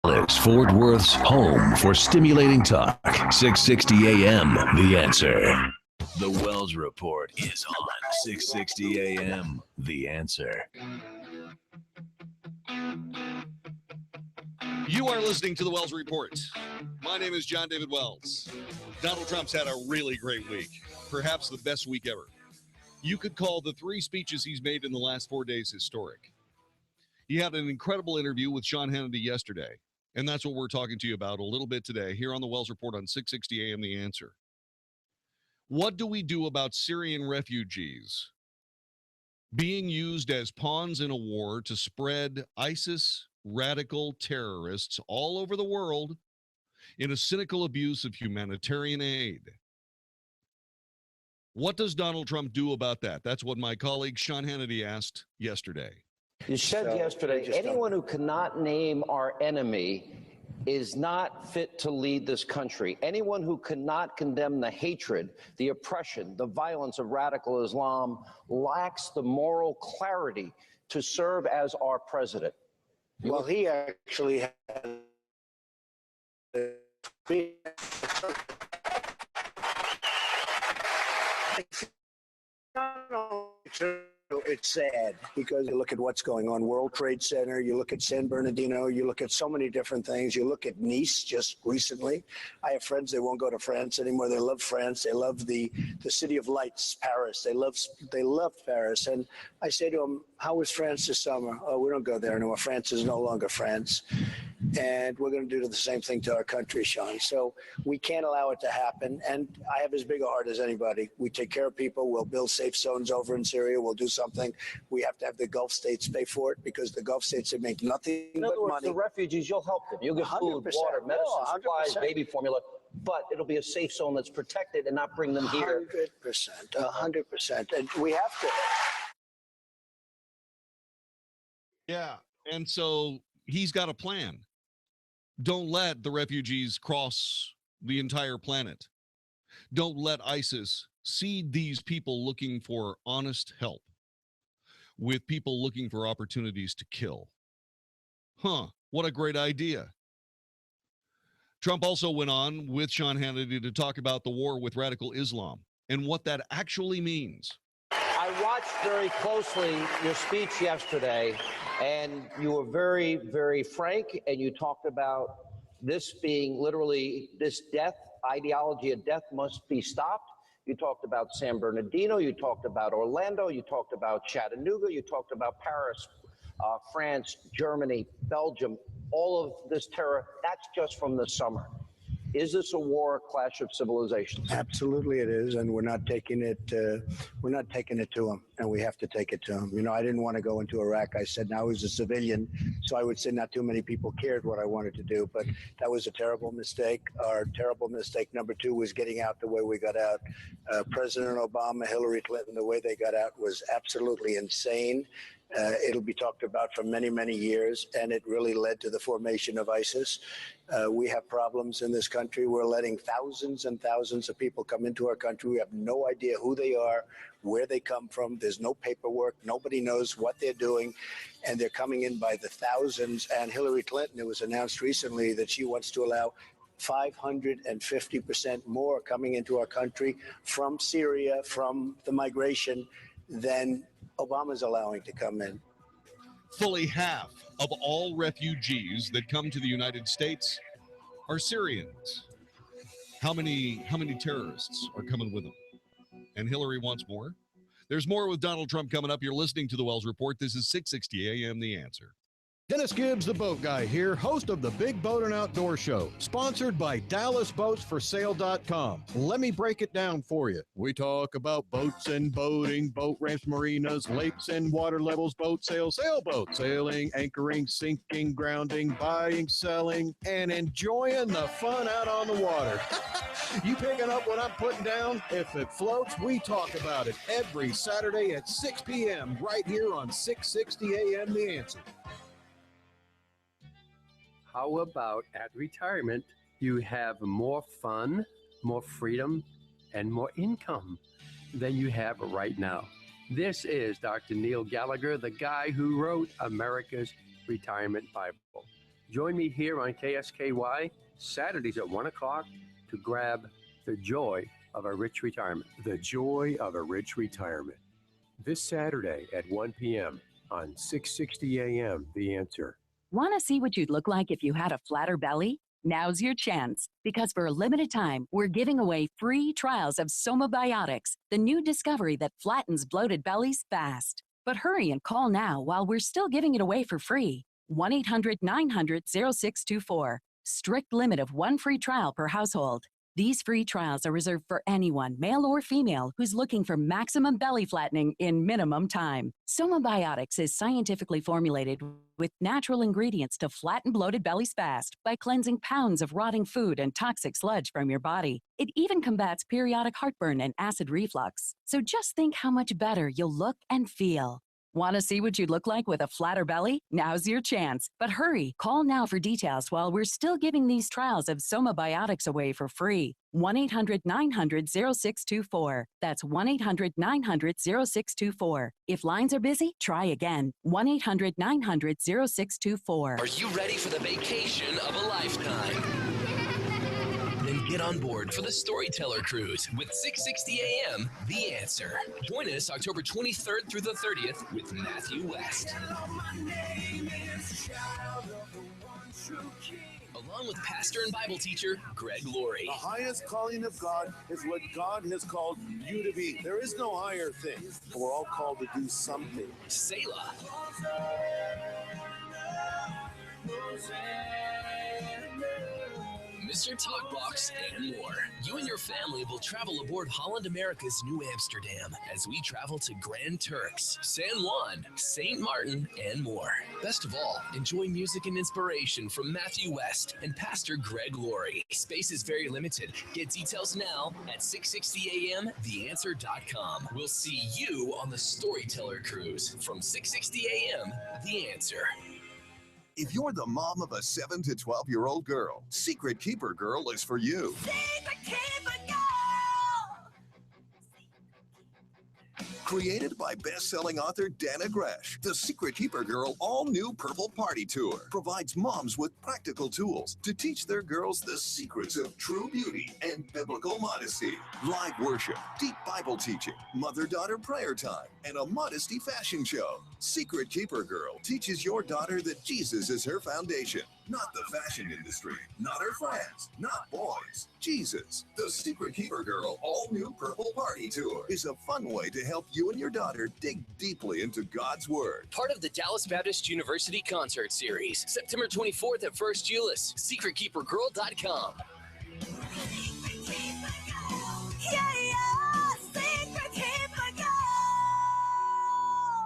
Fort Worth's home for stimulating talk. 660 AM, The Answer. The Wells Report is on 660 AM, The Answer. You are listening to the Wells Report. My name is Jon-David Wells. Donald Trump's had a really great week, perhaps the best week ever. You could call the 3 speeches he's made in the last 4 days historic. He had an incredible interview with Sean Hannity yesterday, and that's what we're talking to you about a little bit today here on the Wells Report on 660 AM The Answer. What do we do about Syrian refugees being used as pawns in a war to spread ISIS radical terrorists all over the world in a cynical abuse of humanitarian aid? What does Donald Trump do about that? That's what my colleague Sean Hannity asked yesterday. You said yesterday, anyone who cannot name our enemy is not fit to lead this country. Anyone who cannot condemn the hatred, the oppression, the violence of radical Islam lacks the moral clarity to serve as our president. Well, he actually had it's sad because you look at what's going on, World Trade Center, you look at San Bernardino, you look at so many different things. You look at Nice just recently. I have friends, they won't go to France anymore. They love France. They love the city of lights, Paris. They love Paris. And I say to them, how was France this summer? Oh, we don't go there anymore. France is no longer France. And we're going to do the same thing to our country, Sean. So we can't allow it to happen. And I have as big a heart as anybody. We take care of people. We'll build safe zones over in Syria. We'll do something. We have to have the Gulf states pay for it because the Gulf states make nothing In other but words, money. the refugees, you'll help them. You'll give food, 100%. water, medicine, No, 100%. supplies, baby formula, but it'll be a safe zone that's protected and not bring them here. 100%. 100%. And we have to. Yeah, and so he's got a plan. Don't let the refugees cross the entire planet. Don't let ISIS seed these people looking for honest help with people looking for opportunities to kill. What a great idea. Trump also went on with Sean Hannity to talk about the war with radical Islam and what that actually means. I watched very closely your speech yesterday, and you were very, very frank, and you talked about this being literally this death, ideology of death must be stopped. You talked about San Bernardino, you talked about Orlando, you talked about Chattanooga, you talked about Paris, France, Germany, Belgium, all of this terror. That's just from the summer. Is this a war, a clash of civilizations? Absolutely it is, and we're not taking it to them, and we have to take it to them. You know, I didn't want to go into Iraq. I said now as a civilian, so I would say not too many people cared what I wanted to do, but that was a terrible mistake. Our terrible mistake number 2 was getting out the way we got out. President Obama, Hillary Clinton, the way they got out was absolutely insane. It'll be talked about for many, many years, and it really led to the formation of ISIS. We have problems in this country. We're letting thousands and thousands of people come into our country. We have no idea who they are, where they come from. There's no paperwork. Nobody knows what they're doing, and they're coming in by the thousands. And Hillary Clinton, it was announced recently that she wants to allow 550% more coming into our country from Syria, from the migration, than Obama's allowing to come in. Fully half of all refugees that come to the United States are Syrians. How many terrorists are coming with them? And Hillary wants more? There's more with Donald Trump coming up. You're listening to the Wells Report. This is 660 AM The Answer. Dennis Gibbs, the boat guy here, host of the Big Boat and Outdoor Show, sponsored by DallasBoatsForSale.com. Let me break it down for you. We talk about boats and boating, boat ramps, marinas, lakes and water levels, boat sales, sailboat, sailing, anchoring, sinking, grounding, buying, selling, and enjoying the fun out on the water. You picking up what I'm putting down? If it floats, we talk about it every Saturday at 6 p.m. right here on 660 AM The Answer. How about at retirement, you have more fun, more freedom, and more income than you have right now? This is Dr. Neil Gallagher, the guy who wrote America's Retirement Bible. Join me here on KSKY Saturdays at 1 o'clock to grab the joy of a rich retirement. The Joy of a Rich Retirement. This Saturday at 1 p.m. on 660 AM, The Answer. Want to see what you'd look like if you had a flatter belly? Now's your chance, because for a limited time, we're giving away free trials of Somabiotics, the new discovery that flattens bloated bellies fast. But hurry and call now while we're still giving it away for free. 1-800-900-0624. Strict limit of 1 free trial per household. These free trials are reserved for anyone, male or female, who's looking for maximum belly flattening in minimum time. Somabiotics is scientifically formulated with natural ingredients to flatten bloated bellies fast by cleansing pounds of rotting food and toxic sludge from your body. It even combats periodic heartburn and acid reflux. So just think how much better you'll look and feel. Want to see what you'd look like with a flatter belly? Now's your chance. But hurry, call now for details while we're still giving these trials of Somabiotics away for free. 1-800-900-0624. That's 1-800-900-0624. If lines are busy, try again. 1-800-900-0624. Are you ready for the vacation of a lifetime? Then get on board for the Storyteller Cruise with 660 AM, The Answer. Join us October 23rd through the 30th with Matthew West. Along with pastor and Bible teacher Greg Laurie. The highest calling of God is what God has called you to be. There is no higher thing. We're all called to do something. Selah. Mr. Talkbox, and more. You and your family will travel aboard Holland America's New Amsterdam as we travel to Grand Turks, San Juan, St. Martin, and more. Best of all, enjoy music and inspiration from Matthew West and Pastor Greg Laurie. Space is very limited. Get details now at 660amtheanswer.com. We'll see you on the Storyteller Cruise from 660 AM, The Answer. If you're the mom of a 7 to 12-year-old girl, Secret Keeper Girl is for you. Secret Keeper Girl! Created by best-selling author Dana Gresh, the Secret Keeper Girl all-new Purple Party Tour provides moms with practical tools to teach their girls the secrets of true beauty and biblical modesty. Live worship, deep Bible teaching, mother-daughter prayer time, and a modesty fashion show. Secret Keeper Girl teaches your daughter that Jesus is her foundation, not the fashion industry, not her friends, not boys. Jesus. The Secret Keeper Girl all-new Purple Party Tour is a fun way to help you and your daughter dig deeply into God's Word. Part of the Dallas Baptist University Concert Series, September 24th at First Euless, secretkeepergirl.com.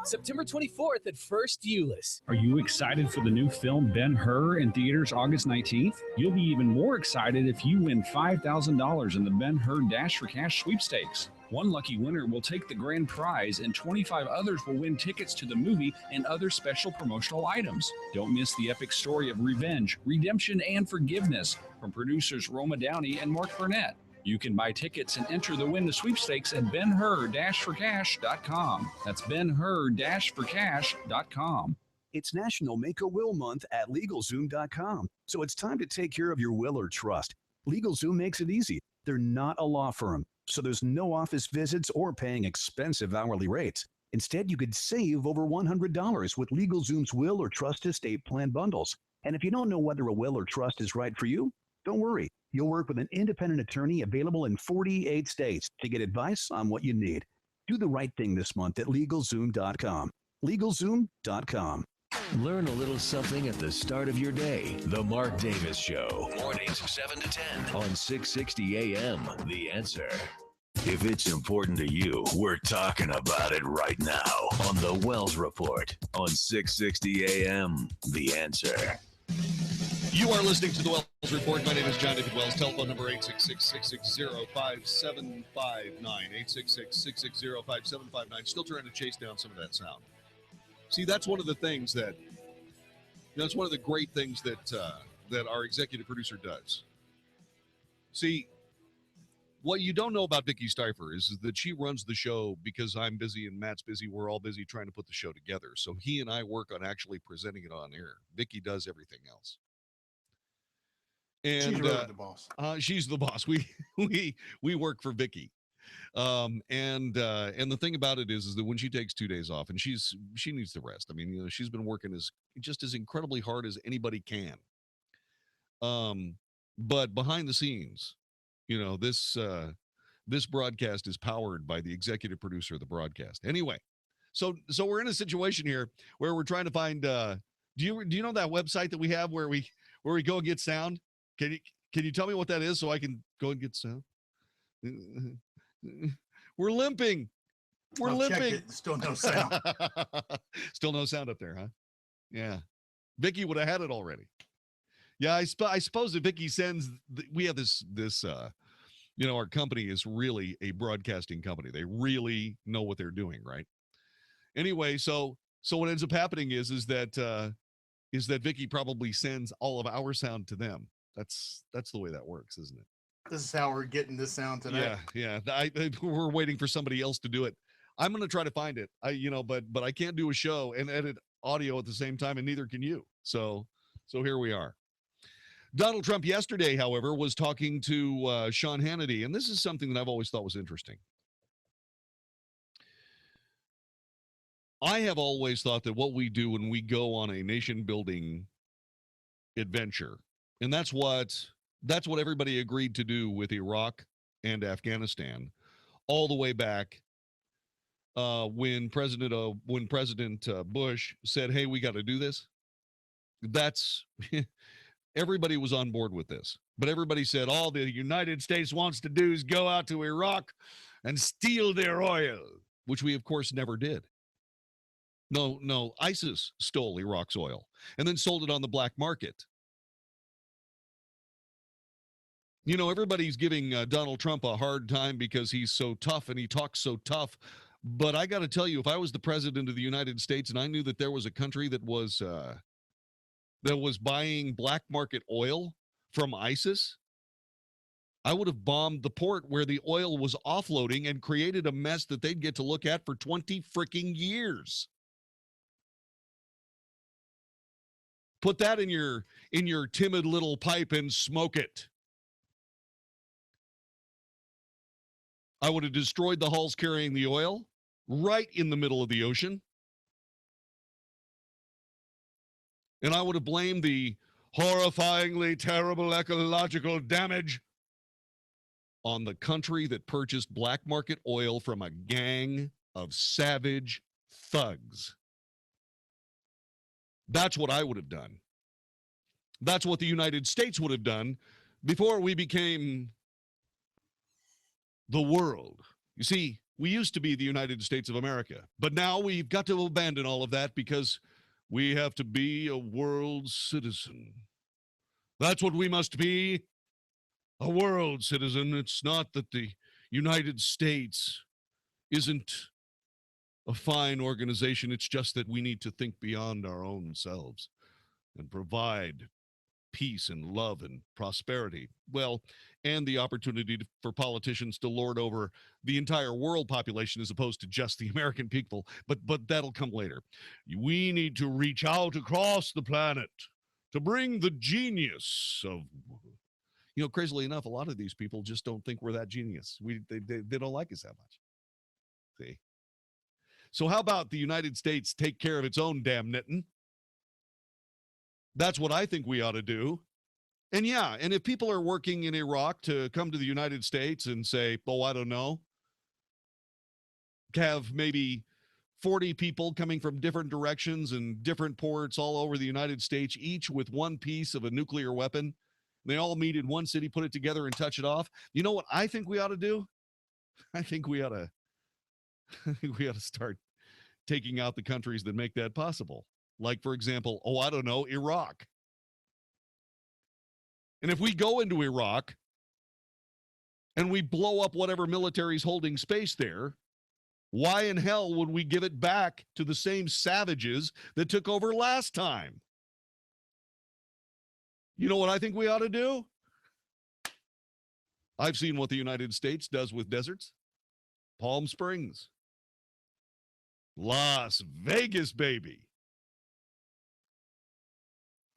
September 24th at First Euless. Are you excited for the new film Ben-Hur in theaters August 19th? You'll be even more excited if you win $5,000 in the Ben-Hur Dash for Cash sweepstakes. One lucky winner will take the grand prize, and 25 others will win tickets to the movie and other special promotional items. Don't miss the epic story of revenge, redemption, and forgiveness from producers Roma Downey and Mark Burnett. You can buy tickets and enter the win the sweepstakes at benhur-forcash.com. That's benhur-forcash.com. It's National Make a Will Month at LegalZoom.com, so it's time to take care of your will or trust. LegalZoom makes it easy. They're not a law firm, so there's no office visits or paying expensive hourly rates. Instead, you could save over $100 with LegalZoom's will or trust estate plan bundles. And if you don't know whether a will or trust is right for you, don't worry. You'll work with an independent attorney available in 48 states to get advice on what you need. Do the right thing this month at LegalZoom.com. LegalZoom.com. Learn a little something at the start of your day. The Mark Davis Show. Mornings 7 to 10 on 660 AM. The Answer. If it's important to you, we're talking about it right now on the Wells Report on 660 AM. The Answer. You are listening to the Wells Report. My name is Jon-David Wells. Telephone number 866-660-5759. 866-660-5759. Still trying to chase down some of that sound. See, that's one of the things that, that's one of the great things that that our executive producer does. See, what you don't know about Vicki Stifer is that she runs the show because I'm busy and Matt's busy. We're all busy trying to put the show together. So he and I work on actually presenting it on air. Vicki does everything else. And she's really the boss. She's the boss. We work for Vicky. And the thing about it is that when she takes 2 days off, and she needs to rest. I mean, you know, she's been working as incredibly hard as anybody can. But behind the scenes, you know, this broadcast is powered by the executive producer of the broadcast. Anyway, so we're in a situation here where we're trying to find. Do you know that website that we have where we go and get sound? Can you tell me what that is so I can go and get sound? We're limping. We're limping. Still no sound. Still no sound up there, huh? Yeah. Vicky would have had it already. Yeah, I suppose if Vicky sends, we have this you know, our company is really a broadcasting company. They really know what they're doing, right? Anyway, so what ends up happening is that Vicky probably sends all of our sound to them. That's the way that works, isn't it? This is how we're getting this sound today. Yeah. We're waiting for somebody else to do it. I'm going to try to find it. But I can't do a show and edit audio at the same time, and neither can you. So here we are. Donald Trump yesterday, however, was talking to Sean Hannity, and this is something that I've always thought was interesting. I have always thought that what we do when we go on a nation-building adventure, and that's what everybody agreed to do with Iraq and Afghanistan, all the way back when President Bush said, "Hey, we got to do this." That's everybody was on board with this, but everybody said all the United States wants to do is go out to Iraq and steal their oil, which we, of course, never did. No, ISIS stole Iraq's oil and then sold it on the black market. You know, everybody's giving Donald Trump a hard time because he's so tough and he talks so tough. But I got to tell you, if I was the president of the United States and I knew that there was a country that was buying black market oil from ISIS, I would have bombed the port where the oil was offloading and created a mess that they'd get to look at for 20 freaking years. Put that in your timid little pipe and smoke it. I would have destroyed the hulls carrying the oil right in the middle of the ocean. And I would have blamed the horrifyingly terrible ecological damage on the country that purchased black market oil from a gang of savage thugs. That's what I would have done. That's what the United States would have done before we became the world. You see, we used to be the United States of America, but now we've got to abandon all of that because we have to be a world citizen. That's what we must be, a world citizen. It's not that the United States isn't a fine organization. It's just that we need to think beyond our own selves and provide peace and love and prosperity. Well, and the opportunity for politicians to lord over the entire world population as opposed to just the American people. But that'll come later. We need to reach out across the planet to bring the genius of, you know, crazily enough, a lot of these people just don't think we're that genius. They don't like us that much. See? So how about the United States take care of its own damn knitting? That's what I think we ought to do. And yeah, and if people are working in Iraq to come to the United States and say, oh, I don't know, have maybe 40 people coming from different directions and different ports all over the United States, each with one piece of a nuclear weapon. They all meet in one city, put it together, and touch it off. You know what I think we ought to do? I think we ought to start taking out the countries that make that possible. Like, for example, I don't know, Iraq. And if we go into Iraq and we blow up whatever military's holding space there, why in hell would we give it back to the same savages that took over last time? You know what I think we ought to do? I've seen what the United States does with deserts. Palm Springs. Las Vegas, baby.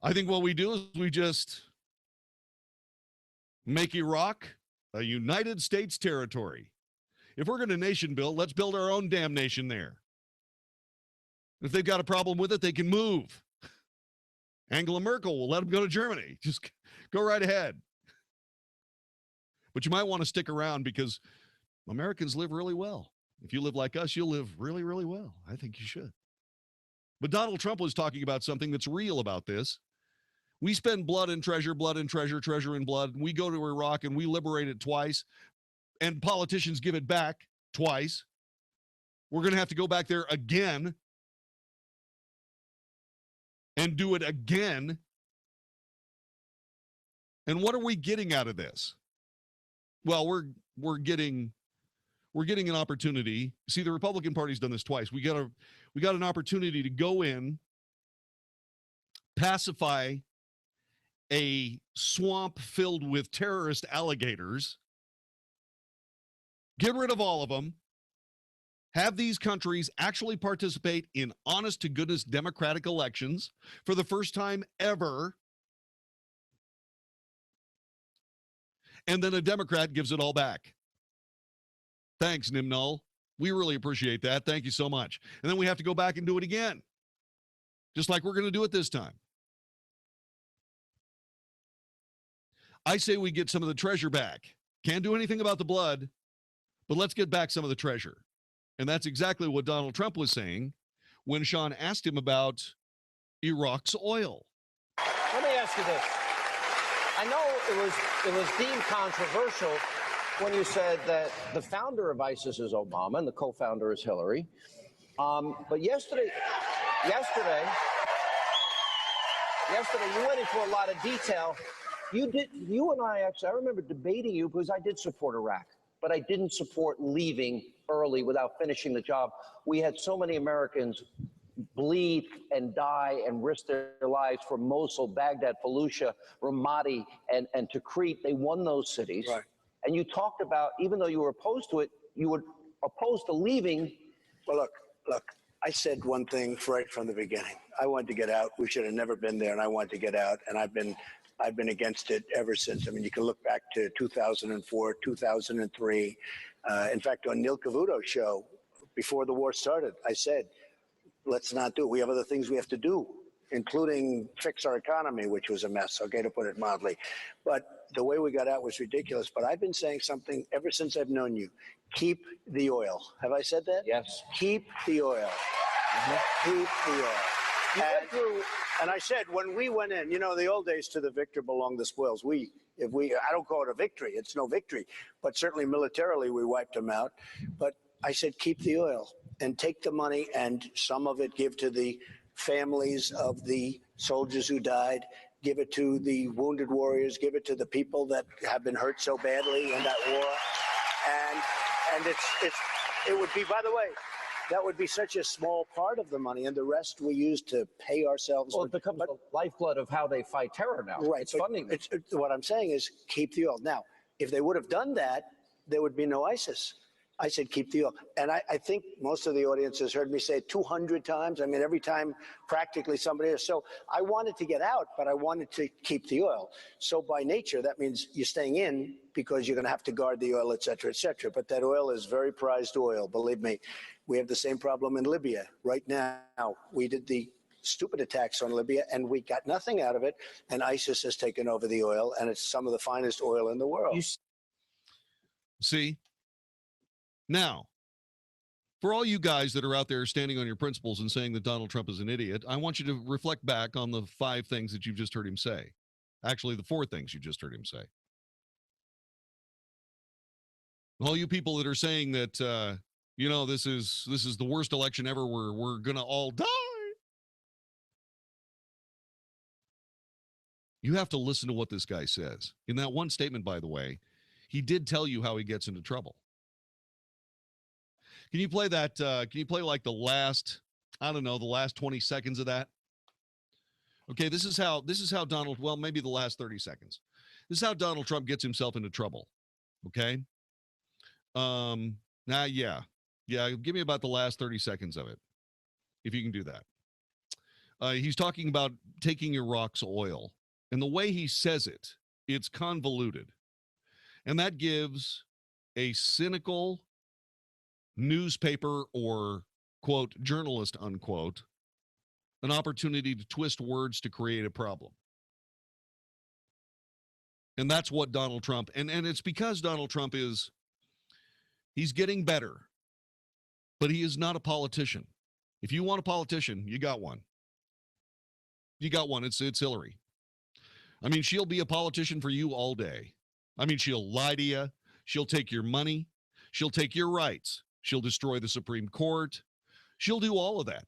I think what we do is we just Make Iraq a United States territory. If we're going to nation build, let's build our own damn nation there. If they've got a problem with it, they can move. Angela Merkel will let them go to Germany. Just go right ahead. But you might want to stick around because Americans live really well. If you live like us, you'll live really, really well. I think you should. But Donald Trump was talking about something that's real about this. We spend blood and treasure, treasure and blood. We go to Iraq and we liberate it twice, and politicians give it back twice. We're going to have to go back there again and do it again. And what are we getting out of this? Well, we're getting an opportunity. See, the Republican Party's done this twice. We got an opportunity to go in, pacify a swamp filled with terrorist alligators, get rid of all of them, have these countries actually participate in honest-to-goodness democratic elections for the first time ever, and then a Democrat gives it all back. Thanks, Nimnol. We really appreciate that. Thank you so much. And then we have to go back and do it again, just like we're going to do it this time. I say we get some of the treasure back. Can't do anything about the blood, but let's get back some of the treasure. And that's exactly what Donald Trump was saying when Sean asked him about Iraq's oil. Let me ask you this. I know it was deemed controversial when you said that the founder of ISIS is Obama and the co-founder is Hillary. But yesterday, you went into a lot of detail. You and I actually, I remember debating you because I did support Iraq, but I didn't support leaving early without finishing the job. We had so many Americans bleed and die and risk their lives for Mosul, Baghdad, Fallujah, Ramadi, and Tikrit. They won those cities. Right. And you talked about, even though you were opposed to it, you were opposed to leaving. Well, look, I said one thing right from the beginning. I wanted to get out. We should have never been there, and I wanted to get out. And I've been against it ever since. I mean, you can look back to 2004, 2003. In fact, on Neil Cavuto's show, before the war started, I said, let's not do it. We have other things we have to do, including fix our economy, which was a mess, okay, to put it mildly. But the way we got out was ridiculous. But I've been saying something ever since I've known you. Keep the oil. Have I said that? Yes. Keep the oil. Keep the oil. And I said, when we went in, the old days, to the victor belong the spoils. I don't call it a victory. It's no victory. But certainly militarily, we wiped them out. But I said, keep the oil and take the money and some of it give to the families of the soldiers who died. Give it to the wounded warriors. Give it to the people that have been hurt so badly in that war. And it would be, by the way, that would be such a small part of the money, and the rest we use to pay ourselves. Well, it becomes the lifeblood of how they fight terror now. Right. It's funding. What I'm saying is keep the oil. Now, if they would have done that, there would be no ISIS. I said keep the oil. And I think most of the audience has heard me say it 200 times. I mean, every time practically somebody is. So I wanted to get out, but I wanted to keep the oil. So by nature, that means you're staying in because you're going to have to guard the oil, et cetera, et cetera. But that oil is very prized oil, believe me. We have the same problem in Libya right now. We did the stupid attacks on Libya, and we got nothing out of it. And ISIS has taken over the oil, and it's some of the finest oil in the world. See? Now, for all you guys that are out there standing on your principles and saying that Donald Trump is an idiot, I want you to reflect back on the 5 things that you've just heard him say. Actually, the 4 things you just heard him say. All you people that are saying that, this is the worst election ever, we're going to all die. You have to listen to what this guy says. In that one statement, by the way, he did tell you how he gets into trouble. Can you play that? Can you play like the last 20 seconds of that? Okay, this is how Donald, well, maybe the last 30 seconds. This is how Donald Trump gets himself into trouble. Okay? Yeah, give me about the last 30 seconds of it, if you can do that. He's talking about taking Iraq's oil. And the way he says it, it's convoluted. And that gives a cynical newspaper or, quote, journalist, unquote, an opportunity to twist words to create a problem. And that's what Donald Trump, and it's because Donald Trump he's getting better, but he is not a politician. If you want a politician, you got one. You got one. It's Hillary. I mean, she'll be a politician for you all day. I mean, she'll lie to you. She'll take your money. She'll take your rights. She'll destroy the Supreme Court. She'll do all of that.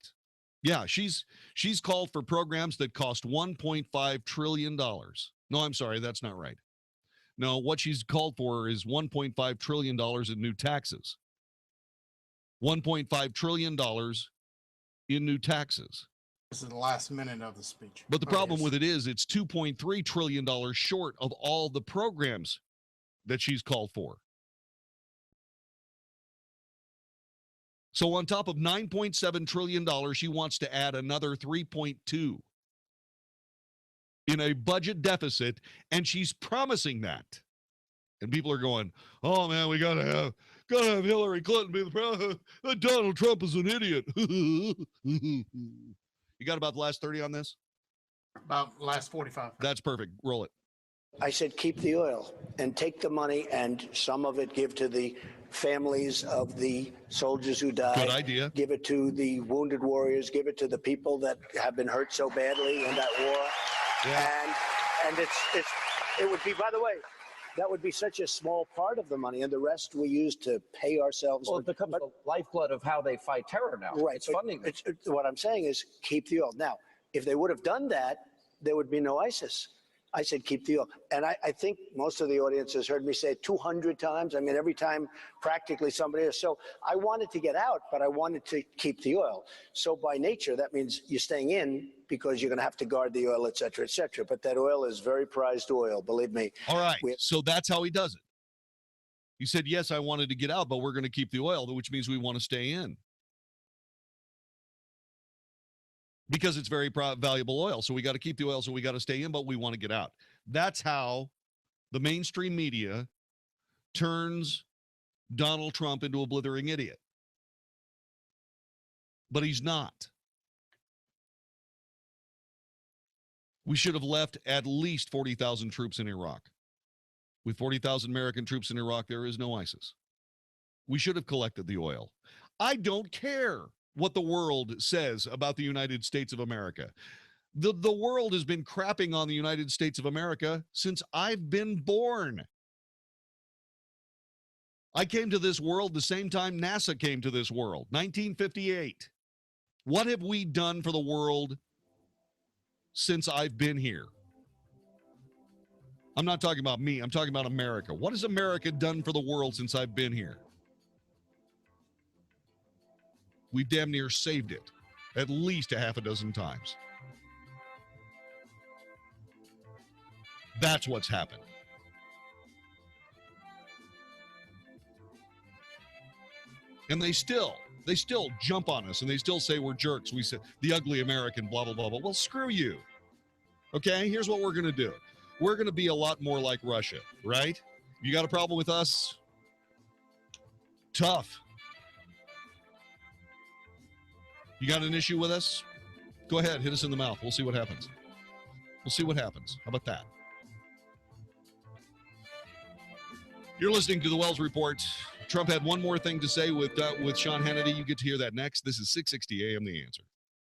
Yeah, she's called for programs that cost $1.5 trillion. No, I'm sorry, that's not right. No, what she's called for is $1.5 trillion in new taxes. $1.5 trillion in new taxes. This is the last minute of the speech. But the problem with it is it's $2.3 trillion short of all the programs that she's called for. So on top of $9.7 trillion, she wants to add another 3.2 in a budget deficit, and she's promising that. And people are going, oh, man, we got to have Hillary Clinton be the president. Donald Trump is an idiot. You got about the last 30 on this? About the last 45. That's perfect. Roll it. I said, keep the oil and take the money and some of it give to the families of the soldiers who died. Good idea. Give it to the wounded warriors. Give it to the people that have been hurt so badly in that war. Yeah. And it would be, by the way, that would be such a small part of the money, and the rest we use to pay ourselves. Well, it becomes the lifeblood of how they fight terror now. Right. It's funding. What I'm saying is keep the oil. Now, if they would have done that, there would be no ISIS. I said keep the oil. And I think most of the audience has heard me say it 200 times. I mean, every time practically somebody is. So I wanted to get out, but I wanted to keep the oil. So by nature, that means you're staying in because you're going to have to guard the oil, et cetera, et cetera. But that oil is very prized oil, believe me. All right. So that's how he does it. You said, yes, I wanted to get out, but we're going to keep the oil, which means we want to stay in. Because it's very valuable oil. So we got to keep the oil, so we got to stay in, but we want to get out. That's how the mainstream media turns Donald Trump into a blithering idiot. But he's not. We should have left at least 40,000 troops in Iraq. With 40,000 American troops in Iraq, there is no ISIS. We should have collected the oil. I don't care what the world says about the United States of America. The world has been crapping on the United States of America since I've been born. I came to this world the same time NASA came to this world, 1958. What have we done for the world since I've been here? I'm not talking about me. I'm talking about America. What has America done for the world since I've been here? We damn near saved it at least a half a dozen times. That's what's happened. And they still jump on us and they still say we're jerks. We said the ugly American, blah, blah, blah, blah. Well, screw you. Okay, here's what we're going to do. We're going to be a lot more like Russia, right? You got a problem with us? Tough. You got an issue with us? Go ahead, hit us in the mouth. We'll see what happens. We'll see what happens. How about that? You're listening to the Wells Report. Trump had one more thing to say with Sean Hannity. You get to hear that next. This is 660 AM The Answer.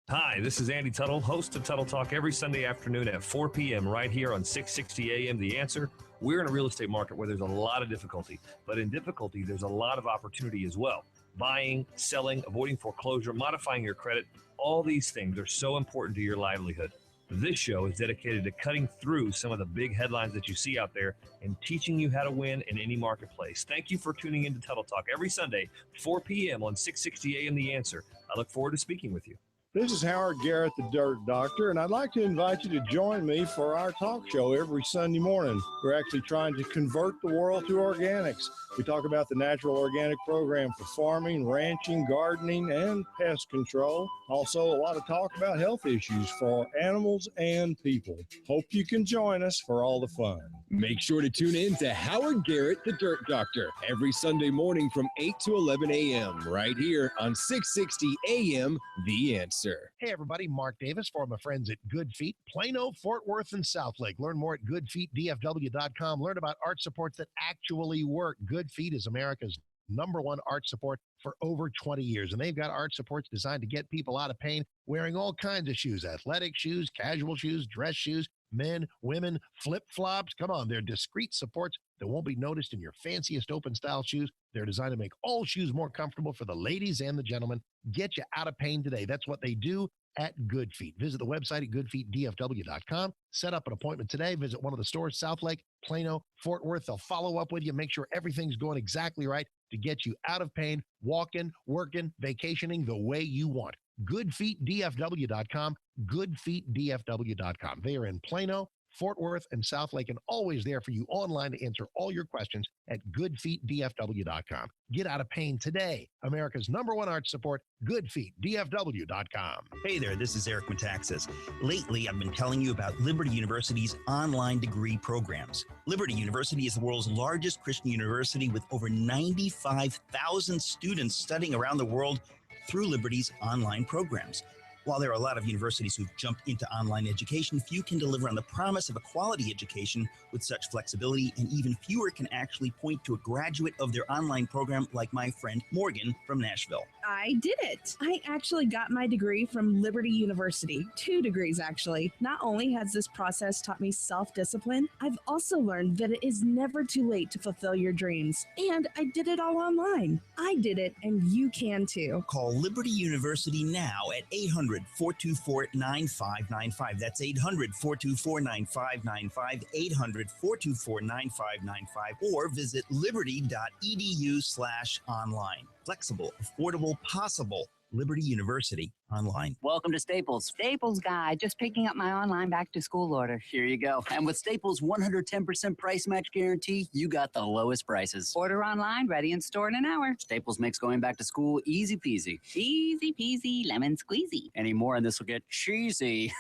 Hi, this is Andy Tuttle, host of Tuttle Talk every Sunday afternoon at 4 p.m. right here on 660 AM The Answer. We're in a real estate market where there's a lot of difficulty, but in difficulty, there's a lot of opportunity as well. Buying, selling, avoiding foreclosure, modifying your credit, all these things are so important to your livelihood. This show is dedicated to cutting through some of the big headlines that you see out there and teaching you how to win in any marketplace. Thank you for tuning in to Tuttle Talk every Sunday, 4 p.m. on 660 AM The Answer. I look forward to speaking with you. This is Howard Garrett, the Dirt Doctor, and I'd like to invite you to join me for our talk show every Sunday morning. We're actually trying to convert the world to organics. We talk about the natural organic program for farming, ranching, gardening, and pest control. Also, a lot of talk about health issues for animals and people. Hope you can join us for all the fun. Make sure to tune in to Howard Garrett, the Dirt Doctor, every Sunday morning from 8 to 11 a.m. right here on 660 a.m. The Answer. Hey, everybody. Mark Davis for my friends at Good Feet, Plano, Fort Worth, and Southlake. Learn more at goodfeetdfw.com. Learn about arch supports that actually work. Good Feet is America's #1 arch support for over 20 years. And they've got arch supports designed to get people out of pain wearing all kinds of shoes, athletic shoes, casual shoes, dress shoes, men, women, flip-flops. Come on, they're discreet supports that won't be noticed in your fanciest open-style shoes. They're designed to make all shoes more comfortable for the ladies and the gentlemen. Get you out of pain today. That's what they do at Good Feet. Visit the website at goodfeetdfw.com. Set up an appointment today. Visit one of the stores, Southlake, Plano, Fort Worth. They'll follow up with you, make sure everything's going exactly right to get you out of pain, walking, working, vacationing the way you want. goodfeetdfw.com, goodfeetdfw.com. They are in Plano, Fort Worth, and Southlake, and always there for you online to answer all your questions at goodfeetdfw.com. Get out of pain today. America's #1 arch support, goodfeetdfw.com. Hey there, this is Eric Metaxas. Lately, I've been telling you about Liberty University's online degree programs. Liberty University is the world's largest Christian university with over 95,000 students studying around the world through Liberty's online programs. While there are a lot of universities who've jumped into online education, few can deliver on the promise of a quality education with such flexibility, and even fewer can actually point to a graduate of their online program like my friend Morgan from Nashville. I did it. I actually got my degree from Liberty University. 2 degrees, actually. Not only has this process taught me self-discipline, I've also learned that it is never too late to fulfill your dreams. And I did it all online. I did it, and you can too. Call Liberty University now at 800-424-9595. That's 800-424-9595, 800-424-9595, or visit liberty.edu/online. Flexible, affordable, possible. Liberty University online. Welcome to Staples. Staples guy, just picking up my online back to school order. Here you go. And with Staples 110% price match guarantee, you got the lowest prices. Order online, ready in store in an hour. Staples makes going back to school easy peasy. Easy peasy, lemon squeezy. Any more and this will get cheesy.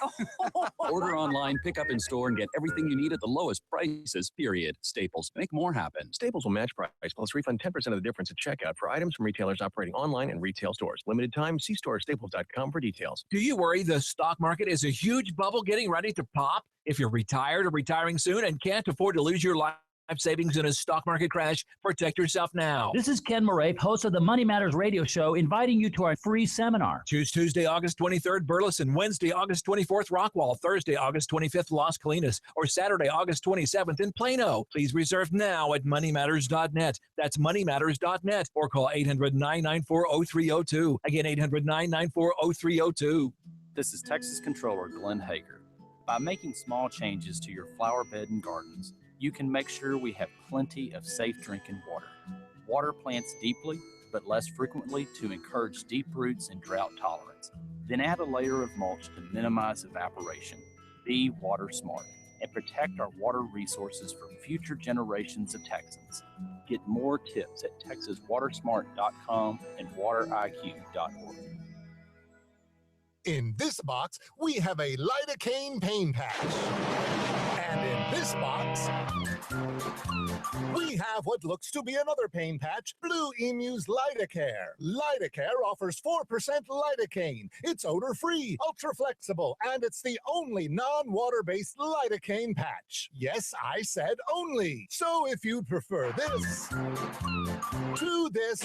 Order online, pick up in store, and get everything you need at the lowest prices, period. Staples. Make more happen. Staples will match price plus refund 10% of the difference at checkout for items from retailers operating online and retail stores. Limited time. See store at staples.com for details. Do you worry the stock market is a huge bubble getting ready to pop? If you're retired or retiring soon and can't afford to lose your life savings in a stock market crash, protect yourself now. This is Ken Murray, host of the Money Matters radio show, inviting you to our free seminar. Choose Tuesday, August 23rd, Burleson, Wednesday, August 24th, Rockwall, Thursday, August 25th, Las Colinas, or Saturday, August 27th in Plano. Please reserve now at moneymatters.net. That's moneymatters.net, or call 800-994-0302. Again, 800-994-0302. This is Texas Controller Glenn Hager. By making small changes to your flower bed and gardens, you can make sure we have plenty of safe drinking water. Water plants deeply, but less frequently to encourage deep roots and drought tolerance. Then add a layer of mulch to minimize evaporation. Be water smart and protect our water resources for future generations of Texans. Get more tips at texaswatersmart.com and wateriq.org. In this box, we have a lidocaine pain patch. And in this box, we have what looks to be another pain patch, Blue Emu's Lidocare. Lidocare offers 4% lidocaine. It's odor-free, ultra-flexible, and it's the only non-water-based lidocaine patch. Yes, I said only. So if you prefer this to this,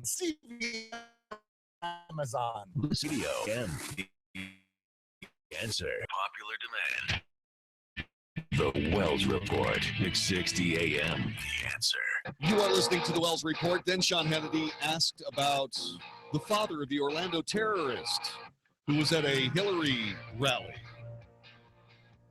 CV Amazon. Studio M. The Answer. Popular demand. The Wells Report. 660 AM. The Answer. You are listening to the Wells Report. Then Sean Hannity asked about the father of the Orlando terrorist who was at a Hillary rally.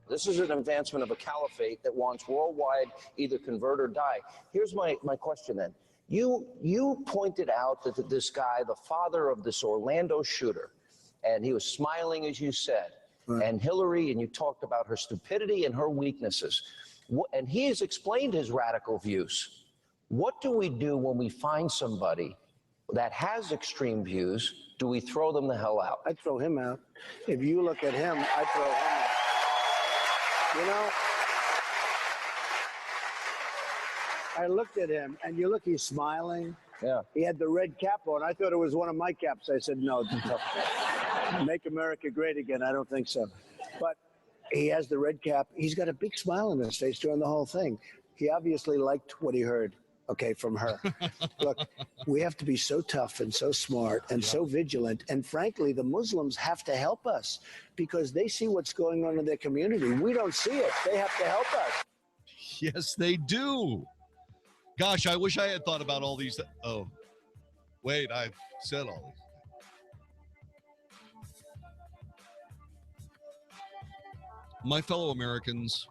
This is an advancement of a caliphate that wants worldwide either convert or die. Here's my question then. You pointed out that this guy, the father of this Orlando shooter, and he was smiling, as you said, and Hillary, and you talked about her stupidity and her weaknesses. And he has explained his radical views. What do we do when we find somebody that has extreme views? Do we throw them the hell out? I'd throw him out. If you look at him, I'd throw him out. You know, I looked at him, and you look, he's smiling. Yeah. He had the red cap on. I thought it was one of my caps. I said, no, make America great again. I don't think so. But he has the red cap. He's got a big smile on his face during the whole thing. He obviously liked what he heard, from her. Look, we have to be so tough and so smart and so vigilant. And frankly, the Muslims have to help us because they see what's going on in their community. We don't see it. They have to help us. Yes, they do. Gosh, I wish I had thought about all these. Oh, wait, I've said all these. My fellow Americans,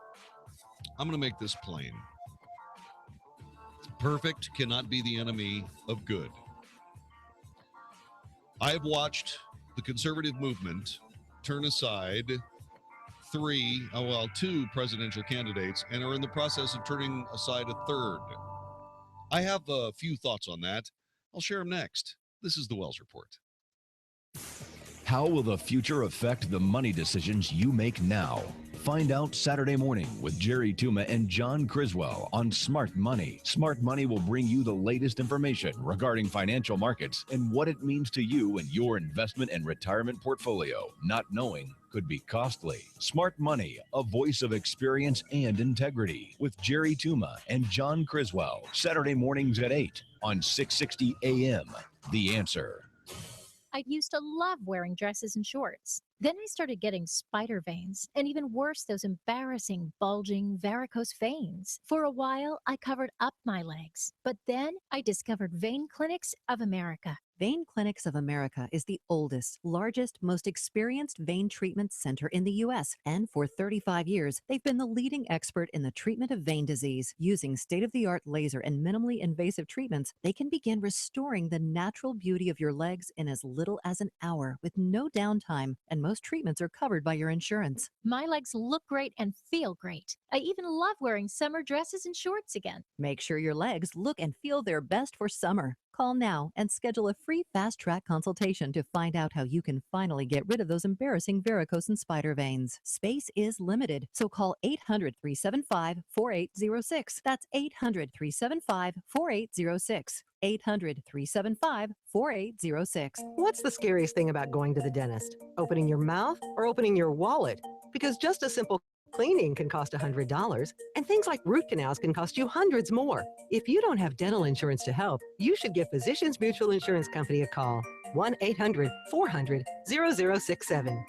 I'm going to make this plain. Perfect cannot be the enemy of good. I have watched the conservative movement turn aside two presidential candidates and are in the process of turning aside a third. I have a few thoughts on that. I'll share them next. This is the Wells Report. How will the future affect the money decisions you make now? Find out Saturday morning with Jerry Tuma and John Criswell on Smart Money. Smart Money will bring you the latest information regarding financial markets and what it means to you and your investment and retirement portfolio. Not knowing could be costly. Smart Money, a voice of experience and integrity with Jerry Tuma and John Criswell. Saturday mornings at 8 on 660 AM. The Answer. I used to love wearing dresses and shorts. Then I started getting spider veins, and even worse, those embarrassing, bulging, varicose veins. For a while, I covered up my legs. But then I discovered Vein Clinics of America. Vein Clinics of America is the oldest, largest, most experienced vein treatment center in the U.S. And for 35 years, they've been the leading expert in the treatment of vein disease. Using state-of-the-art laser and minimally invasive treatments, they can begin restoring the natural beauty of your legs in as little as an hour with no downtime, and most treatments are covered by your insurance. My legs look great and feel great. I even love wearing summer dresses and shorts again. Make sure your legs look and feel their best for summer. Call now and schedule a free fast-track consultation to find out how you can finally get rid of those embarrassing varicose and spider veins. Space is limited, so call 800-375-4806. That's 800-375-4806. 800-375-4806. What's the scariest thing about going to the dentist? Opening your mouth or opening your wallet? Because just a simple cleaning can cost $100, and things like root canals can cost you hundreds more. If you don't have dental insurance to help, you should give Physicians Mutual Insurance Company a call. 1-800-400-0067.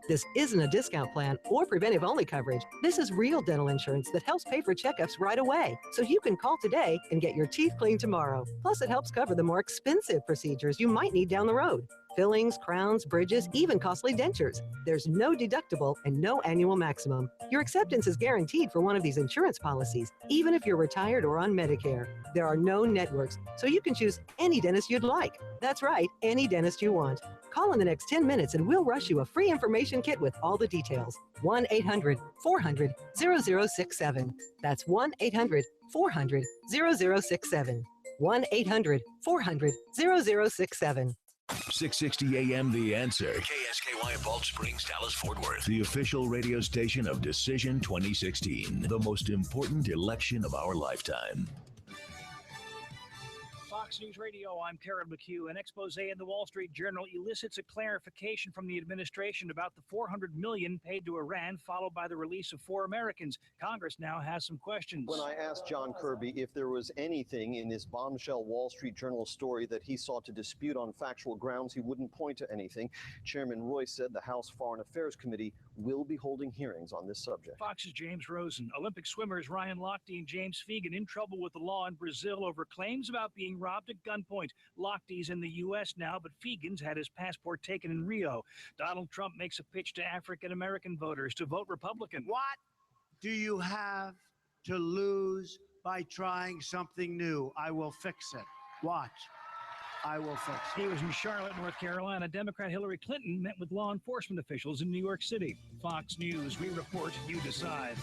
This isn't a discount plan or preventive-only coverage. This is real dental insurance that helps pay for checkups right away, so you can call today and get your teeth cleaned tomorrow. Plus, it helps cover the more expensive procedures you might need down the road. Fillings, crowns, bridges, even costly dentures. There's no deductible and no annual maximum. Your acceptance is guaranteed for one of these insurance policies, even if you're retired or on Medicare. There are no networks, so you can choose any dentist you'd like. That's right, any dentist you want. Call in the next 10 minutes and we'll rush you a free information kit with all the details. 1-800-400-0067. That's 1-800-400-0067. 1-800-400-0067. 660 AM The Answer. KSKY Balch Springs, Dallas, Fort Worth. The official radio station of Decision 2016. The most important election of our lifetime. Fox News Radio, I'm Karen McHugh. An expose in the Wall Street Journal elicits a clarification from the administration about the $400 million paid to Iran, followed by the release of 4 Americans. Congress now has some questions. When I asked John Kirby if there was anything in this bombshell Wall Street Journal story that he sought to dispute on factual grounds, he wouldn't point to anything. Chairman Royce said the House Foreign Affairs Committee will be holding hearings on this subject. Fox's James Rosen. Olympic swimmers Ryan Lochte and James Fegan in trouble with the law in Brazil over claims about being robbed at gunpoint. Lochte's in the U.S. now, but Fegan's had his passport taken in Rio. Donald Trump makes a pitch to African-American voters to vote Republican. What do you have to lose by trying something new? I will fix it. Watch. I will fix it. He was in Charlotte, North Carolina. Democrat Hillary Clinton met with law enforcement officials in New York City. Fox News, we report, you decide.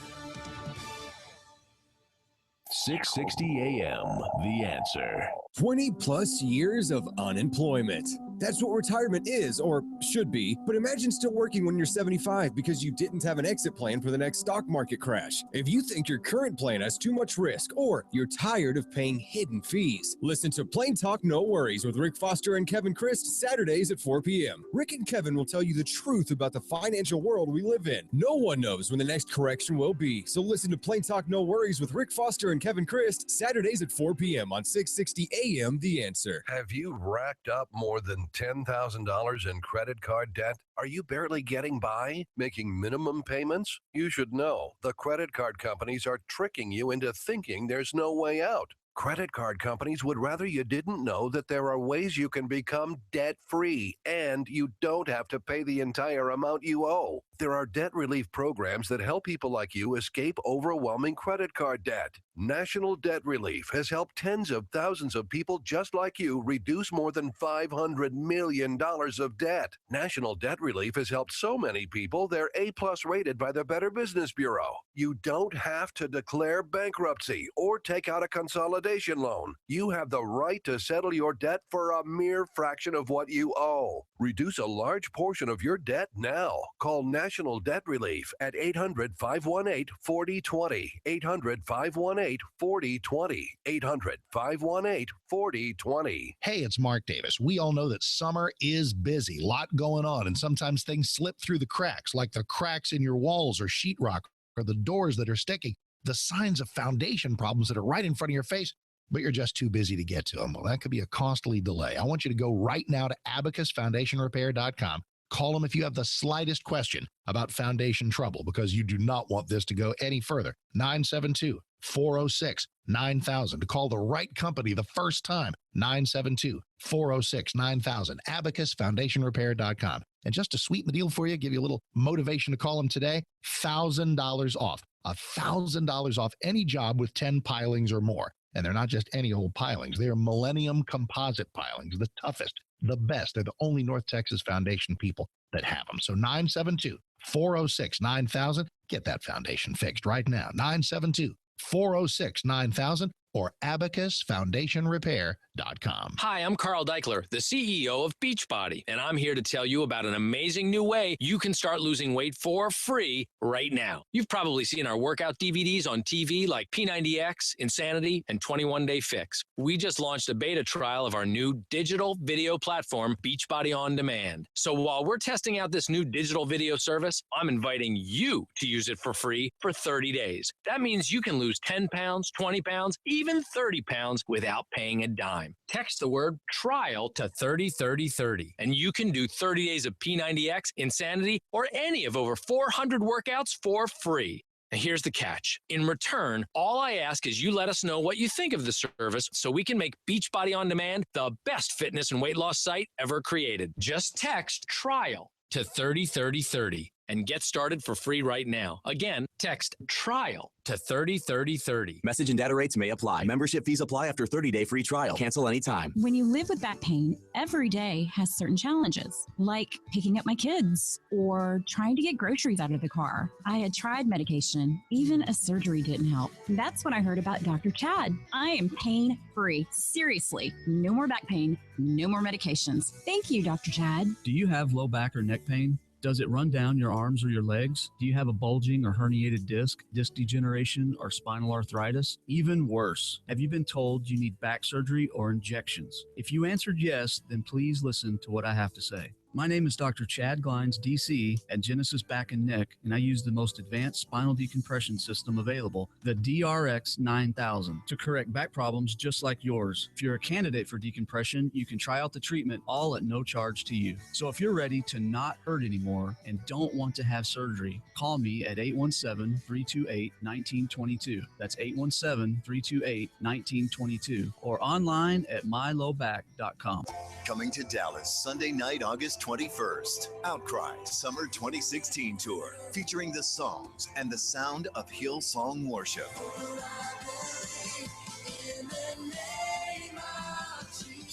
660 AM, The Answer. 20 plus years of unemployment. That's what retirement is, or should be. But imagine still working when you're 75 because you didn't have an exit plan for the next stock market crash. If you think your current plan has too much risk, or you're tired of paying hidden fees, listen to Plain Talk No Worries with Rick Foster and Kevin Christ Saturdays at 4 p.m. Rick and Kevin will tell you the truth about the financial world we live in. No one knows when the next correction will be, so listen to Plain Talk No Worries with Rick Foster and Kevin Christ Saturdays at 4 p.m. on 660 AM The Answer. Have you racked up more than $10,000 in credit card debt? Are you barely getting by, making minimum payments? You should know the credit card companies are tricking you into thinking there's no way out. Credit card companies would rather you didn't know that there are ways you can become debt-free and you don't have to pay the entire amount you owe. There are debt relief programs that help people like you escape overwhelming credit card debt. National Debt Relief has helped tens of thousands of people just like you reduce more than $500 million of debt. National Debt Relief has helped so many people they're A-plus rated by the Better Business Bureau. You don't have to declare bankruptcy or take out a consolidation loan. You have the right to settle your debt for a mere fraction of what you owe. Reduce a large portion of your debt now. Call National Debt Relief at 800-518-4020. 800-518-4020. 800-518-4020. Hey, it's Mark Davis. We all know that summer is busy, lot going on, and sometimes things slip through the cracks, like the cracks in your walls or sheetrock or the doors that are sticking, the signs of foundation problems that are right in front of your face, but you're just too busy to get to them. Well, that could be a costly delay. I want you to go right now to abacusfoundationrepair.com. Call them if you have the slightest question about foundation trouble, because you do not want this to go any further. 972-406-9000. To call the right company the first time. 972-406-9000. abacusfoundationrepair.com. And just to sweeten the deal for you, give you a little motivation to call them today, $1,000 off. $1,000 off any job with 10 pilings or more. And they're not just any old pilings. They're Millennium Composite pilings, the toughest, the best. They're the only North Texas foundation people that have them. So 972-406-9000. Get that foundation fixed right now. 972-406-9000 or abacusfoundationrepair.com. Hi, I'm Carl Deichler, the CEO of Beachbody, and I'm here to tell you about an amazing new way you can start losing weight for free right now. You've probably seen our workout DVDs on TV like P90X, Insanity, and 21 Day Fix. We just launched a beta trial of our new digital video platform, Beachbody On Demand. So while we're testing out this new digital video service, I'm inviting you to use it for free for 30 days. That means you can lose 10 pounds, 20 pounds, even 30 pounds without paying a dime. Text the word trial to 303030 and you can do 30 days of P90X, Insanity, or any of over 400 workouts for free. And here's the catch. In return, all I ask is you let us know what you think of the service so we can make Beachbody On Demand the best fitness and weight loss site ever created. Just text trial to 303030 and get started for free right now. Again, text trial to 303030. Message and data rates may apply. Membership fees apply after 30-day free trial. Cancel anytime. When you live with back pain, every day has certain challenges, like picking up my kids or trying to get groceries out of the car. I had tried medication. Even a surgery didn't help. That's when I heard about Dr. Chad. I am pain-free. Seriously. No more back pain. No more medications. Thank you, Dr. Chad. Do you have low back or neck pain? Does it run down your arms or your legs? Do you have a bulging or herniated disc degeneration, or spinal arthritis? Even worse, have you been told you need back surgery or injections? If you answered yes, then please listen to what I have to say. My name is Dr. Chad Glines, DC, at Genesis Back and Neck, and I use the most advanced spinal decompression system available, the DRX 9000, to correct back problems just like yours. If you're a candidate for decompression, you can try out the treatment all at no charge to you. So if you're ready to not hurt anymore and don't want to have surgery, call me at 817-328-1922. That's 817-328-1922, or online at mylowback.com. Coming to Dallas Sunday night, August 21st. Outcry Summer 2016 Tour, featuring the songs and the sound of Hillsong worship.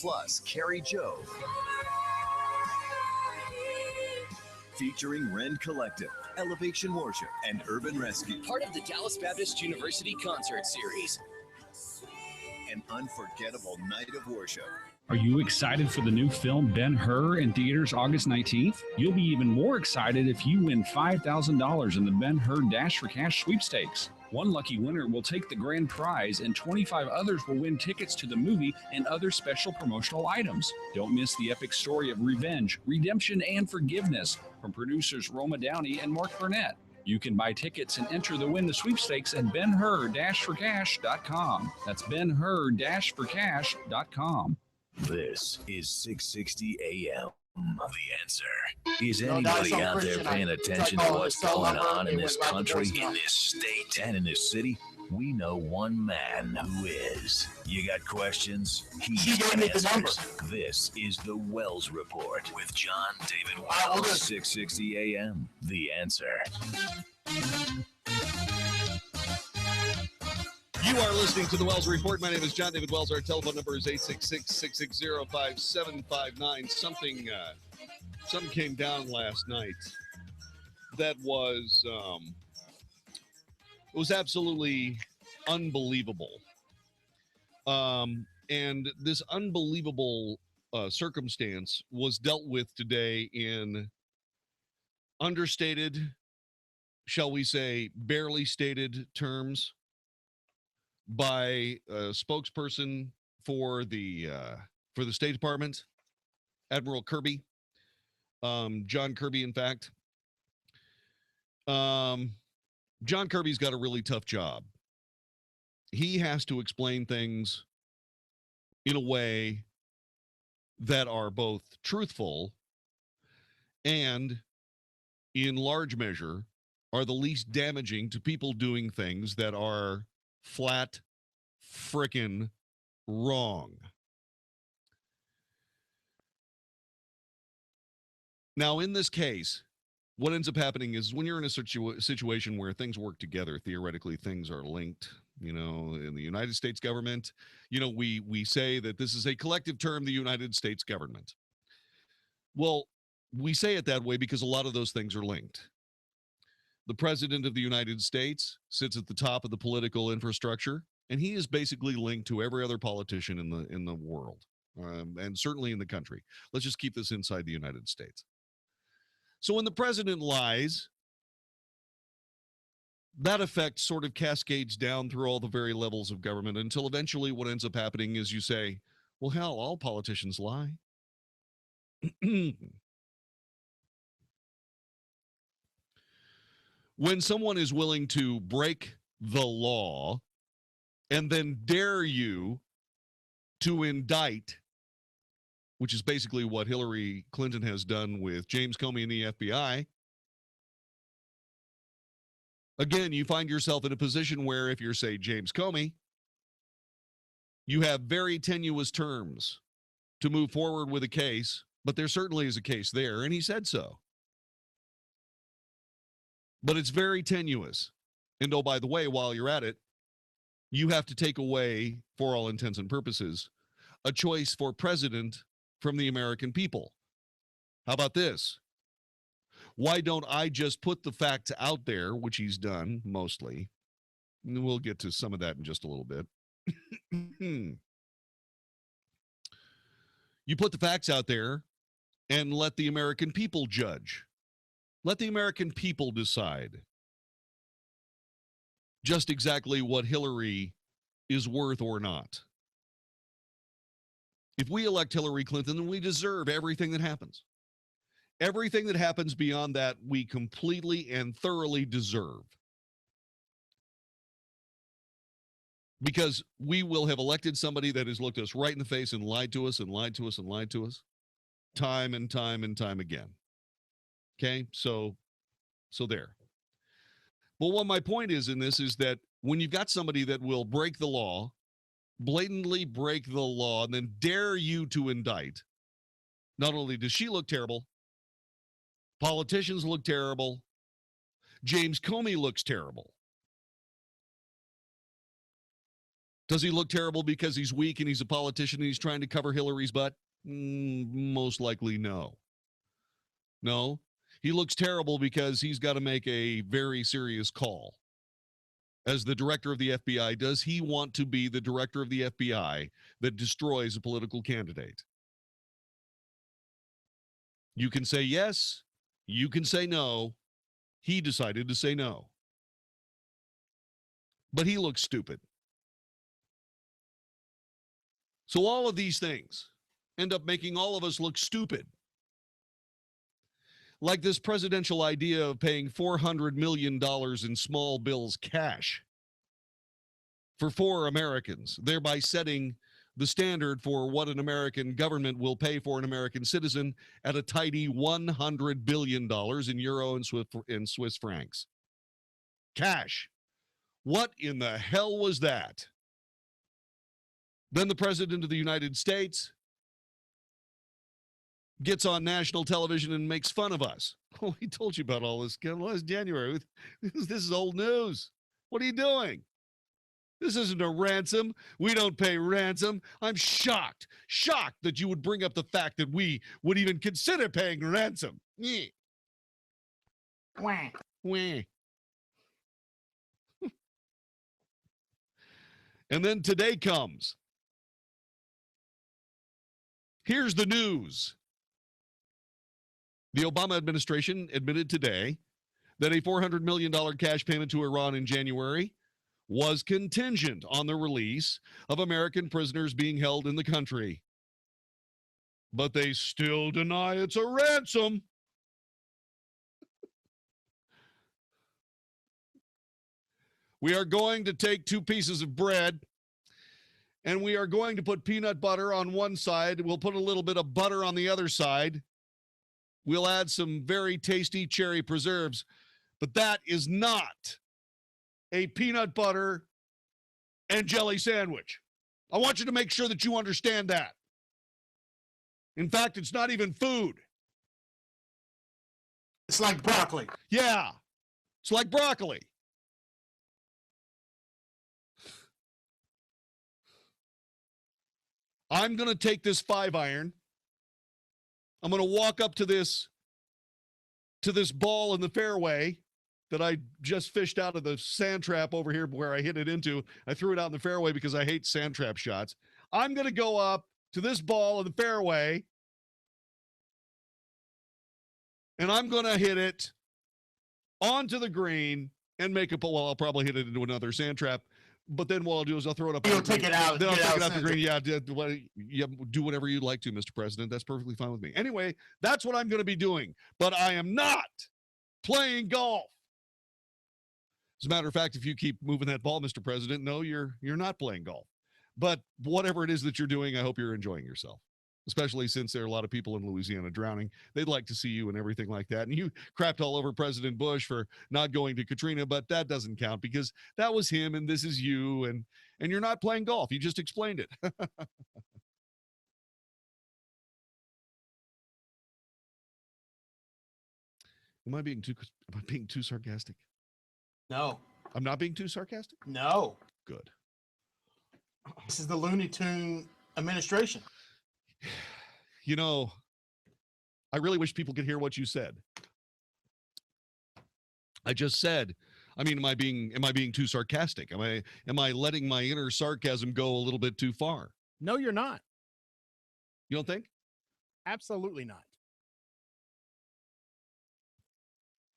Plus Carrie Joe. Featuring Rend Collective, Elevation Worship, and Urban Rescue. Part of the Dallas Baptist University Concert Series. An unforgettable night of worship. Are you excited for the new film Ben-Hur in theaters August 19th? You'll be even more excited if you win $5,000 in the Ben-Hur Dash for Cash sweepstakes. One lucky winner will take the grand prize, and 25 others will win tickets to the movie and other special promotional items. Don't miss the epic story of revenge, redemption, and forgiveness from producers Roma Downey and Mark Burnett. You can buy tickets and enter the win the sweepstakes at benhur-forcash.com. That's benhur-forcash.com. This is 660 AM. The Answer. Is anybody out there paying attention to what's going on in this country, in this state, and in this city? We know one man who is. You got questions? He's got answers. This is the Wells Report with Jon-David Wells. 660 AM. The Answer. You are listening to the Wells Report. My name is Jon-David Wells. Our telephone number is 866-660-5759. Something came down last night that was it was absolutely unbelievable. And this unbelievable circumstance was dealt with today in understated, shall we say, barely stated terms by a spokesperson for the State Department, Admiral Kirby, John Kirby, in fact. John Kirby's got a really tough job. He has to explain things in a way that are both truthful and, in large measure, are the least damaging to people doing things that are flat frickin' wrong. Now, in this case, what ends up happening is when you're in a situation where things work together, theoretically things are linked. You know, in the United States government, you know, we say that this is a collective term, the United States government. Well, we say it that way because a lot of those things are linked. The president of the United States sits at the top of the political infrastructure, and he is basically linked to every other politician in the world, and certainly in the country. Let's just keep this inside the United States. So when the president lies, that effect sort of cascades down through all the very levels of government until eventually what ends up happening is you say, well, hell, all politicians lie. When someone is willing to break the law and then dare you to indict, which is basically what Hillary Clinton has done with James Comey and the FBI, again, you find yourself in a position where if you're, say, James Comey, you have very tenuous terms to move forward with a case, but there certainly is a case there, and he said so. But it's very tenuous. And oh, by the way, while you're at it, you have to take away, for all intents and purposes, a choice for president from the American people. How about this? Why don't I just put the facts out there, which he's done mostly, and we'll get to some of that in just a little bit. You put the facts out there and let the American people judge. Let the American people decide just exactly what Hillary is worth or not. If we elect Hillary Clinton, then we deserve everything that happens. Everything that happens beyond that, we completely and thoroughly deserve. Because we will have elected somebody that has looked us right in the face and lied to us and lied to us and lied to us time and time and time again. Okay, so there. But what my point is in this is that when you've got somebody that will break the law, blatantly break the law, and then dare you to indict, not only does she look terrible, politicians look terrible, James Comey looks terrible. Does he look terrible because he's weak and he's a politician and he's trying to cover Hillary's butt? Most likely no. No. He looks terrible because he's got to make a very serious call. As the director of the FBI, does he want to be the director of the FBI that destroys a political candidate? You can say yes. You can say no. He decided to say no. But he looks stupid. So all of these things end up making all of us look stupid. Like this presidential idea of paying $400 million in small bills cash for 4 Americans, thereby setting the standard for what an American government will pay for an American citizen at a tidy $100 billion in euro and Swiss francs. Cash. What in the hell was that? Then the President of the United States gets on national television and makes fun of us. Oh, he told you about all this last January. This is old news. What are you doing? This isn't a ransom. We don't pay ransom. I'm shocked that you would bring up the fact that we would even consider paying ransom. Wah. Wah. And then today comes. Here's the news. The Obama administration admitted today that a $400 million cash payment to Iran in January was contingent on the release of American prisoners being held in the country. But they still deny it's a ransom. We are going to take 2 pieces of bread and we are going to put peanut butter on one side. We'll put a little bit of butter on the other side. We'll add some very tasty cherry preserves, but that is not a peanut butter and jelly sandwich. I want you to make sure that you understand that. In fact, it's not even food. It's like broccoli. Yeah, it's like broccoli. I'm going to take this 5-iron. I'm going to walk up to this ball in the fairway that I just fished out of the sand trap over here where I hit it into. I threw it out in the fairway because I hate sand trap shots. I'm going to go up to this ball in the fairway, and I'm going to hit it onto the green and make a pull. Well, I'll probably hit it into another sand trap. But then what I'll do is I'll throw it up. You'll take it out. Then I'll take it out the green. Yeah, do whatever you'd like to, Mr. President. That's perfectly fine with me. Anyway, that's what I'm going to be doing. But I am not playing golf. As a matter of fact, if you keep moving that ball, Mr. President, no, you're not playing golf. But whatever it is that you're doing, I hope you're enjoying yourself. Especially since there are a lot of people in Louisiana drowning. They'd like to see you and everything like that. And you crapped all over President Bush for not going to Katrina, but that doesn't count because that was him and this is you, and you're not playing golf. You just explained it. Am I being too sarcastic? No. I'm not being too sarcastic? No. Good. This is the Looney Tune administration. You know, I really wish people could hear what you said. I just said, I mean, am I being too sarcastic? Am I letting my inner sarcasm go a little bit too far? No, you're not. You don't think? Absolutely not.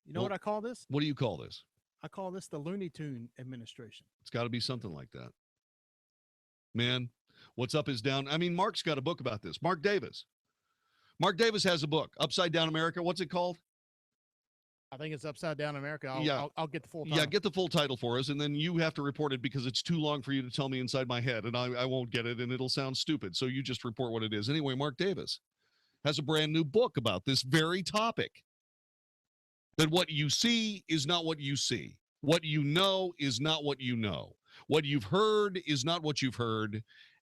You know what I call this? What do you call this? I call this the Looney Tune administration. It's got to be something like that. Man, what's up is down. I mean, Mark's got a book about this. Mark Davis. Mark Davis has a book, Upside Down America. What's it called? I think it's Upside Down America. I'll get the full title. Yeah, get the full title for us, and then you have to report it because it's too long for you to tell me inside my head, and I won't get it, and it'll sound stupid. So you just report what it is. Anyway, Mark Davis has a brand new book about this very topic. That what you see is not what you see. What you know is not what you know. What you've heard is not what you've heard.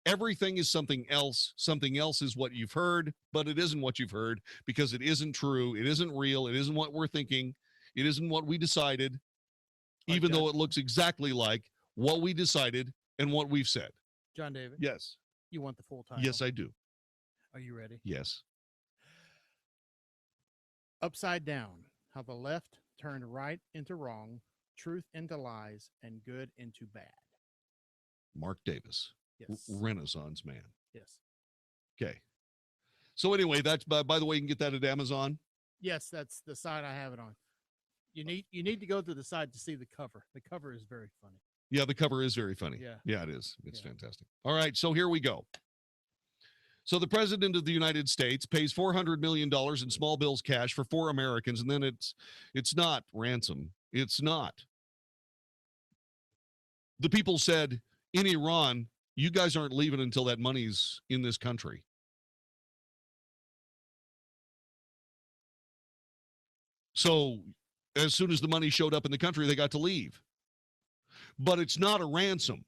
Everything is something else. Something else is what you've heard, but it isn't what you've heard because it isn't true. It isn't real. It isn't what we're thinking. It isn't what we decided, even though it looks exactly like what we decided and what we've said. Jon-David. Yes. You want the full title? Yes, I do. Are you ready? Yes. Upside down, how the left turned right into wrong, truth into lies, and good into bad. Mark Davis. Yes. Renaissance man. Yes. Okay. So anyway, that's by the way, you can get that at Amazon. Yes, that's the side I have it on. You need to go to the side to see the cover. The cover is very funny. Yeah, the cover is very funny. Yeah. It is. It's fantastic. All right, so here we go. So the president of the United States pays $400 million in small bills cash for 4 Americans, and then it's not ransom. It's not. The people said in Iran, you guys aren't leaving until that money's in this country. So as soon as the money showed up in the country, they got to leave. But it's not a ransom.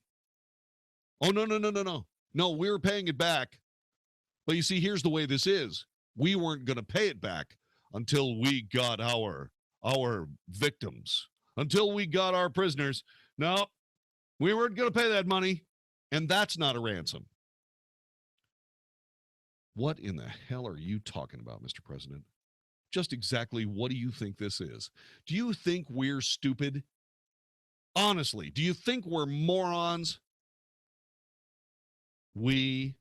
Oh, no. No, we're paying it back. But you see, here's the way this is. We weren't going to pay it back until we got our victims, until we got our prisoners. No, we weren't going to pay that money, and that's not a ransom. What in the hell are you talking about, Mr. President? Just exactly what do you think this is? Do you think we're stupid? Honestly, do you think we're morons? We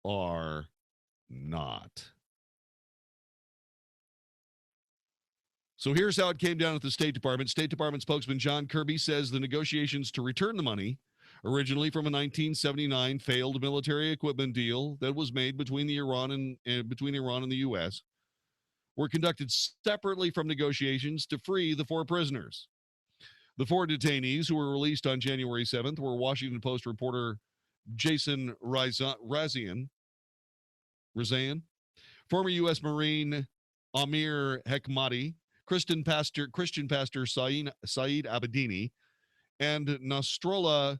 are not. So here's how it came down at the State Department. State Department spokesman John Kirby says the negotiations to return the money, originally from a 1979 failed military equipment deal that was made between Iran and the U.S., were conducted separately from negotiations to free the 4 prisoners. The 4 detainees who were released on January 7th were Washington Post reporter Jason Razian, former U.S. Marine Amir Hekmati, Christian pastor Saeed Abedini, and Nasrallah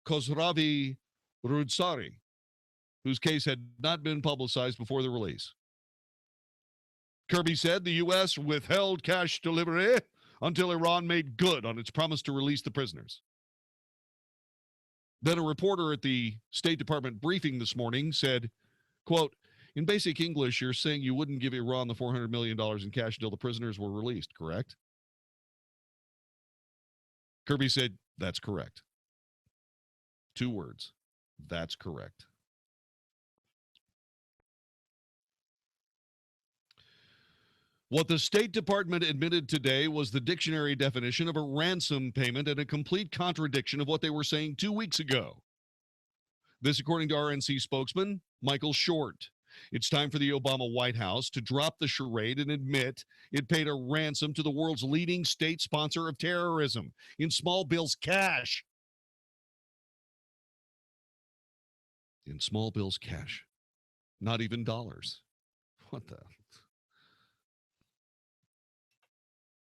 Khosravi Rudsari, whose case had not been publicized before the release. Kirby said the U.S. withheld cash delivery until Iran made good on its promise to release the prisoners. Then a reporter at the State Department briefing this morning said, quote, in basic English, you're saying you wouldn't give Iran the $400 million in cash until the prisoners were released, correct? Kirby said, that's correct. 2 words. That's correct. What the State Department admitted today was the dictionary definition of a ransom payment and a complete contradiction of what they were saying 2 weeks ago. This, according to RNC spokesman Michael Short. It's time for the Obama White House to drop the charade and admit it paid a ransom to the world's leading state sponsor of terrorism in small bills cash. In small bills cash. Not even dollars. What the...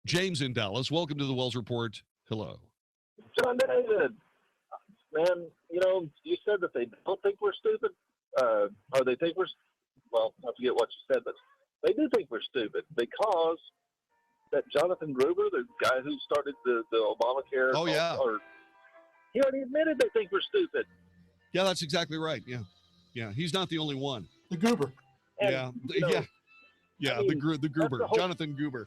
James in Dallas, welcome to the Wells Report. Hello. Jon-David, man, you said that they don't think we're stupid, or they think we're, well, I forget what you said, but they do think we're stupid because that Jonathan Gruber, the guy who started the Obamacare, he already admitted they think we're stupid. Yeah, that's exactly right. Yeah, he's not the only one. The Goober. And, the Gruber, Jonathan Gruber.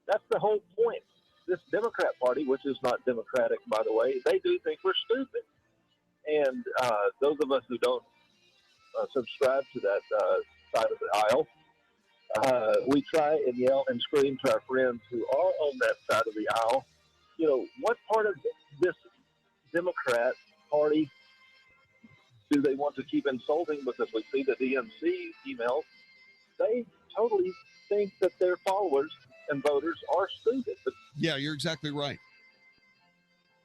That's the whole point. This Democrat Party, which is not democratic, by the way, they do think we're stupid. And those of us who don't subscribe to that side of the aisle, we try and yell and scream to our friends who are on that side of the aisle. What part of this Democrat Party do they want to keep insulting? Because we see the DNC emails. They totally think that their followers and voters are stupid. Yeah, you're exactly right.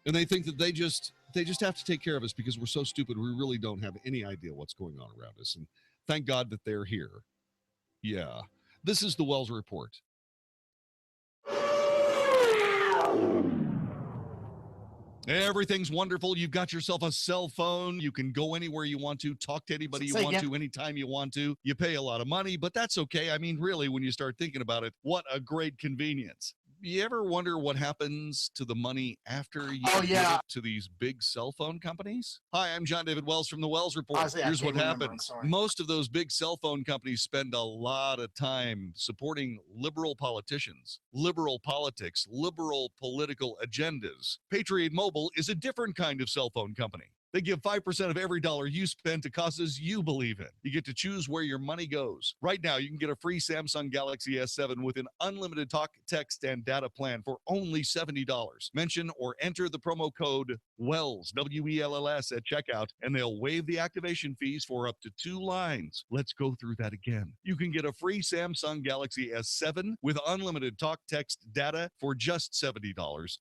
And they think that they just have to take care of us because we're so stupid. We really don't have any idea what's going on around us. And thank God that they're here. Yeah. This is the Wells Report. Everything's wonderful. You've got yourself a cell phone. You can go anywhere you want to, talk to anybody you want to, anytime you want to. You pay a lot of money, but that's okay. I mean, really, when you start thinking about it, what a great convenience. you ever wonder what happens to the money after you give it to these big cell phone companies? Hi, I'm Jon-David Wells from the Wells Report. Honestly, Here's what can't remember, I'm happens. sorry. Most of those big cell phone companies spend a lot of time supporting liberal politicians, liberal politics, liberal political agendas. Patriot Mobile is a different kind of cell phone company. They give 5% of every dollar you spend to causes you believe in. You get to choose where your money goes. Right now, you can get a free Samsung Galaxy S7 with an unlimited talk, text, and data plan for only $70. Mention or enter the promo code WELLS, W-E-L-L-S, at checkout, and they'll waive the activation fees for up to 2 lines. Let's go through that again. You can get a free Samsung Galaxy S7 with unlimited talk, text, data for just $70.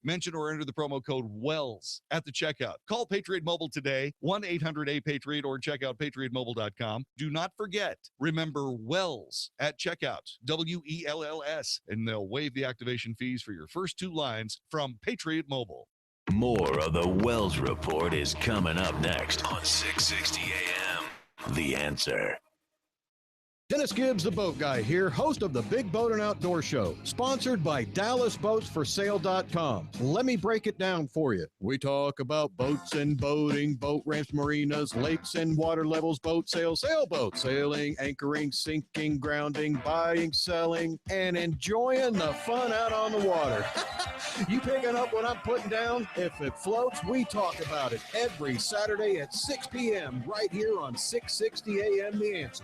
Mention or enter the promo code WELLS at the checkout. Call Patriot Mobile today, 1-800-A-PATRIOT, or check out patriotmobile.com. Do not forget, remember WELLS at checkout, W-E-L-L-S, and they'll waive the activation fees for your first 2 lines from Patriot Mobile. More of the Wells Report is coming up next on 660 AM. The Answer. Dennis Gibbs, the boat guy here, host of the Big Boat and Outdoor Show, sponsored by DallasBoatsForSale.com. Let me break it down for you. We talk about boats and boating, boat ramps, marinas, lakes and water levels, boat sales, sailboats, sailing, anchoring, sinking, grounding, buying, selling, and enjoying the fun out on the water. You picking up what I'm putting down? If it floats, we talk about it every Saturday at 6 p.m. right here on 660 AM The Answer.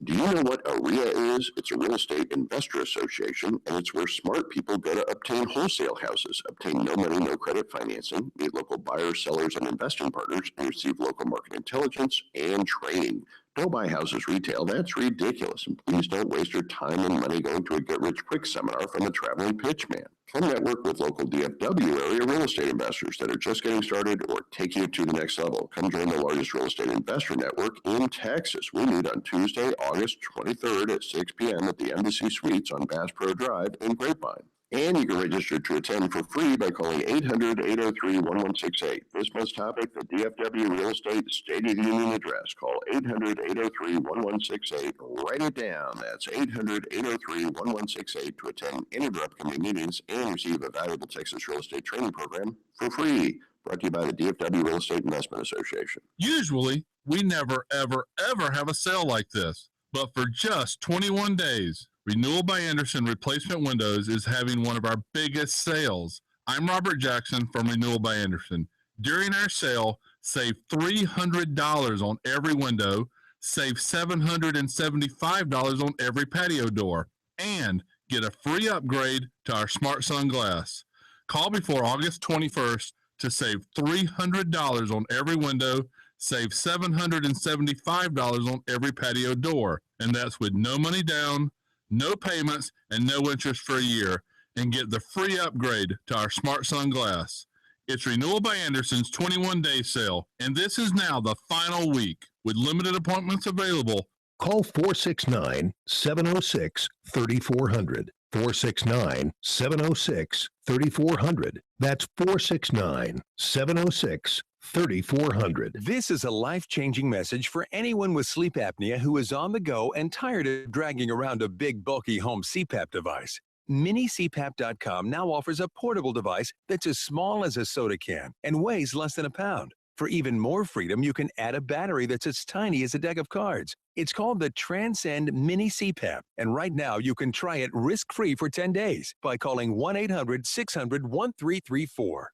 Do you know what AREA is? It's a real estate investor association, and it's where smart people go to obtain wholesale houses, obtain no money, no credit financing, meet local buyers, sellers, and investing partners, and receive local market intelligence and training. Don't buy houses retail. That's ridiculous. And please don't waste your time and money going to a get-rich-quick seminar from a traveling pitch man. Come network with local DFW area real estate investors that are just getting started or taking it to the next level. Come join the largest real estate investor network in Texas. We meet on Tuesday, August 23rd at 6 p.m. at the Embassy Suites on Bass Pro Drive in Grapevine. And you can register to attend for free by calling 800-803-1168. This month's topic, the DFW Real Estate State of the Union address. Call 800-803-1168. Write it down. That's 800-803-1168 to attend any of our upcoming meetings and receive a valuable Texas real estate training program for free. Brought to you by the DFW Real Estate Investment Association. Usually, we never, ever, ever have a sale like this. But for just 21 days, Renewal by Andersen Replacement Windows is having one of our biggest sales. I'm Robert Jackson from Renewal by Andersen. During our sale, save $300 on every window, save $775 on every patio door, and get a free upgrade to our Smart Sun Glass. Call before August 21st to save $300 on every window, save $775 on every patio door, and that's with no money down, no payments, and no interest for a year, and get the free upgrade to our Smart Sun Glass. It's Renewal by Andersen's 21-day sale, and this is now the final week with limited appointments available. Call 469-706-3400. 469-706-3400. That's 469-706-3400. This is a life-changing message for anyone with sleep apnea who is on the go and tired of dragging around a big, bulky home CPAP device. MiniCPAP.com now offers a portable device that's as small as a soda can and weighs less than a pound. For even more freedom, you can add a battery that's as tiny as a deck of cards. It's called the Transcend Mini CPAP, and right now you can try it risk-free for 10 days by calling 1-800-600-1334.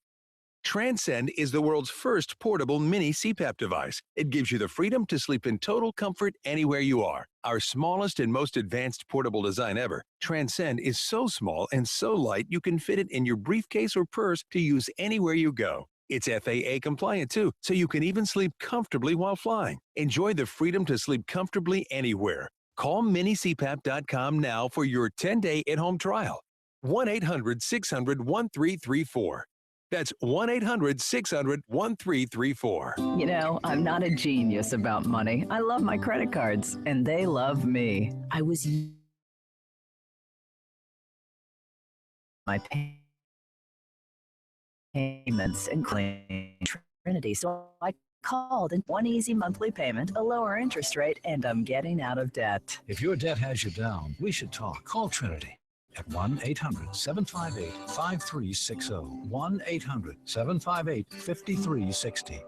Transcend is the world's first portable mini CPAP device. It gives you the freedom to sleep in total comfort anywhere you are. Our smallest and most advanced portable design ever, Transcend is so small and so light you can fit it in your briefcase or purse to use anywhere you go. It's FAA compliant too, so you can even sleep comfortably while flying. Enjoy the freedom to sleep comfortably anywhere. Call minicpap.com now for your 10-day at-home trial. 1-800-600-1334. That's 1-800-600-1334. You know, I'm not a genius about money. I love my credit cards, and they love me. I was my payments and claim Trinity, so I called in one easy monthly payment, a lower interest rate, and I'm getting out of debt. If your debt has you down, we should talk. Call Trinity. at 1-800-758-5360. 1-800-758-5360.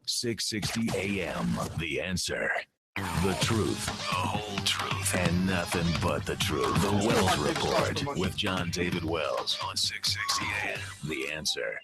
660 AM. The Answer. The truth, the whole truth, and nothing but the truth. The Wells Report with Jon-David Wells on 660 AM. The Answer.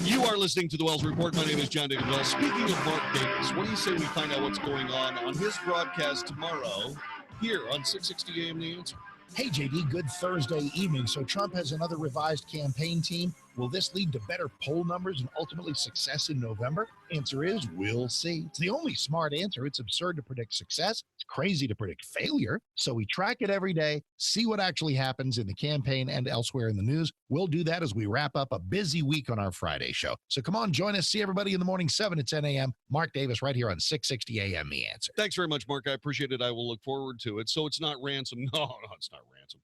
You are listening to the Wells Report. My name is Jon-David Wells. Speaking of Mark Davis, what do you say we find out what's going on his broadcast tomorrow here on 660 AM The Answer? Hey, JD, good Thursday evening. So Trump has another revised campaign team. Will this lead to better poll numbers and ultimately success in November? Answer is, we'll see. It's the only smart answer. It's absurd to predict success. It's crazy to predict failure. So we track it every day, see what actually happens in the campaign and elsewhere in the news. We'll do that as we wrap up a busy week on our Friday show. So come on, join us. See everybody in the morning, 7 to 10 a.m. Mark Davis right here on 660 a.m. The Answer. Thanks very much, Mark. I appreciate it. I will look forward to it. So it's not ransom. No, it's not ransom.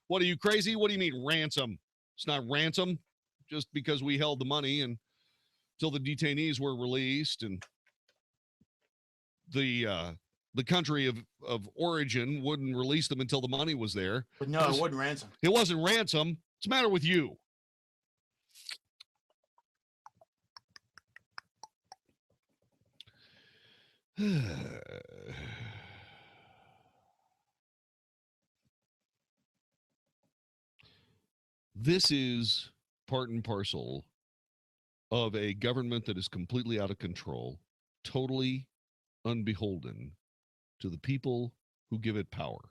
What are you, crazy? What do you mean ransom? It's not ransom just because we held the money and until the detainees were released and the country of origin wouldn't release them until the money was there. But no, it wasn't ransom. It wasn't ransom. What's the matter with you? This is part and parcel of a government that is completely out of control, totally unbeholden to the people who give it power.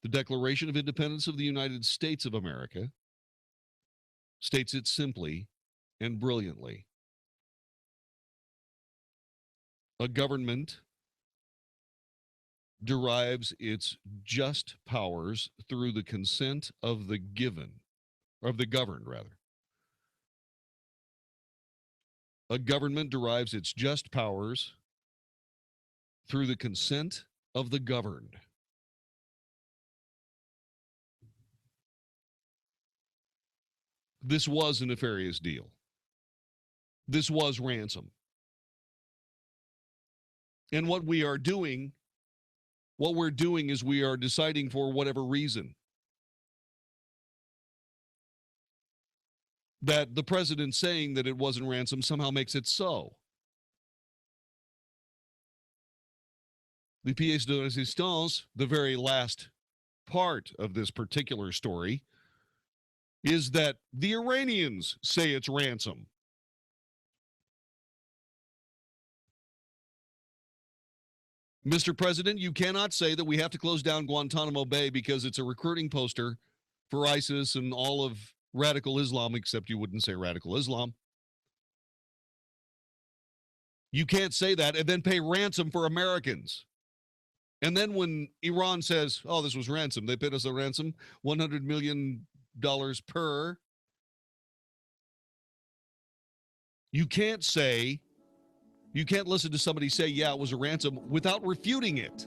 The Declaration of Independence of the United States of America states it simply and brilliantly. A government derives its just powers through the consent of the given, or of the governed, rather. A government derives its just powers through the consent of the governed. This was a nefarious deal. This was ransom. And what we're doing is we are deciding for whatever reason that the president saying that it wasn't ransom somehow makes it so. The pièce de résistance, the very last part of this particular story, is that the Iranians say it's ransom. Mr. President, you cannot say that we have to close down Guantanamo Bay because it's a recruiting poster for ISIS and all of radical Islam, except you wouldn't say radical Islam. You can't say that and then pay ransom for Americans. And then when Iran says, oh, this was ransom, they paid us a ransom, $100 million per. You can't listen to somebody say, yeah, it was a ransom without refuting it.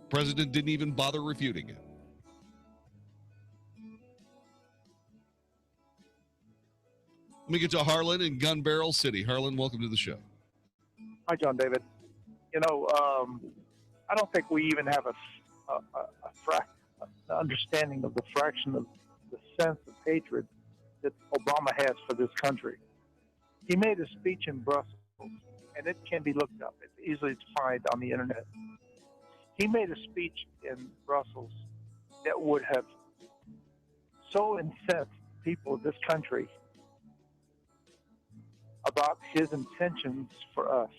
President didn't even bother refuting it. Let me get to Harlan in Gun Barrel City. Harlan, welcome to the show. Hi, Jon-David. You know, I don't think we even have an understanding of the fraction of the sense of hatred that Obama has for this country. He made a speech in Brussels, and it can be looked up. It's easily defined on the internet. He made a speech in Brussels that would have so incensed people of this country about his intentions for us.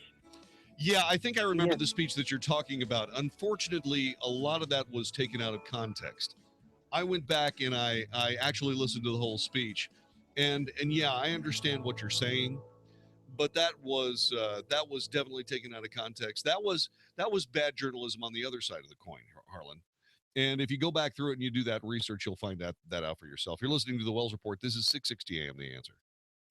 Yeah, I think I remember the speech that you're talking about. Unfortunately, a lot of that was taken out of context. I went back and I actually listened to the whole speech, and yeah, I understand what you're saying, but that was definitely taken out of context. That was bad journalism on the other side of the coin, Harlan. And if you go back through it and you do that research, you'll find that out for yourself. You're listening to the Wells Report. This is 660 AM, The Answer.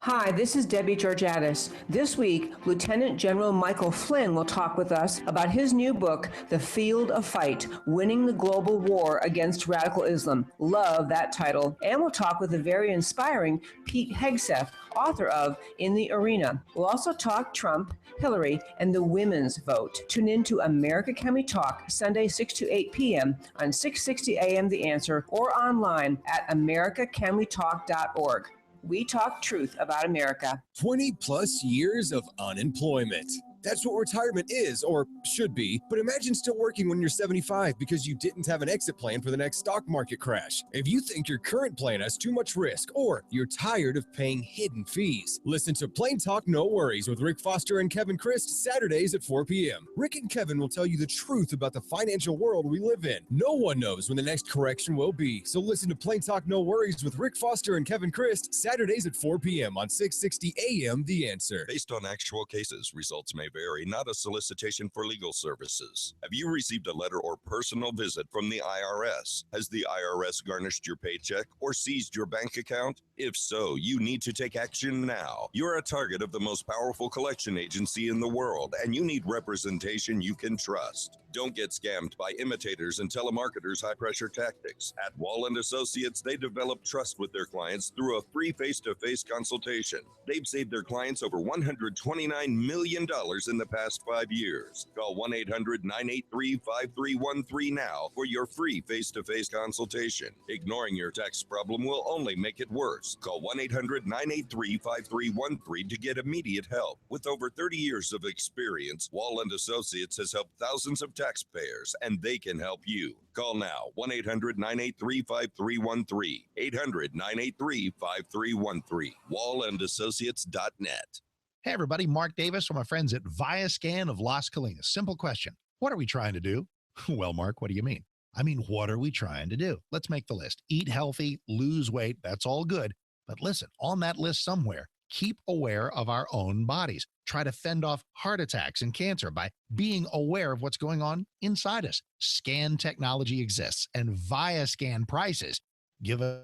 Hi, this is Debbie Georgiadis. This week, Lieutenant General Michael Flynn will talk with us about his new book, The Field of Fight, Winning the Global War Against Radical Islam. Love that title. And we'll talk with the very inspiring Pete Hegseth, author of In the Arena. We'll also talk Trump, Hillary, and the women's vote. Tune in to America Can We Talk, Sunday 6 to 8 p.m. on 660 a.m. The Answer, or online at americacanwetalk.org. We talk truth about America. 20 plus years of unemployment. That's what retirement is, or should be. But imagine still working when you're 75 because you didn't have an exit plan for the next stock market crash. If you think your current plan has too much risk, or you're tired of paying hidden fees, listen to Plain Talk No Worries with Rick Foster and Kevin Christ, Saturdays at 4 p.m. Rick and Kevin will tell you the truth about the financial world we live in. No one knows when the next correction will be, so listen to Plain Talk No Worries with Rick Foster and Kevin Christ, Saturdays at 4 p.m. on 660 a.m. The Answer. Based on actual cases, results may vary, not a solicitation for legal services. Have you received a letter or personal visit from the IRS? Has the IRS garnished your paycheck or seized your bank account? If so, you need to take action now. You're a target of the most powerful collection agency in the world, and you need representation you can trust. Don't get scammed by imitators and telemarketers' high-pressure tactics. At Wall & Associates, they develop trust with their clients through a free face-to-face consultation. They've saved their clients over $129 million in the past 5 years. Call 1-800-983-5313 now for your free face-to-face consultation. Ignoring your tax problem will only make it worse. Call 1-800-983-5313 to get immediate help. With over 30 years of experience, Wall & Associates has helped thousands of taxpayers, and they can help you. Call now, 1-800-983-5313, 800-983-5313, wallandassociates.net. Hey, everybody, Mark Davis from my friends at Viascan of Las Colinas. Simple question. What are we trying to do? Well, Mark, what do you mean? I mean, what are we trying to do? Let's make the list. Eat healthy, lose weight, that's all good. But listen, on that list somewhere, keep aware of our own bodies. Try to fend off heart attacks and cancer by being aware of what's going on inside us. Scan technology exists, and Viascan prices give a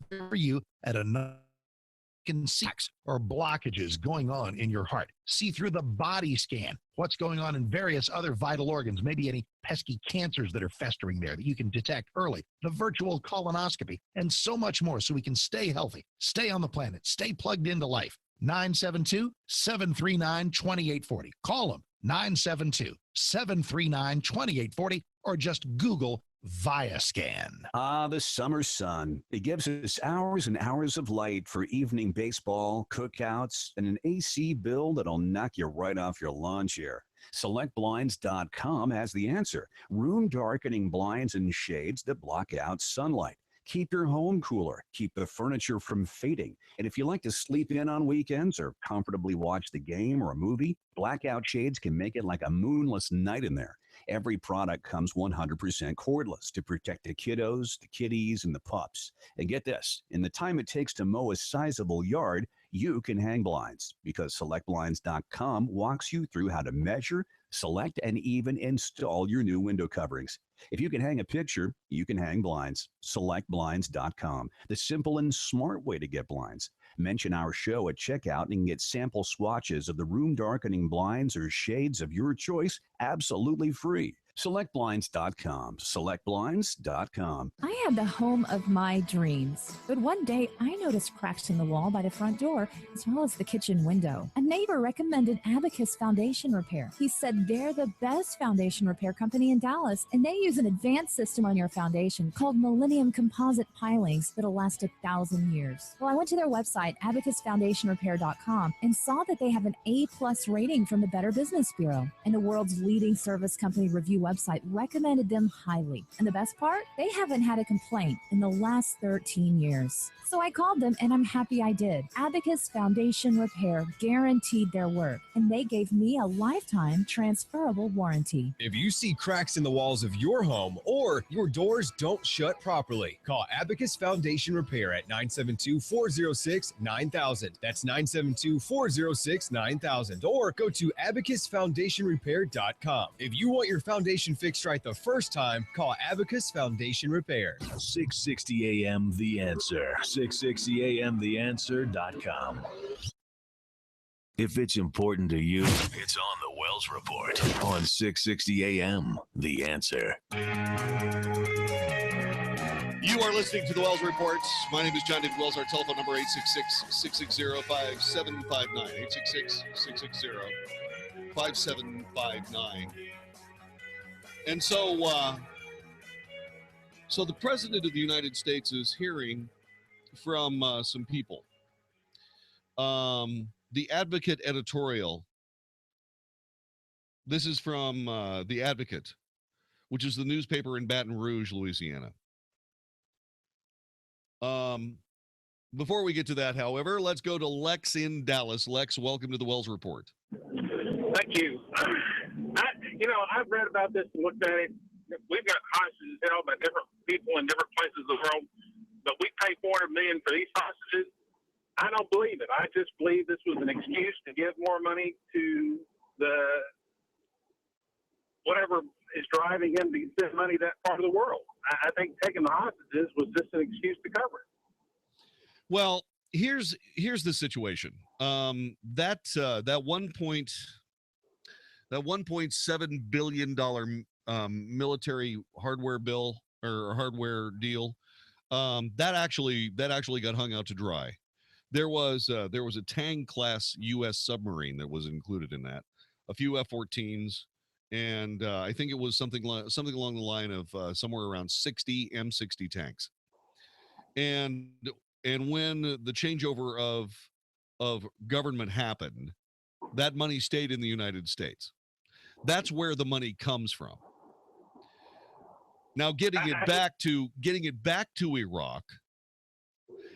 for you at a or blockages going on in your heart. See through the body scan what's going on in various other vital organs, maybe any pesky cancers that are festering there that you can detect early, the virtual colonoscopy, and so much more so we can stay healthy, stay on the planet, stay plugged into life. 972-739-2840. Call them, 972-739-2840, or just Google Viascan. The summer sun. It gives us hours and hours of light for evening baseball, cookouts, and an AC bill that'll knock you right off your lawn chair. SelectBlinds.com has the answer. Room darkening blinds and shades that block out sunlight. Keep your home cooler. Keep the furniture from fading. And if you like to sleep in on weekends or comfortably watch the game or a movie, blackout shades can make it like a moonless night in there. Every product comes 100% cordless to protect the kiddos, the kitties, and the pups. And get this, in the time it takes to mow a sizable yard, you can hang blinds because SelectBlinds.com walks you through how to measure, select, and even install your new window coverings. If you can hang a picture, you can hang blinds. SelectBlinds.com, the simple and smart way to get blinds. Mention our show at checkout and get sample swatches of the room darkening blinds or shades of your choice absolutely free. SelectBlinds.com. SelectBlinds.com. I had the home of my dreams, but one day I noticed cracks in the wall by the front door as well as the kitchen window. A neighbor recommended Abacus Foundation Repair. He said they're the best foundation repair company in Dallas, and they use an advanced system on your foundation called Millennium Composite Pilings that'll last 1,000 years. Well, I went to their website, abacusfoundationrepair.com, and saw that they have an A+ rating from the Better Business Bureau, and the world's leading service company review website recommended them highly. And the best part? They haven't had a complaint in the last 13 years. So I called them, and I'm happy I did. Abacus Foundation Repair guaranteed their work, and they gave me a lifetime transferable warranty. If you see cracks in the walls of your home or your doors don't shut properly, call Abacus Foundation Repair at 972-406-9000. That's 972-406-9000. Or go to abacusfoundationrepair.com. If you want your foundation foundation fixed right the first time, call Abacus Foundation Repair. 660 AM The Answer. 660 AMTheAnswer.com. If it's important to you, it's on the Wells Report on 660 AM The Answer. You are listening to the Wells Report. My name is Jon-David Wells. Our telephone number 866-660-5759. 866-660-5759. And so the President of the United States is hearing from some people. The Advocate editorial. This is from The Advocate, which is the newspaper in Baton Rouge, Louisiana. Before we get to that, however, let's go to Lex in Dallas. Lex, welcome to the Wells Report. Thank you. I've read about this and looked at it. We've got hostages held by different people in different places of the world, but we pay $400 million for these hostages. I don't believe it. I just believe this was an excuse to give more money to the whatever is driving him to send money to that part of the world. I think taking the hostages was just an excuse to cover it. Well, here's the situation. That $1.7 billion military hardware bill or hardware deal, that actually got hung out to dry. There was a Tang class U.S. submarine that was included in that, a few F-14s, and I think it was something along the line of somewhere around 60 M60 tanks. And when the changeover of government happened, that money stayed in the United States. That's where the money comes from. Now, getting it back to Iraq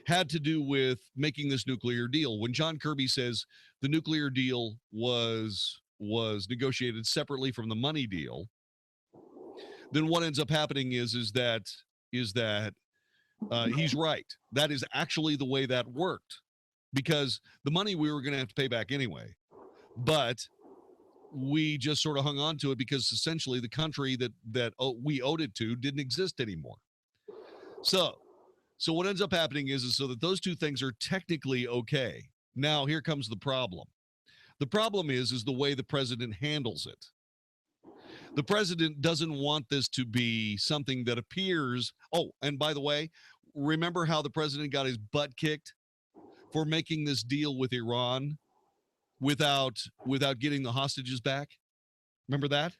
had to do with making this nuclear deal. When John Kirby says the nuclear deal was negotiated separately from the money deal, then what ends up happening is that he's right. That is actually the way that worked, because the money we were going to have to pay back anyway, but we just sort of hung on to it because essentially the country that we owed it to didn't exist anymore. So what ends up happening is so that those two things are technically okay. Now, here comes the problem. The problem is the way the president handles it. The president doesn't want this to be something that appears. Oh, and by the way, remember how the president got his butt kicked for making this deal with Iran without getting the hostages back? Remember that?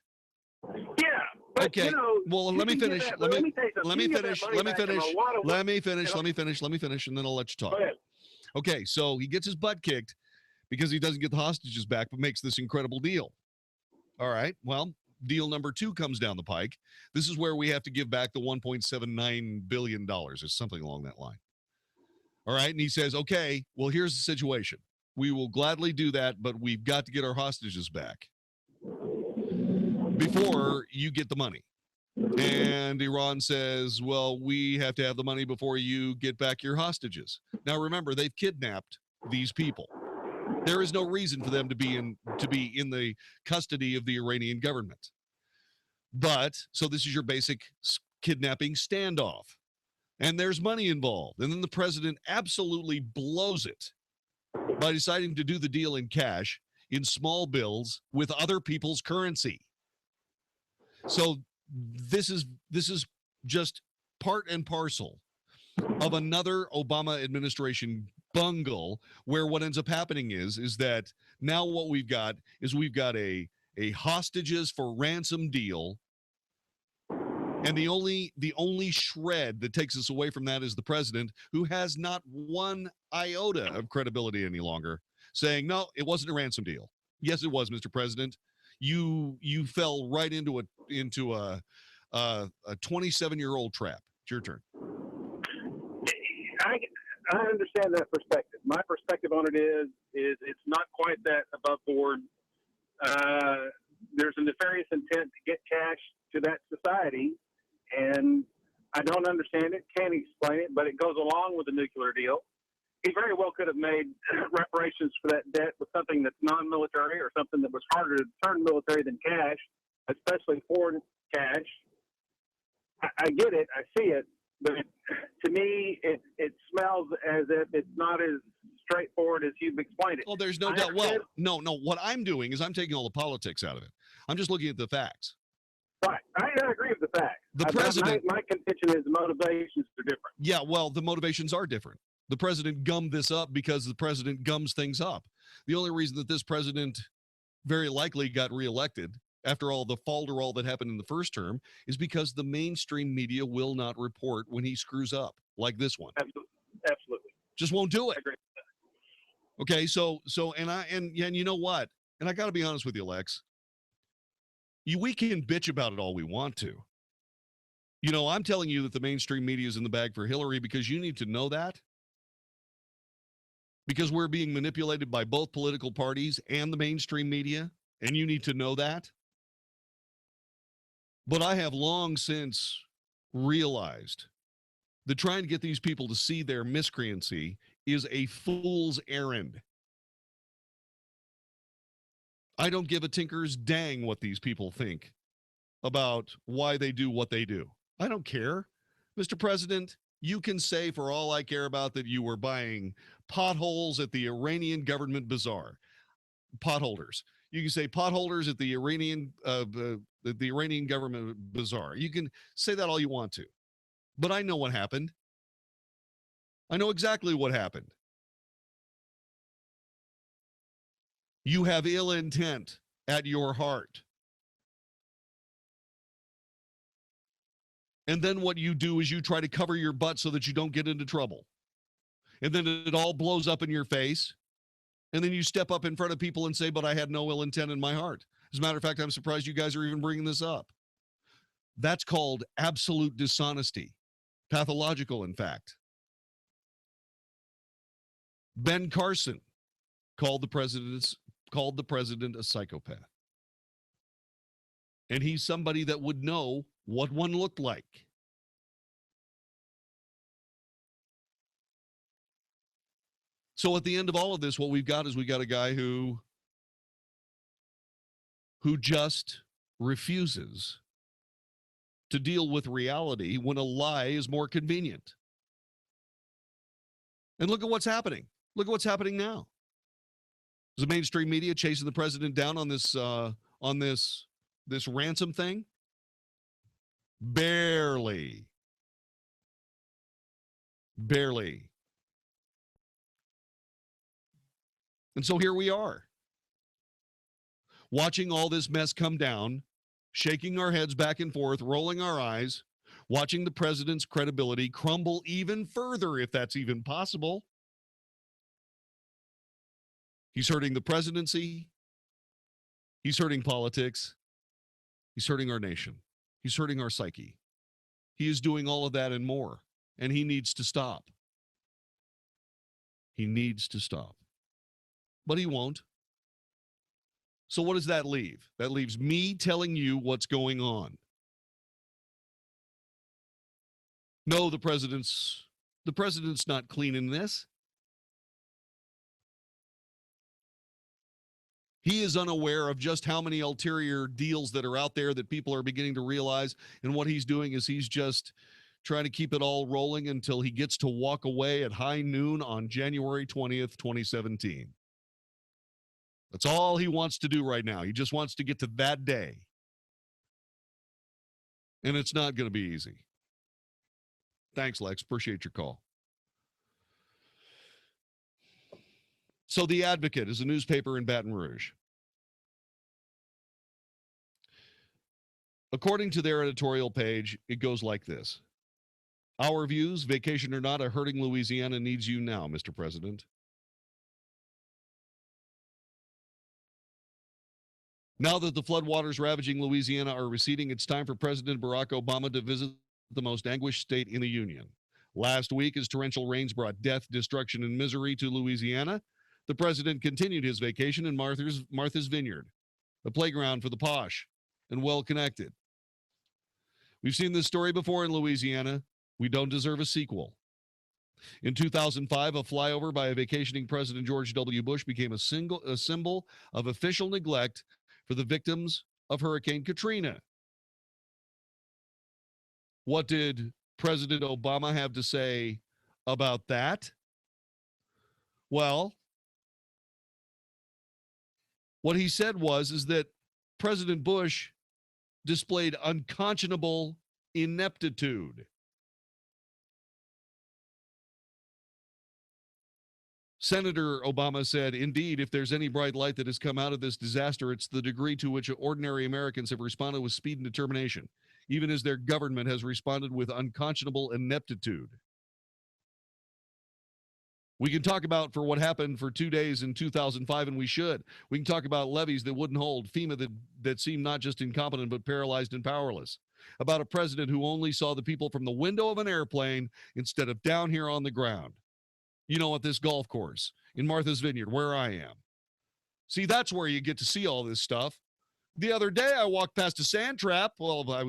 Yeah. But, okay. Well, let me finish. Let me finish, and then I'll let you talk. Okay, so he gets his butt kicked because he doesn't get the hostages back, but makes this incredible deal. All right, well, deal number 2 comes down the pike. This is where we have to give back the $1.79 billion or something along that line. All right, and he says, okay, well, here's the situation. We will gladly do that, but we've got to get our hostages back before you get the money. And Iran says, well, we have to have the money before you get back your hostages. Now, remember, they've kidnapped these people. There is no reason for them to be in the custody of the Iranian government. But, so this is your basic kidnapping standoff. And there's money involved. And then the president absolutely blows it by deciding to do the deal in cash, in small bills, with other people's currency. So this is just part and parcel of another Obama administration bungle, where what ends up happening is that now what we've got a hostages for ransom deal, and the only shred that takes us away from that is the president, who has not one iota of credibility any longer, saying, no, it wasn't a ransom deal. Yes, it was, Mr. President. You fell right into a 27-year-old trap. It's your turn. I understand that perspective. My perspective on it is it's not quite that above board. There's a nefarious intent to get cash to that society, and I don't understand it, can't explain it, but it goes along with the nuclear deal. He very well could have made reparations for that debt with something that's non-military or something that was harder to turn military than cash. especially foreign cash. I get it. I see it. But to me, it smells as if it's not as straightforward as you've explained it. Oh, there's no doubt. Well, no. What I'm doing is I'm taking all the politics out of it. I'm just looking at the facts. Right. I agree with the facts. The president. My contention is the motivations are different. Yeah, well, the motivations are different. The president gummed this up because the president gums things up. The only reason that this president very likely got reelected after all the falderall that happened in the first term is because the mainstream media will not report when he screws up like this one. Absolutely. Just won't do it. I agree. Okay, so and you know what? And I got to be honest with you, Lex. We can bitch about it all we want to. You know, I'm telling you that the mainstream media is in the bag for Hillary because you need to know that. Because we're being manipulated by both political parties and the mainstream media, and you need to know that. But I have long since realized that trying to get these people to see their miscreancy is a fool's errand. I don't give a tinker's dang what these people think about why they do what they do. I don't care. Mr. President, you can say for all I care about that you were buying potholes at the Iranian government bazaar. Potholders. You can say potholders at the Iranian government bazaar. You can say that all you want to. But I know what happened. I know exactly what happened. You have ill intent at your heart. And then what you do is you try to cover your butt so that you don't get into trouble. And then it all blows up in your face. And then you step up in front of people and say, but I had no ill intent in my heart. As a matter of fact, I'm surprised you guys are even bringing this up. That's called absolute dishonesty. Pathological, in fact. Ben Carson called the president a psychopath. And he's somebody that would know what one looked like. So at the end of all of this, what we've got is we got a guy who just refuses to deal with reality when a lie is more convenient. And look at what's happening. Look at what's happening now. Is the mainstream media chasing the president down on this ransom thing? Barely. And so here we are, watching all this mess come down, shaking our heads back and forth, rolling our eyes, watching the president's credibility crumble even further, if that's even possible. He's hurting the presidency. He's hurting politics. He's hurting our nation. He's hurting our psyche. He is doing all of that and more, and he needs to stop. He needs to stop. But he won't. So what does that leave? That leaves me telling you what's going on. No, the president's not cleaning this. He is unaware of just how many ulterior deals that are out there that people are beginning to realize. And what he's doing is he's just trying to keep it all rolling until he gets to walk away at high noon on January 20th, 2017. That's all he wants to do right now. He just wants to get to that day. And it's not going to be easy. Thanks, Lex. Appreciate your call. So The Advocate is a newspaper in Baton Rouge. According to their editorial page, it goes like this. Our views, vacation or not, a hurting Louisiana needs you now, Mr. President. Now that the floodwaters ravaging Louisiana are receding, it's time for President Barack Obama to visit the most anguished state in the Union. Last week, as torrential rains brought death, destruction, and misery to Louisiana, the president continued his vacation in Martha's Vineyard, a playground for the posh and well-connected. We've seen this story before in Louisiana. We don't deserve a sequel. In 2005, a flyover by a vacationing President George W. Bush became a symbol of official neglect for the victims of Hurricane Katrina. What did President Obama have to say about that? Well, what he said is that President Bush displayed unconscionable ineptitude. Senator Obama said, indeed, if there's any bright light that has come out of this disaster, it's the degree to which ordinary Americans have responded with speed and determination, even as their government has responded with unconscionable ineptitude. We can talk about for what happened for 2 days in 2005, and we should. We can talk about levees that wouldn't hold, FEMA that seemed not just incompetent but paralyzed and powerless, about a president who only saw the people from the window of an airplane instead of down here on the ground. You know, at this golf course in Martha's Vineyard, where I am. See, that's where you get to see all this stuff. The other day, I walked past a sand trap. Well, I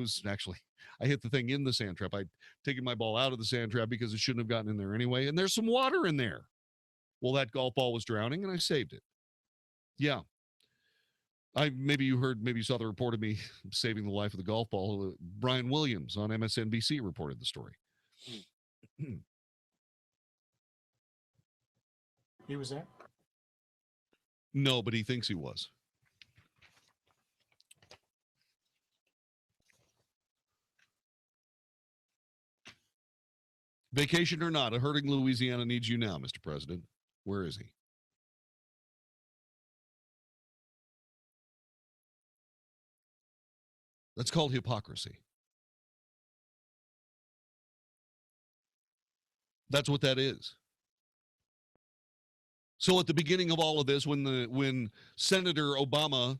hit the thing in the sand trap. I'd taken my ball out of the sand trap because it shouldn't have gotten in there anyway. And there's some water in there. Well, that golf ball was drowning, and I saved it. Yeah. Maybe you saw the report of me saving the life of the golf ball. Brian Williams on MSNBC reported the story. He was there? No, but he thinks he was. Vacation or not, a hurting Louisiana needs you now, Mr. President. Where is he? That's called hypocrisy. That's what that is. So at the beginning of all of this, when Senator Obama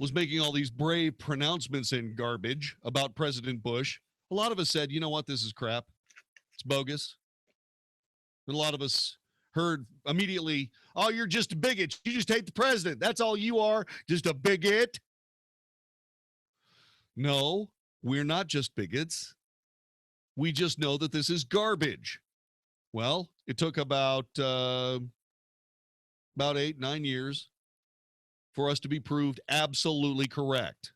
was making all these brave pronouncements and garbage about President Bush, a lot of us said, you know what, this is crap. It's bogus. And a lot of us heard immediately, oh, you're just a bigot. You just hate the president. That's all you are, just a bigot. No, we're not just bigots. We just know that this is garbage. Well, it took about 8-9 years for us to be proved absolutely correct.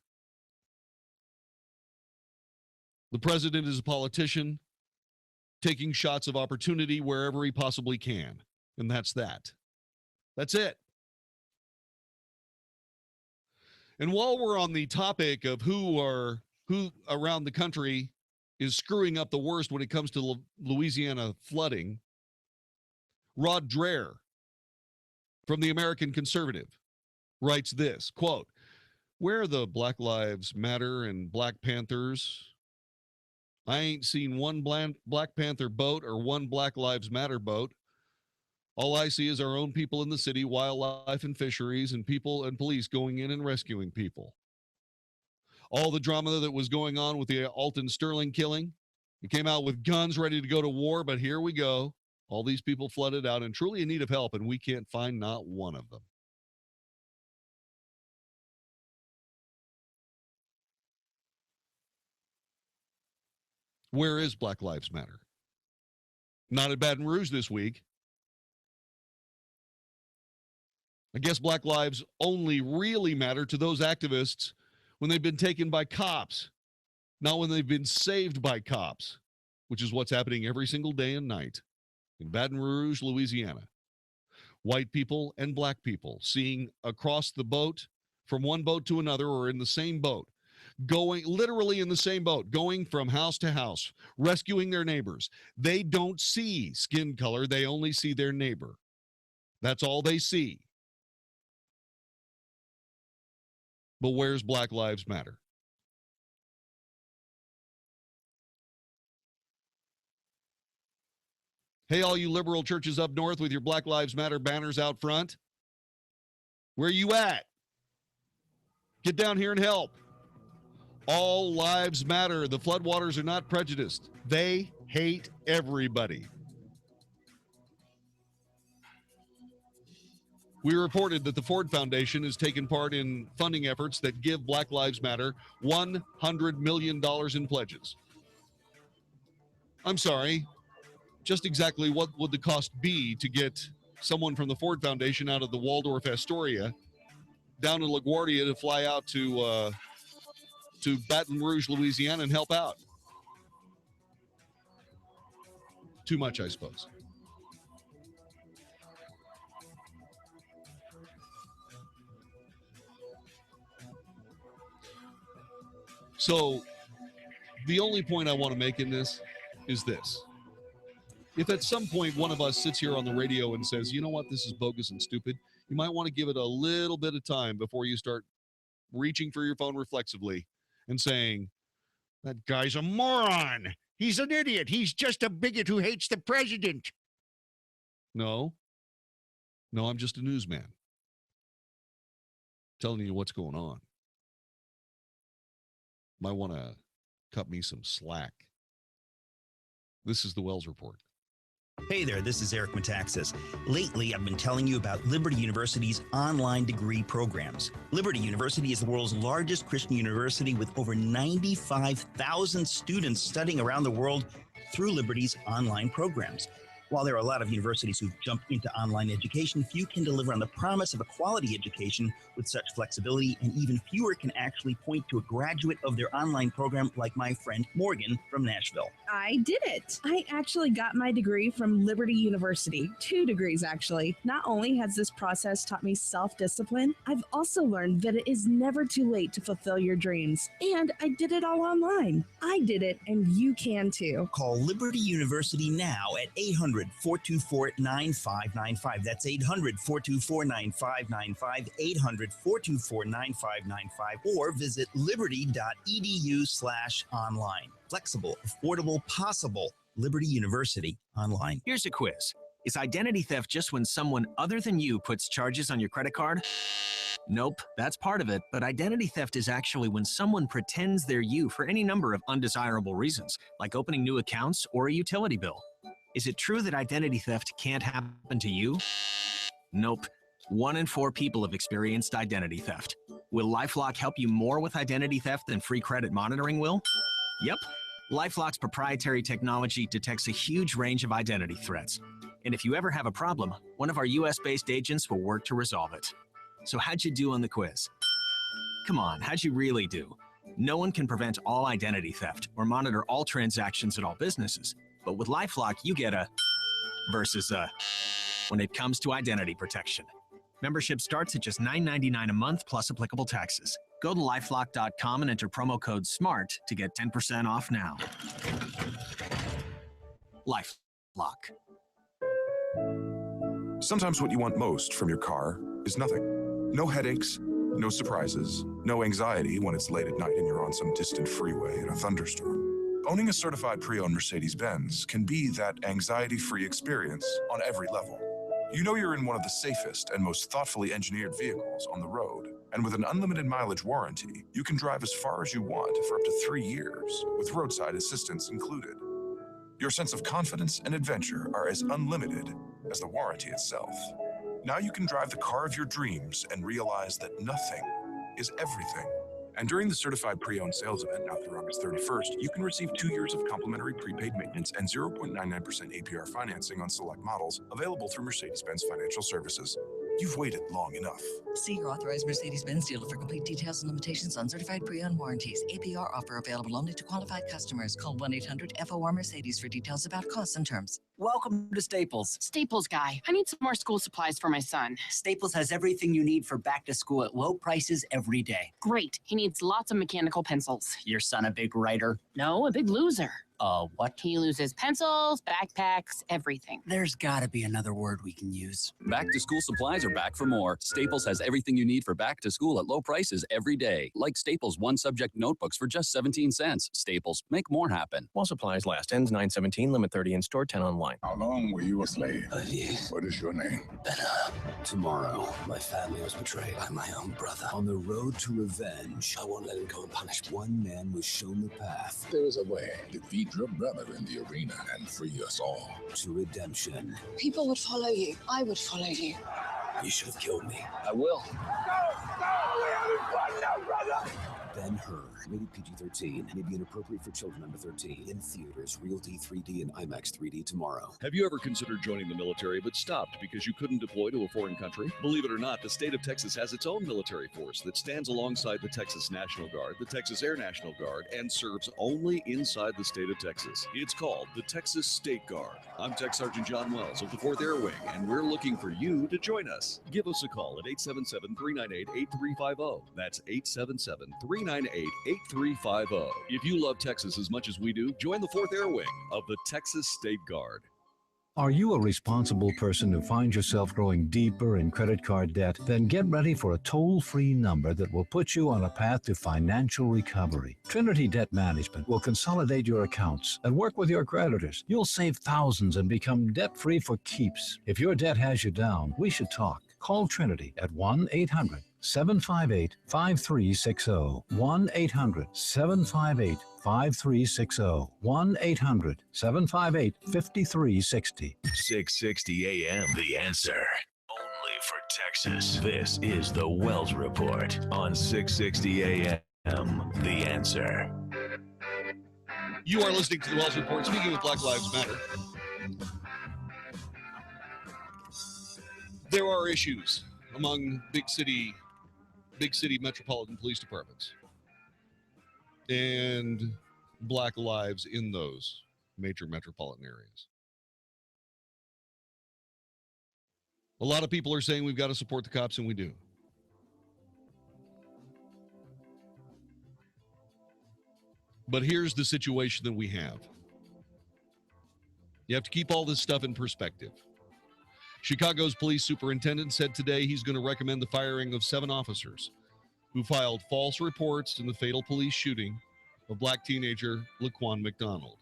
The president is a politician taking shots of opportunity wherever he possibly can. And that's that. That's it. And while we're on the topic of who around the country is screwing up the worst when it comes to Louisiana flooding, Rod Dreher from the American Conservative writes this, quote, where are the Black Lives Matter and Black Panthers? I ain't seen one Black Panther boat or one Black Lives Matter boat. All I see is our own people in the city, wildlife and fisheries, and people and police going in and rescuing people. All the drama that was going on with the Alton Sterling killing, it came out with guns ready to go to war, but here we go. All these people flooded out and truly in need of help, and we can't find not one of them. Where is Black Lives Matter? Not at Baton Rouge this week. I guess Black lives only really matter to those activists when they've been taken by cops, not when they've been saved by cops, which is what's happening every single day and night in Baton Rouge, Louisiana. White people and black people seeing across the boat from one boat to another or in the same boat, going literally in the same boat, going from house to house, rescuing their neighbors. They don't see skin color. They only see their neighbor. That's all they see. But where's Black Lives Matter? Hey, all you liberal churches up north with your Black Lives Matter banners out front, where you at? Get down here and help. All lives matter. The floodwaters are not prejudiced. They hate everybody. We reported that the Ford Foundation has taken part in funding efforts that give Black Lives Matter $100 million in pledges. I'm sorry, just exactly what would the cost be to get someone from the Ford Foundation out of the Waldorf Astoria down to LaGuardia to fly out to Baton Rouge, Louisiana, and help out. Too much, I suppose. So the only point I want to make in this is this. If at some point one of us sits here on the radio and says, you know what, this is bogus and stupid, you might want to give it a little bit of time before you start reaching for your phone reflexively and saying, that guy's a moron. He's an idiot. He's just a bigot who hates the president. No, I'm just a newsman telling you what's going on. Might want to cut me some slack. This is the Wells Report. Hey there, this is Eric Metaxas. Lately, I've been telling you about Liberty University's online degree programs. Liberty University is the world's largest Christian university with over 95,000 students studying around the world through Liberty's online programs. While there are a lot of universities who've jumped into online education, few can deliver on the promise of a quality education with such flexibility, and even fewer can actually point to a graduate of their online program like my friend Morgan from Nashville. I did it. I actually got my degree from Liberty University. 2 degrees, actually. Not only has this process taught me self-discipline, I've also learned that it is never too late to fulfill your dreams. And I did it all online. I did it, and you can too. Call Liberty University now at 800-424-9595. That's 800-424-9595, 800-424-9595, or visit liberty.edu/online. Flexible, affordable, possible. Liberty University online. Here's a quiz. Is identity theft just when someone other than you puts charges on your credit card? Nope, that's part of it, but identity theft is actually when someone pretends they're you for any number of undesirable reasons, like opening new accounts or a utility bill. Is it true that identity theft can't happen to you? Nope. 1 in 4 people have experienced identity theft. Will LifeLock help you more with identity theft than free credit monitoring will? Yep. LifeLock's proprietary technology detects a huge range of identity threats. And if you ever have a problem, one of our US-based agents will work to resolve it. So how'd you do on the quiz? Come on, how'd you really do? No one can prevent all identity theft or monitor all transactions at all businesses. But with LifeLock, you get a versus a when it comes to identity protection. Membership starts at just $9.99 a month plus applicable taxes. Go to LifeLock.com and enter promo code SMART to get 10% off now. LifeLock. Sometimes what you want most from your car is nothing. No headaches, no surprises, no anxiety when it's late at night and you're on some distant freeway in a thunderstorm. Owning a certified pre-owned Mercedes-Benz can be that anxiety-free experience on every level. You know you're in one of the safest and most thoughtfully engineered vehicles on the road. And with an unlimited mileage warranty, you can drive as far as you want for up to 3 years, with roadside assistance included. Your sense of confidence and adventure are as unlimited as the warranty itself. Now you can drive the car of your dreams and realize that nothing is everything. And during the certified pre-owned sales event now through August 31st, you can receive 2 years of complimentary prepaid maintenance and 0.99% APR financing on select models available through Mercedes-Benz Financial Services. You've waited long enough. See your authorized Mercedes-Benz dealer for complete details and limitations on certified pre-owned warranties. APR offer available only to qualified customers. Call 1-800-FOR-Mercedes for details about costs and terms. Welcome to Staples. Staples guy, I need some more school supplies for my son. Staples has everything you need for back to school at low prices every day. Great. He needs lots of mechanical pencils. Your son a big writer? No, a big loser. What? He loses pencils, backpacks, everything. There's gotta be another word we can use. Back to school supplies are back for more. Staples has everything you need for back to school at low prices every day. Like Staples 1-subject notebooks for just 17 cents. Staples, make more happen. While supplies last. Ends 9/17, limit 30 in store, 10 online. How long were you a slave? 5 years. What is your name? Tomorrow, my family was betrayed by my own brother. On the road to revenge, I won't let him go unpunished. One man was shown the path. There is a way. Defeat your brother in the arena and free us all. To redemption. People would follow you. I would follow you. You should have killed me. I will. No, we haven't got no brother. Ben-Hur. Rated PG-13. May be inappropriate for children under 13. In theaters, Real D 3D and IMAX 3D tomorrow. Have you ever considered joining the military but stopped because you couldn't deploy to a foreign country? Believe it or not, the state of Texas has its own military force that stands alongside the Texas National Guard, the Texas Air National Guard, and serves only inside the state of Texas. It's called the Texas State Guard. I'm Tech Sergeant John Wells of the 4th Air Wing, and we're looking for you to join us. Give us a call at 877-398-8350. That's 877-398-8350. If you love Texas as much as we do, join the 4th Air Wing of the Texas State Guard. Are you a responsible person who finds yourself growing deeper in credit card debt? Then get ready for a toll-free number that will put you on a path to financial recovery. Trinity Debt Management will consolidate your accounts and work with your creditors. You'll save thousands and become debt-free for keeps. If your debt has you down, we should talk. Call Trinity at 1-800-758-5360. 1-800-758-5360. 1-800-758-5360. 660 AM, The Answer. Only for Texas. This is the Wells Report on 660 AM, The Answer. You are listening to the Wells Report. Speaking of Black Lives Matter, there are issues among big city metropolitan police departments and black lives in those major metropolitan areas. A lot of people are saying we've got to support the cops, and we do. But here's the situation that we have. You have to keep all this stuff in perspective. Chicago's police superintendent said today he's going to recommend the firing of 7 officers who filed false reports in the fatal police shooting of black teenager Laquan McDonald.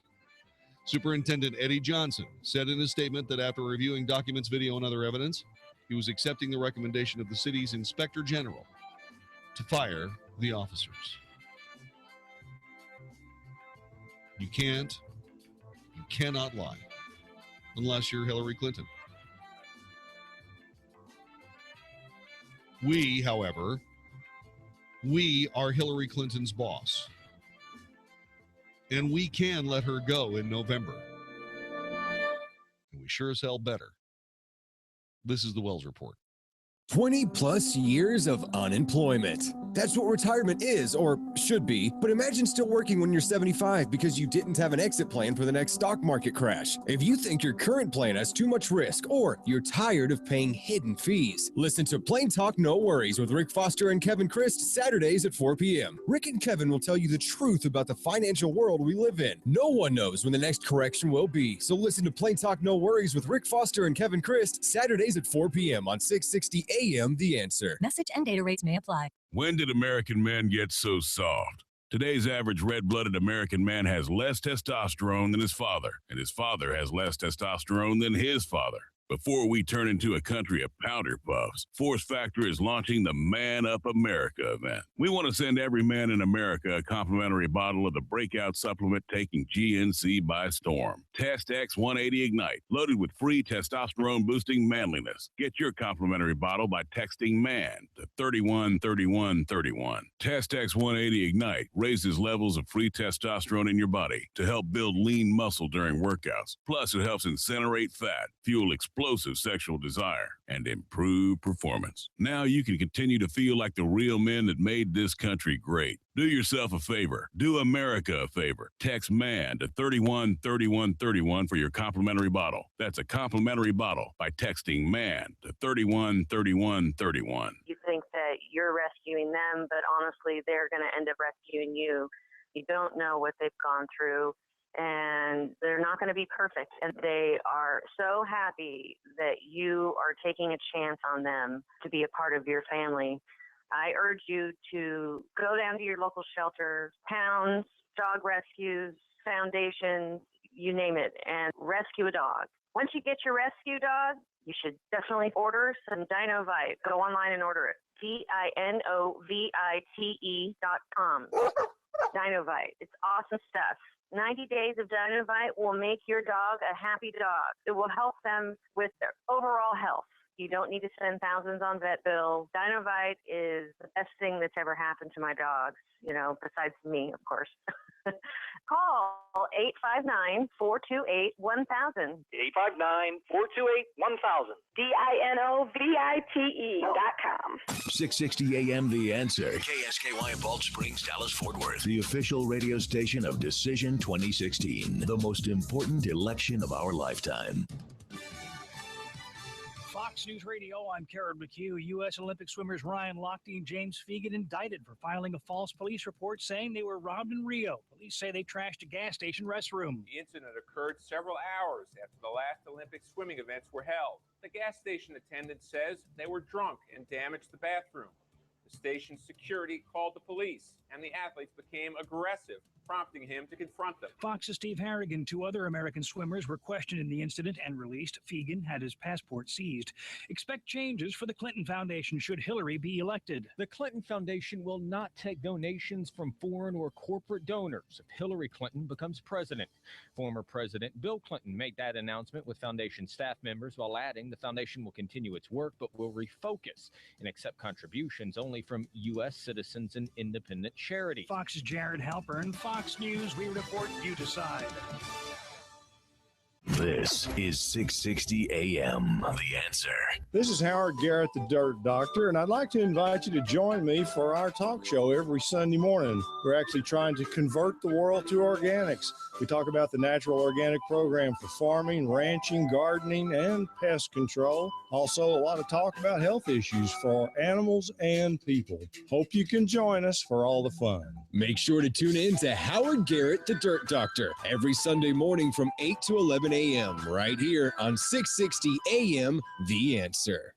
Superintendent Eddie Johnson said in a statement that after reviewing documents, video, and other evidence, he was accepting the recommendation of the city's inspector general to fire the officers. You cannot lie unless you're Hillary Clinton. We, however, are Hillary Clinton's boss. And we can let her go in November. And we sure as hell better. This is the Wells Report. 20 plus years of unemployment. That's what retirement is, or should be. But imagine still working when you're 75 because you didn't have an exit plan for the next stock market crash. If you think your current plan has too much risk, or you're tired of paying hidden fees, listen to Plain Talk No Worries with Rick Foster and Kevin Christ Saturdays at 4 p.m. Rick and Kevin will tell you the truth about the financial world we live in. No one knows when the next correction will be. So listen to Plain Talk No Worries with Rick Foster and Kevin Christ Saturdays at 4 p.m. on 660 AM The Answer. Message and data rates may apply. When did American men get so soft? Today's average red-blooded American man has less testosterone than his father, and his father has less testosterone than his father. Before we turn into a country of powder puffs, Force Factor is launching the Man Up America event. We want to send every man in America a complimentary bottle of the breakout supplement taking GNC by storm. Test X180 Ignite, loaded with free testosterone-boosting manliness. Get your complimentary bottle by texting MAN to 313131. Test X180 Ignite raises levels of free testosterone in your body to help build lean muscle during workouts. Plus, it helps incinerate fat, fuel explosive sexual desire, and improve performance. Now you can continue to feel like the real men that made this country great. Do yourself a favor. Do America a favor. Text MAN to 313131 for your complimentary bottle. That's a complimentary bottle by texting MAN to 313131. You think that you're rescuing them, but honestly, they're going to end up rescuing you. You don't know what they've gone through, and they're not going to be perfect. And they are so happy that you are taking a chance on them to be a part of your family. I urge you to go down to your local shelter, towns, dog rescues, foundations, you name it, and rescue a dog. Once you get your rescue dog, you should definitely order some Dinovite. Go online and order it. DINOVITE.com. Dinovite. It's awesome stuff. 90 days of Jon-David will make your dog a happy dog. It will help them with their overall health. You don't need to spend thousands on vet bills. Dinovite is the best thing that's ever happened to my dogs, besides me, of course. Call 859-428-1000. 859-428-1000. DINOVITE.com. 660 AM The Answer. KSKY Balch Springs, Dallas, Fort Worth. The official radio station of Decision 2016. The most important election of our lifetime. Fox News Radio, I'm Karen McHugh. U.S. Olympic swimmers Ryan Lochte and James Fegan indicted for filing a false police report saying they were robbed in Rio. Police say they trashed a gas station restroom. The incident occurred several hours after the last Olympic swimming events were held. The gas station attendant says they were drunk and damaged the bathroom. The station's security called the police, and the athletes became aggressive, prompting him to confront them. Fox's Steve Harrigan, 2 other American swimmers were questioned in the incident and released. Fegan had his passport seized. Expect changes for the Clinton Foundation should Hillary be elected. The Clinton Foundation will not take donations from foreign or corporate donors if Hillary Clinton becomes president. Former President Bill Clinton made that announcement with foundation staff members while adding the foundation will continue its work but will refocus and accept contributions only from U.S. citizens and independent charities. Fox's Jared Halpern. Fox News, we report, you decide. This is 660 AM The Answer. This is Howard Garrett, the Dirt Doctor, and I'd like to invite you to join me for our talk show every Sunday morning. We're actually trying to convert the world to organics. We talk about the natural organic program for farming, ranching, gardening, and pest control. Also, a lot of talk about health issues for animals and people. Hope you can join us for all the fun. Make sure to tune in to Howard Garrett, the Dirt Doctor, every Sunday morning from 8 to 11 a.m. right here on 660 AM The Answer.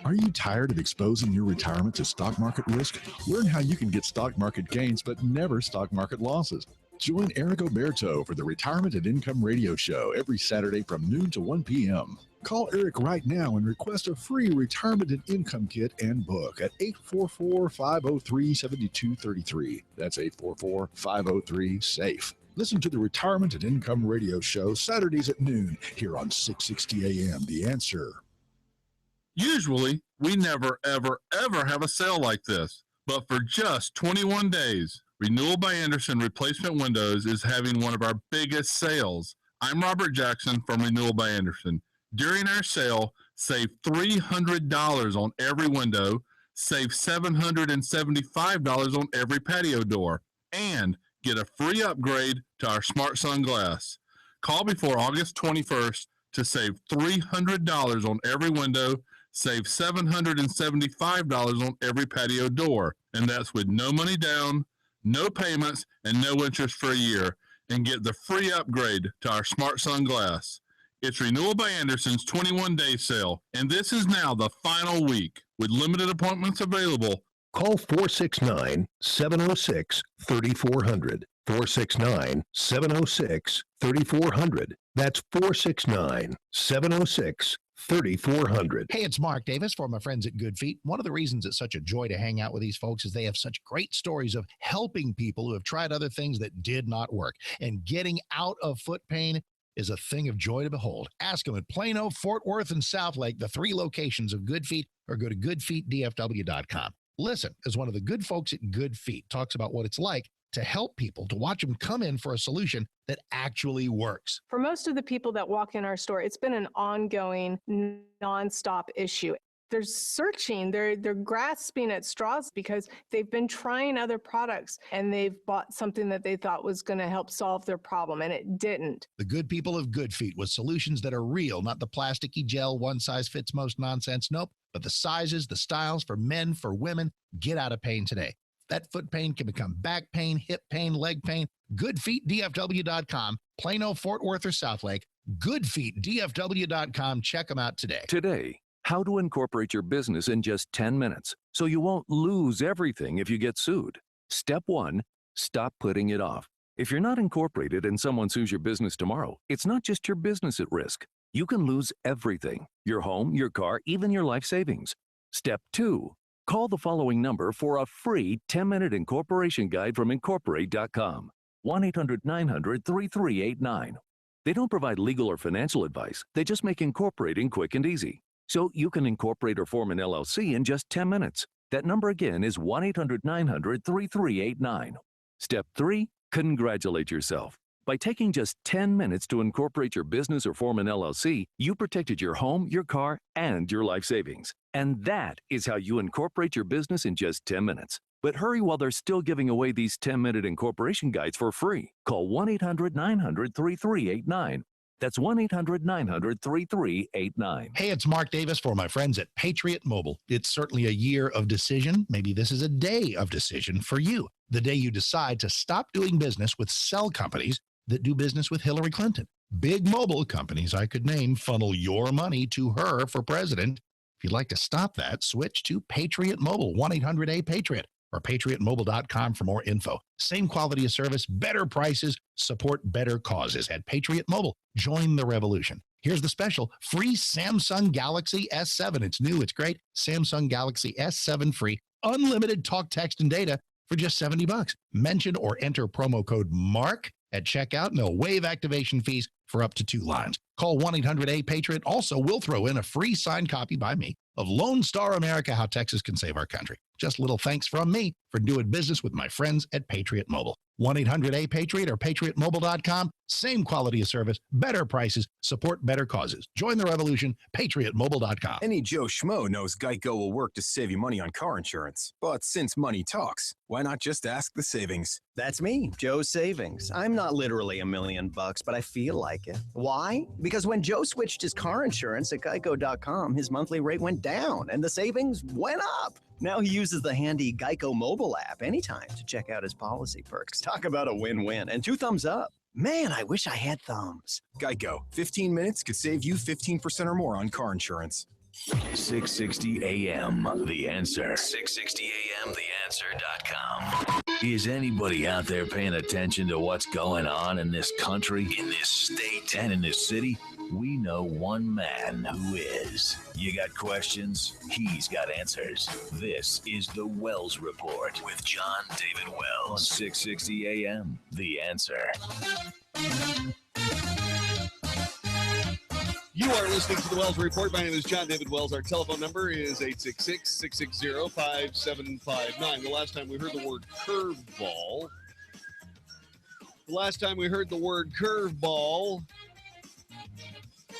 Are you tired of exposing your retirement to stock market risk? Learn how you can get stock market gains but never stock market losses. Join Eric Oberto for the Retirement and Income Radio Show every Saturday from noon to 1 p.m. Call Eric right now and request a free retirement and income kit and book at 844-503-7233. That's 844-503-SAFE. Listen to the Retirement and Income Radio Show Saturdays at noon here on 660 AM The Answer. Usually, we never, ever, ever have a sale like this. But for just 21 days, Renewal by Andersen Replacement Windows is having one of our biggest sales. I'm Robert Jackson from Renewal by Andersen. During our sale, save $300 on every window, save $775 on every patio door, and get a free upgrade to our Smart Sun Glass. Call before August 21st to save $300 on every window, save $775 on every patio door, and that's with no money down, no payments, and no interest for a year, and get the free upgrade to our Smart Sun Glass. It's Renewal by Andersen's 21-day sale, and this is now the final week with limited appointments available. Call 469-706-3400. 469-706-3400. That's 469-706-3400. Hey, it's Mark Davis for my friends at Good Feet. One of the reasons it's such a joy to hang out with these folks is they have such great stories of helping people who have tried other things that did not work. And getting out of foot pain is a thing of joy to behold. Ask them at Plano, Fort Worth, and Southlake, the 3 locations of Good Feet, or go to goodfeetdfw.com. Listen, as one of the good folks at Good Feet talks about what it's like to help people, to watch them come in for a solution that actually works. For most of the people that walk in our store, it's been an ongoing, nonstop issue. They're searching, they're grasping at straws because they've been trying other products and they've bought something that they thought was going to help solve their problem, and it didn't. The good people of Good Feet with solutions that are real, not the plasticky gel, one-size-fits-most nonsense. Nope, but the sizes, the styles for men, for women. Get out of pain today. That foot pain can become back pain, hip pain, leg pain. GoodFeetDFW.com, Plano, Fort Worth, or Southlake. GoodFeetDFW.com. Check them out today. Today, how to incorporate your business in just 10 minutes so you won't lose everything if you get sued. Step 1, stop putting it off. If you're not incorporated and someone sues your business tomorrow, it's not just your business at risk. You can lose everything: your home, your car, even your life savings. Step 2, call the following number for a free 10-minute incorporation guide from Incorporate.com. 1-800-900-3389. They don't provide legal or financial advice. They just make incorporating quick and easy. So you can incorporate or form an LLC in just 10 minutes. That number again is 1-800-900-3389. Step 3, congratulate yourself. By taking just 10 minutes to incorporate your business or form an LLC, you protected your home, your car, and your life savings. And that is how you incorporate your business in just 10 minutes. But hurry while they're still giving away these 10-minute incorporation guides for free. Call 1-800-900-3389. That's 1-800-900-3389. Hey, it's Mark Davis for my friends at Patriot Mobile. It's certainly a year of decision. Maybe this is a day of decision for you. The day you decide to stop doing business with cell companies that do business with Hillary Clinton. Big mobile companies I could name funnel your money to her for president. If you'd like to stop that, switch to Patriot Mobile, 1-800-A-PATRIOT. Or patriotmobile.com for more info. Same quality of service, better prices, support better causes at Patriot Mobile. Join the revolution. Here's the special, free Samsung Galaxy S7. It's new, it's great. Samsung Galaxy S7 free, unlimited talk, text, and data for just $70. Mention or enter promo code MARK at checkout, and they'll waive activation fees for up to 2 lines. Call 1-800-A-PATRIOT. Also, we'll throw in a free signed copy by me of Lone Star America, How Texas Can Save Our Country. Just a little thanks from me for doing business with my friends at Patriot Mobile. 1-800-A-PATRIOT or patriotmobile.com. Same quality of service, better prices, support better causes. Join the revolution, patriotmobile.com. Any Joe Schmo knows Geico will work to save you money on car insurance. But since money talks, why not just ask the savings? That's me, Joe's Savings. I'm not literally $1 million, but I feel like it. Why? Because when Joe switched his car insurance at geico.com, his monthly rate went down and the savings went up. Now he uses the handy Geico mobile app anytime to check out his policy perks. Talk about a win-win. And 2 thumbs up. Man, I wish I had thumbs. Geico. 15 minutes could save you 15% or more on car insurance. 660 AM, The Answer. 660 AM, TheAnswer.com. Is anybody out there paying attention to what's going on in this country, in this state, and in this city? We know one man who is. You got questions? He's got answers. This is The Wells Report with Jon-David Wells on 660 AM, The Answer. You are listening to The Wells Report. My name is Jon-David Wells. Our telephone number is 866-660-5759. The last time we heard the word curveball,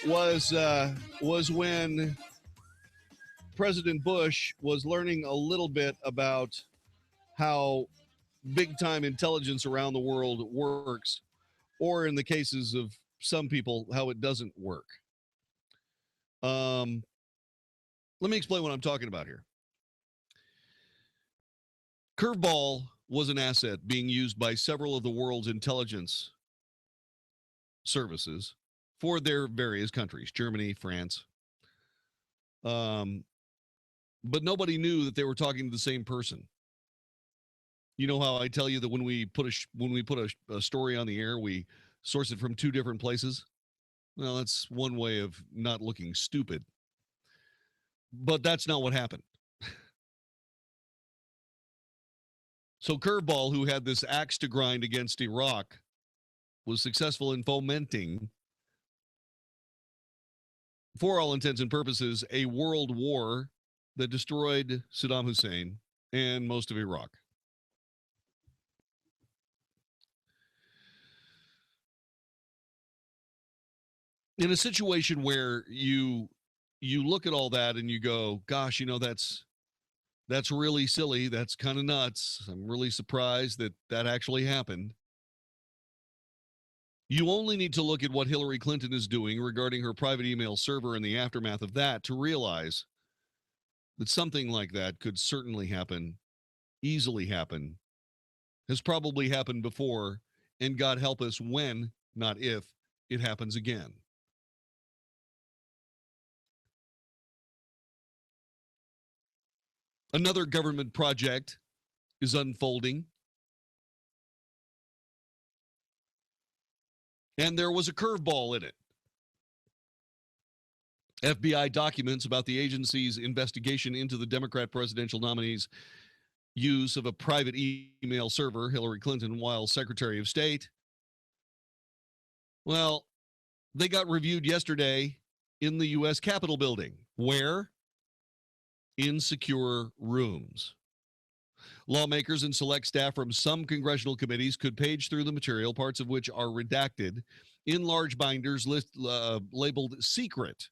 was when President Bush was learning a little bit about how big-time intelligence around the world works, or in the cases of some people, how it doesn't work. Let me explain what I'm talking about here. Curveball was an asset being used by several of the world's intelligence services for their various countries, Germany, France. But nobody knew that they were talking to the same person. You know how I tell you that when we put a story on the air, we source it from 2 different places? Well, that's one way of not looking stupid. But that's not what happened. So Curveball, who had this axe to grind against Iraq, was successful in fomenting, for all intents and purposes, a world war that destroyed Saddam Hussein and most of Iraq. In a situation where you look at all that and you go, gosh, that's really silly. That's kind of nuts. I'm really surprised that actually happened. You only need to look at what Hillary Clinton is doing regarding her private email server and the aftermath of that to realize that something like that could certainly happen, easily happen, has probably happened before, and God help us when, not if, it happens again. Another government project is unfolding. And there was a curveball in it. FBI documents about the agency's investigation into the Democrat presidential nominee's use of a private email server, Hillary Clinton, while Secretary of State. Well, they got reviewed yesterday in the U.S. Capitol building. Where? In secure rooms. Lawmakers and select staff from some congressional committees could page through the material, parts of which are redacted, in large binders labeled secret,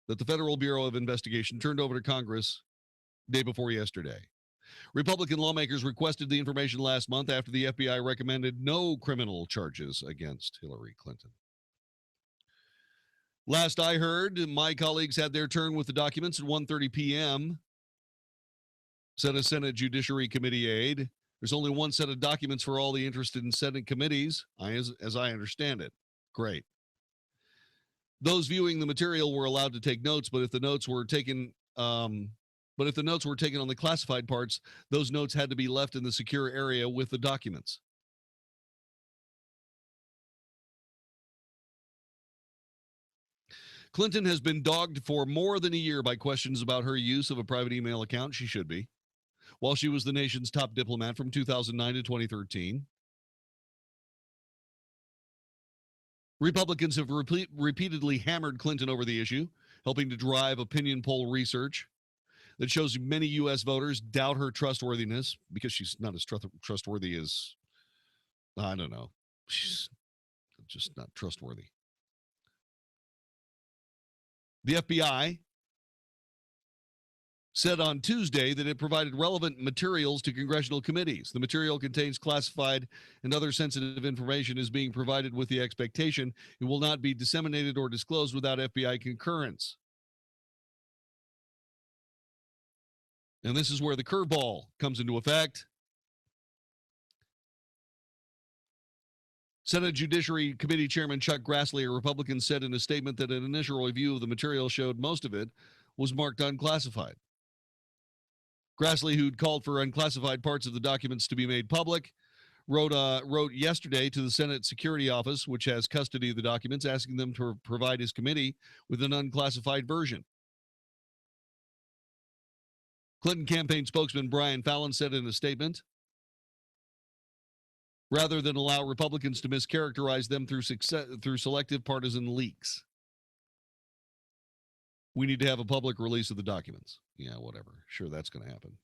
that the Federal Bureau of Investigation turned over to Congress day before yesterday. Republican lawmakers requested the information last month after the FBI recommended no criminal charges against Hillary Clinton. Last I heard, my colleagues had their turn with the documents at 1:30 p.m., said a Senate Judiciary Committee aide. There's only one set of documents for all the interested in Senate committees, as I understand it. Great. Those viewing the material were allowed to take notes, but if the notes were taken on the classified parts, those notes had to be left in the secure area with the documents. Clinton has been dogged for more than a year by questions about her use of a private email account. She should be. While she was the nation's top diplomat from 2009 to 2013. Republicans have repeatedly hammered Clinton over the issue, helping to drive opinion poll research that shows many U.S. voters doubt her trustworthiness because she's not as trustworthy as, I don't know, she's just not trustworthy. The FBI said on Tuesday that it provided relevant materials to congressional committees. The material contains classified and other sensitive information is being provided with the expectation it will not be disseminated or disclosed without FBI concurrence. And this is where the curveball comes into effect. Senate Judiciary Committee Chairman Chuck Grassley, a Republican, said in a statement that an initial review of the material showed most of it was marked unclassified. Grassley, who'd called for unclassified parts of the documents to be made public, wrote yesterday to the Senate Security Office, which has custody of the documents, asking them to provide his committee with an unclassified version. Clinton campaign spokesman Brian Fallon said in a statement, rather than allow Republicans to mischaracterize them through selective partisan leaks, we need to have a public release of the documents. Yeah, whatever. Sure, that's going to happen.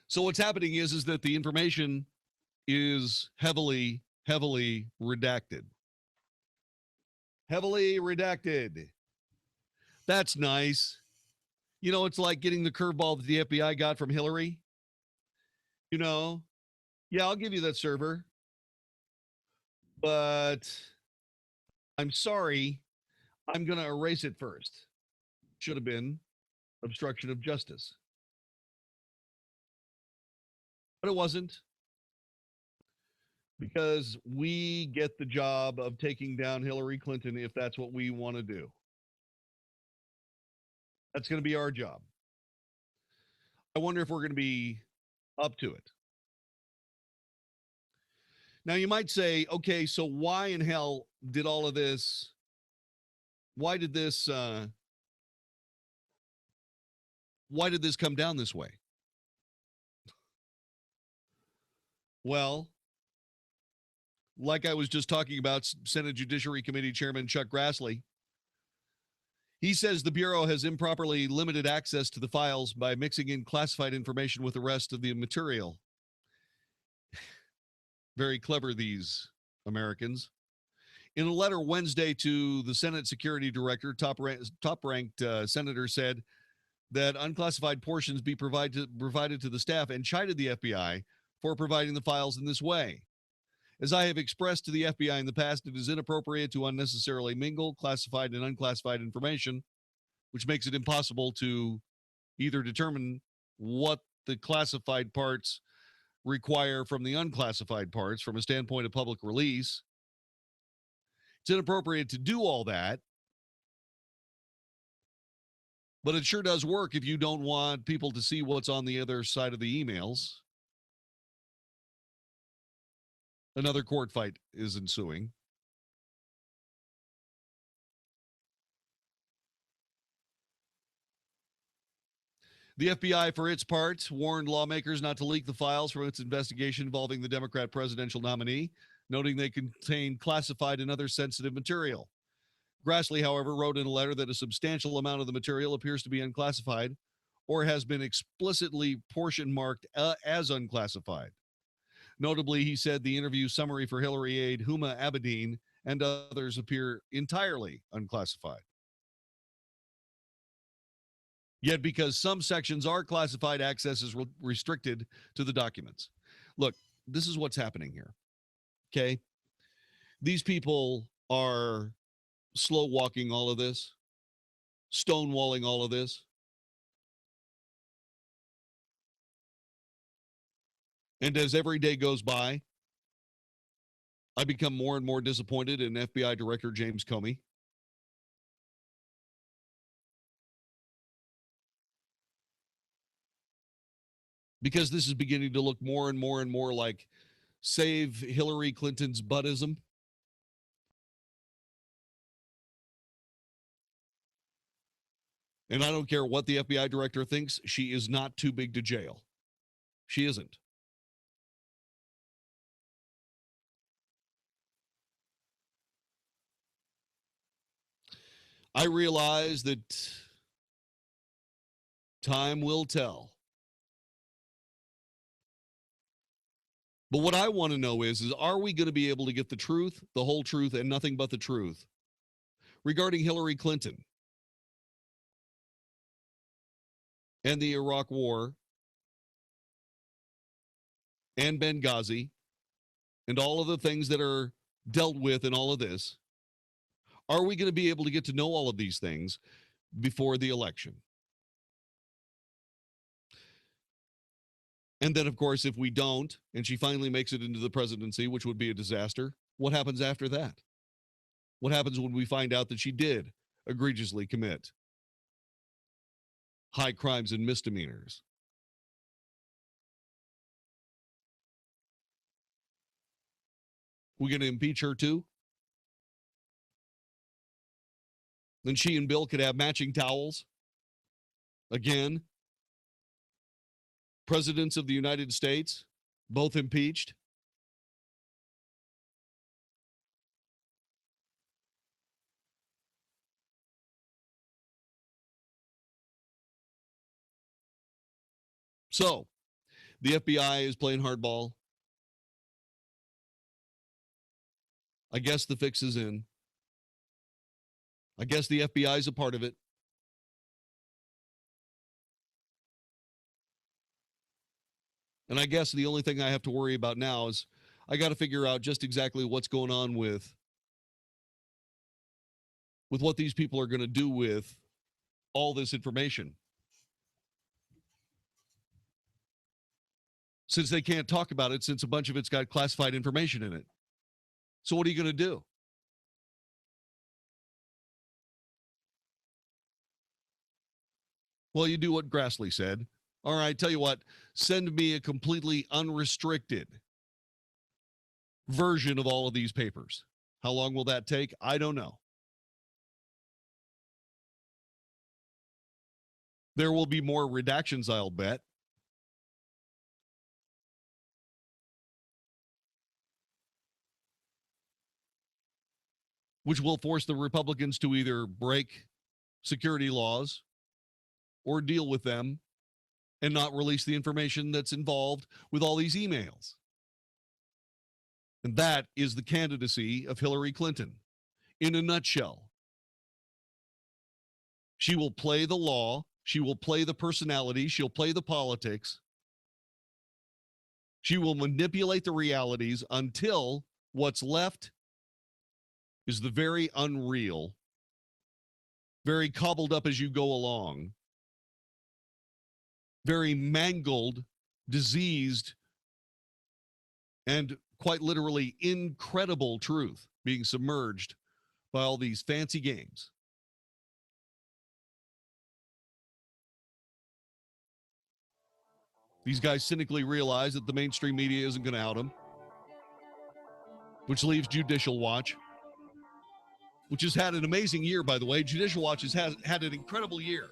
So what's happening is that the information is heavily redacted. Heavily redacted. That's nice. You know, it's like getting the curveball that the FBI got from Hillary. You know, yeah, I'll give you that server. But I'm sorry, I'm going to erase it first. Should have been obstruction of justice. But it wasn't. Because we get the job of taking down Hillary Clinton if that's what we want to do. That's going to be our job. I wonder if we're going to be up to it. Now, you might say, okay, so why in hell did all of this, why did this come down this way? Well, like I was just talking about, Senate Judiciary Committee Chairman Chuck Grassley, he says the Bureau has improperly limited access to the files by mixing in classified information with the rest of the material. Very clever, these Americans. In a letter Wednesday to the Senate Security Director, top-ranked senator said that unclassified portions be provided to the staff and chided the FBI for providing the files in this way. As I have expressed to the FBI in the past, it is inappropriate to unnecessarily mingle classified and unclassified information, which makes it impossible to either determine what the classified parts require from the unclassified parts from a standpoint of public release. It's inappropriate to do all that, but it sure does work if you don't want people to see what's on the other side of the emails. Another court fight is ensuing. The FBI, for its part, warned lawmakers not to leak the files from its investigation involving the Democrat presidential nominee. noting they contain classified and other sensitive material. Grassley, however, wrote in a letter that a substantial amount of the material appears to be unclassified or has been explicitly portion marked as unclassified. Notably, he said the interview summary for Hillary aide Huma Abedin and others appear entirely unclassified. Yet, because some sections are classified, access is restricted to the documents. Look, this is what's happening here. Okay? These people are slow walking all of this, stonewalling all of this. And as every day goes by, I become more and more disappointed in FBI Director James Comey. Because this is beginning to look more and more and more like save Hillary Clinton's buttism. And I don't care what the FBI director thinks, she is not too big to jail. She isn't. I realize that time will tell. But what I want to know is are we going to be able to get the truth, the whole truth, and nothing but the truth regarding Hillary Clinton and the Iraq War and Benghazi and all of the things that are dealt with in all of this? Are we going to be able to get to know all of these things before the election? And then, of course, if we don't, and she finally makes it into the presidency, which would be a disaster, what happens after that? What happens when we find out that she did egregiously commit high crimes and misdemeanors? We going to impeach her too? Then she and Bill could have matching towels. Again. Presidents of the United States, both impeached. So, the FBI is playing hardball. I guess the fix is in. I guess the FBI is a part of it. And I guess the only thing I have to worry about now is I got to figure out just exactly what's going on with what these people are going to do with all this information. Since they can't talk about it, since a bunch of it's got classified information in it. So what are you going to do? Well, you do what Grassley said. All right, tell you what, send me a completely unrestricted version of all of these papers. How long will that take? I don't know. There will be more redactions, I'll bet. Which will force the Republicans to either break security laws or deal with them and not release the information that's involved with all these emails. And that is the candidacy of Hillary Clinton. In a nutshell, she will play the law, she will play the personality, she'll play the politics. She will manipulate the realities until what's left is the very unreal, very cobbled up as you go along, very mangled, diseased, and quite literally incredible truth being submerged by all these fancy games. These guys cynically realize that the mainstream media isn't going to out them, which leaves Judicial Watch, which has had an amazing year, by the way. Judicial Watch has had an incredible year.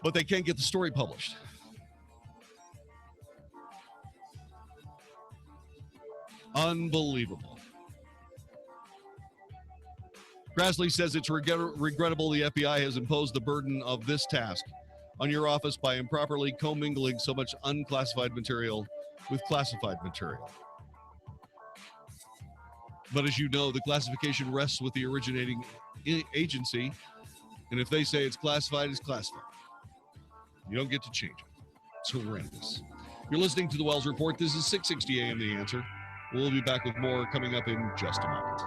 But they can't get the story published. Unbelievable. Grassley says it's regrettable the FBI has imposed the burden of this task on your office by improperly commingling so much unclassified material with classified material. But as you know, the classification rests with the originating agency, and if they say it's classified, it's classified. You don't get to change it. It's horrendous. You're listening to the Wells Report. This is 660 AM The Answer. We'll be back with more coming up in just a moment.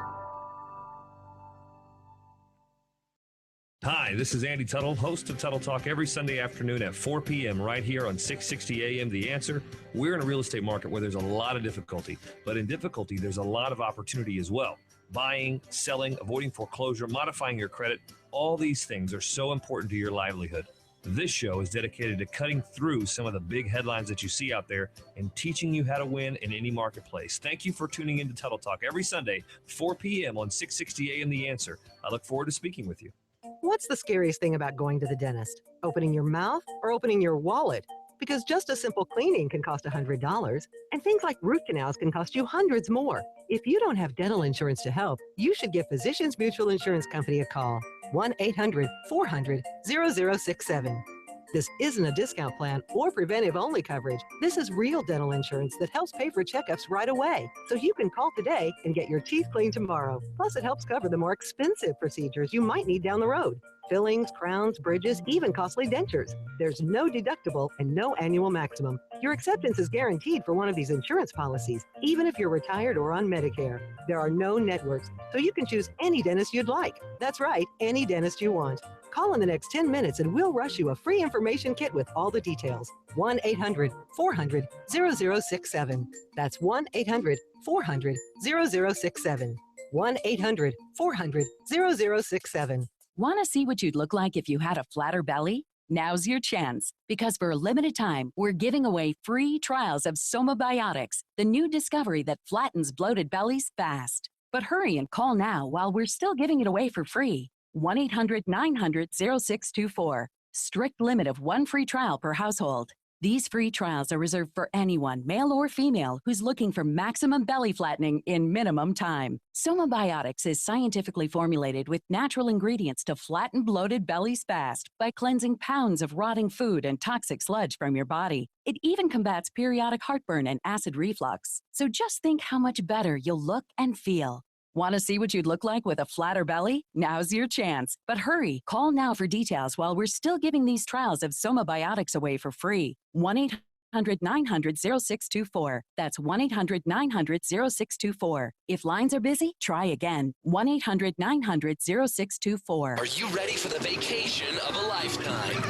Hi, this is Andy Tuttle, host of Tuttle Talk every Sunday afternoon at 4 p.m. right here on 660 AM The Answer. We're in a real estate market where there's a lot of difficulty, but in difficulty, there's a lot of opportunity as well. Buying, selling, avoiding foreclosure, modifying your credit, all these things are so important to your livelihood. This show is dedicated to cutting through some of the big headlines that you see out there and teaching you how to win in any marketplace. Thank you for tuning in to Tuttle Talk every Sunday, 4 p.m. on 660 AM The Answer. I look forward to speaking with you. What's the scariest thing about going to the dentist? Opening your mouth or opening your wallet? Because just a simple cleaning can cost $100, and things like root canals can cost you hundreds more. If you don't have dental insurance to help, you should give Physicians Mutual Insurance Company a call. 1-800-400-0067. This isn't a discount plan or preventive-only coverage. This is real dental insurance that helps pay for checkups right away. So you can call today and get your teeth cleaned tomorrow. Plus, it helps cover the more expensive procedures you might need down the road. Fillings, crowns, bridges, even costly dentures. There's no deductible and no annual maximum. Your acceptance is guaranteed for one of these insurance policies, even if you're retired or on Medicare. There are no networks, so you can choose any dentist you'd like. That's right, any dentist you want. Call in the next 10 minutes and we'll rush you a free information kit with all the details. 1-800-400-0067. That's 1-800-400-0067. 1-800-400-0067. Want to see what you'd look like if you had a flatter belly? Now's your chance, because for a limited time, we're giving away free trials of Somabiotics, the new discovery that flattens bloated bellies fast. But hurry and call now while we're still giving it away for free. 1-800-900-0624. Strict limit of one free trial per household. These free trials are reserved for anyone, male or female, who's looking for maximum belly flattening in minimum time. Somabiotics is scientifically formulated with natural ingredients to flatten bloated bellies fast by cleansing pounds of rotting food and toxic sludge from your body. It even combats periodic heartburn and acid reflux. So just think how much better you'll look and feel. Want to see what you'd look like with a flatter belly? Now's your chance. But hurry, call now for details while we're still giving these trials of Somabiotics away for free. 1-800-900-0624. That's 1-800-900-0624. If lines are busy, try again. 1-800-900-0624. Are you ready for the vacation of a lifetime?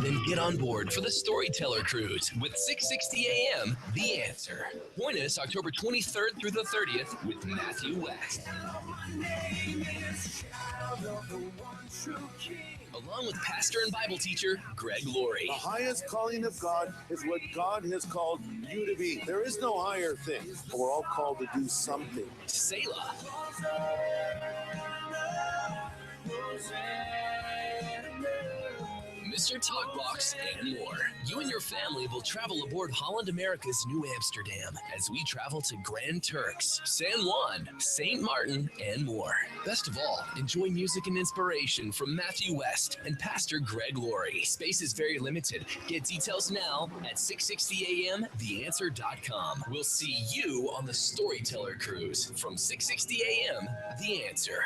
Then get on board for the Storyteller Cruise with 660 AM The Answer. Join us October 23rd through the 30th with Matthew West. Along with pastor and Bible teacher Greg Laurie. The highest calling of God is what God has called you to be. There is no higher thing. We're all called to do something. Selah. Mr. Talkbox, and more. You and your family will travel aboard Holland America's New Amsterdam as we travel to Grand Turks, San Juan, St. Martin, and more. Best of all, enjoy music and inspiration from Matthew West and Pastor Greg Laurie. Space is very limited. Get details now at 660amtheanswer.com. We'll see you on the Storyteller Cruise from 660 AM The Answer.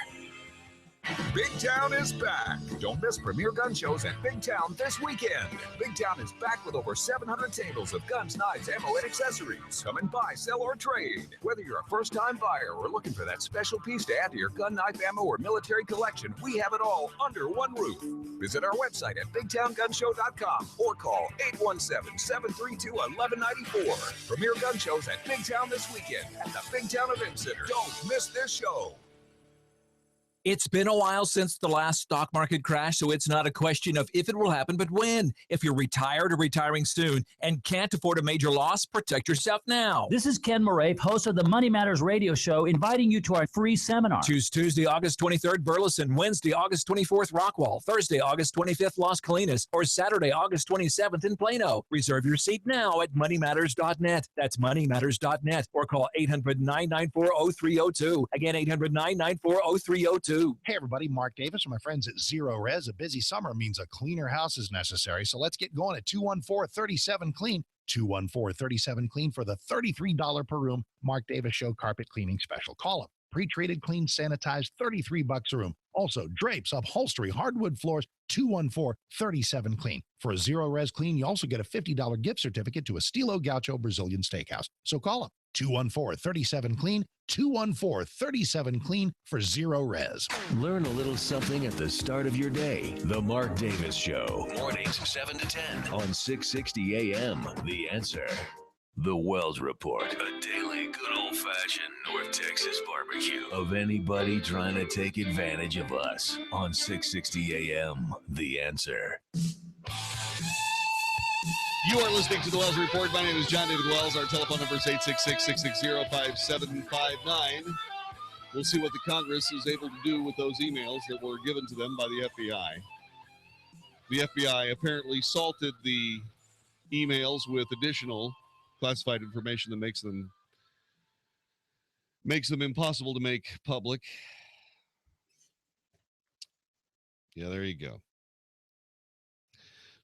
Big Town is back. Don't miss premier gun shows at Big Town this weekend. Big Town is back with over 700 tables of guns, knives, ammo, and accessories. Come and buy, sell, or trade. Whether you're a first-time buyer or looking for that special piece to add to your gun, knife, ammo, or military collection, we have it all under one roof. Visit our website at BigTownGunShow.com or call 817-732-1194. Premier gun shows at Big Town this weekend at the Big Town Event Center. Don't miss this show. It's been a while since the last stock market crash, so it's not a question of if it will happen, but when. If you're retired or retiring soon and can't afford a major loss, protect yourself now. This is Ken Moraif, host of the Money Matters radio show, inviting you to our free seminar. Choose Tuesday, August 23rd, Burleson, Wednesday, August 24th, Rockwall, Thursday, August 25th, Las Colinas, or Saturday, August 27th in Plano. Reserve your seat now at moneymatters.net. That's moneymatters.net, or call 800-994-0302. Again, 800-994-0302. Hey everybody, Mark Davis from my friends at Zero Res. A busy summer means a cleaner house is necessary, so let's get going at 214-37-CLEAN. 214-37-CLEAN for the $33 per room Mark Davis Show carpet cleaning special. Call them. Pre-treated, clean, sanitized, $33 a room. Also, drapes, upholstery, hardwood floors, 214-37-CLEAN. For a Zero Res clean, you also get a $50 gift certificate to Estilo Gaucho Brazilian Steakhouse. So call them. 214-37-CLEAN. 214-37-CLEAN for Zero Res. Learn a little something at the start of your day. The Mark Davis Show. Mornings 7 to 10 on 660 AM. The Answer. The Wells Report. A daily good old-fashioned North Texas barbecue of anybody trying to take advantage of us on 660 AM. The Answer. You are listening to the Wells Report. My name is Jon-David Wells. Our telephone number is 866-660-5759. We'll see what the Congress is able to do with those emails that were given to them by the FBI. The FBI apparently salted the emails with additional classified information that makes them impossible to make public. Yeah, there you go.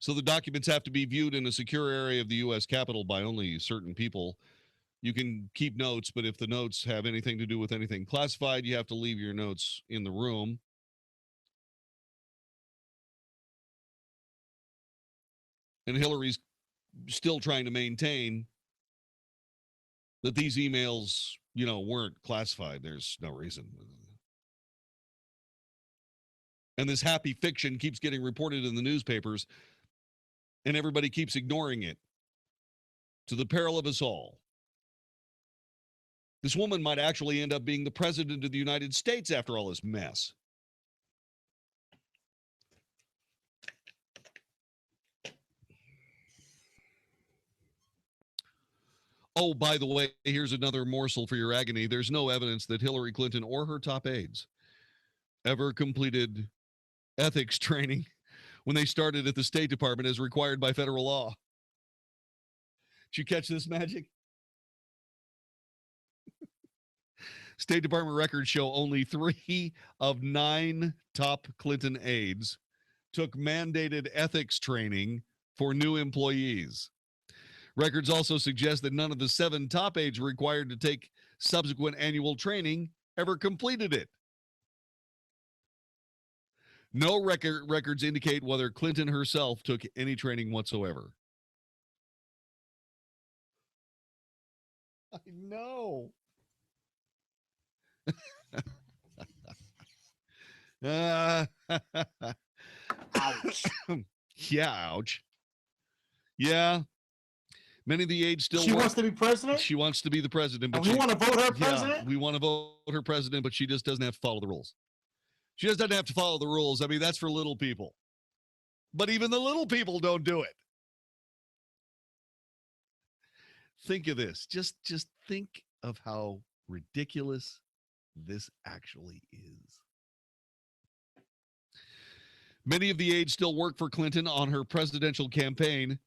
So the documents have to be viewed in a secure area of the U.S. Capitol by only certain people. You can keep notes, but if the notes have anything to do with anything classified, you have to leave your notes in the room. And Hillary's still trying to maintain that these emails, weren't classified. There's no reason. And this happy fiction keeps getting reported in the newspapers, and everybody keeps ignoring it, to the peril of us all. This woman might actually end up being the president of the United States after all this mess. Oh, by the way, here's another morsel for your agony. There's no evidence that Hillary Clinton or her top aides ever completed ethics training when they started at the State Department as required by federal law. Did you catch this magic? State Department records show only 3 of 9 top Clinton aides took mandated ethics training for new employees. Records also suggest that none of the 7 top aides required to take subsequent annual training ever completed it. No records indicate whether Clinton herself took any training whatsoever. I know. Ouch. Yeah, ouch. Yeah. Many of the aides still She wants to be president? She wants to be the president. But we want to vote her president? Yeah, we want to vote her president, but she just doesn't have to follow the rules. She just doesn't have to follow the rules. I mean, that's for little people. But even the little people don't do it. Think of this. Just think of how ridiculous this actually is. Many of the aides still work for Clinton on her presidential campaign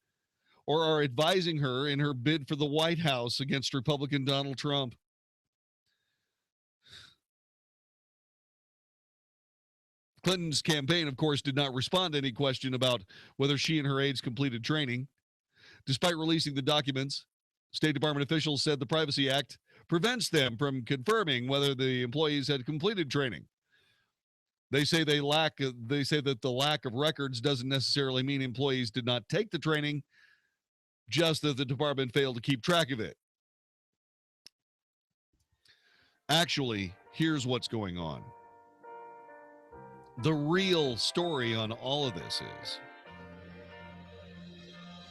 or are advising her in her bid for the White House against Republican Donald Trump. Clinton's campaign, of course, did not respond to any question about whether she and her aides completed training. Despite releasing the documents, State Department officials said the Privacy Act prevents them from confirming whether the employees had completed training. They say that the lack of records doesn't necessarily mean employees did not take the training, just that the department failed to keep track of it. Actually, here's what's going on. The real story on all of this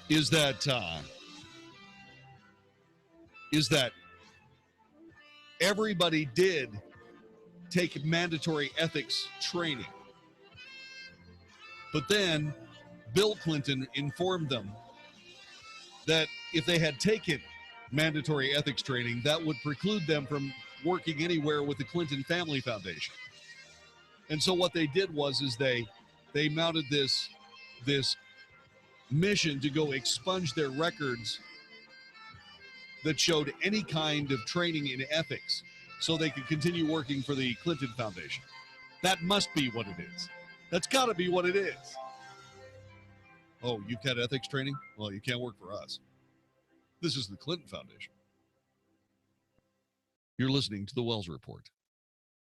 is that everybody did take mandatory ethics training. But then Bill Clinton informed them that if they had taken mandatory ethics training, that would preclude them from working anywhere with the Clinton Family Foundation. And so what they did was they mounted this mission to go expunge their records that showed any kind of training in ethics so they could continue working for the Clinton Foundation. That must be what it is. That's got to be what it is. Oh, you've had ethics training? Well, you can't work for us. This is the Clinton Foundation. You're listening to the Wells Report.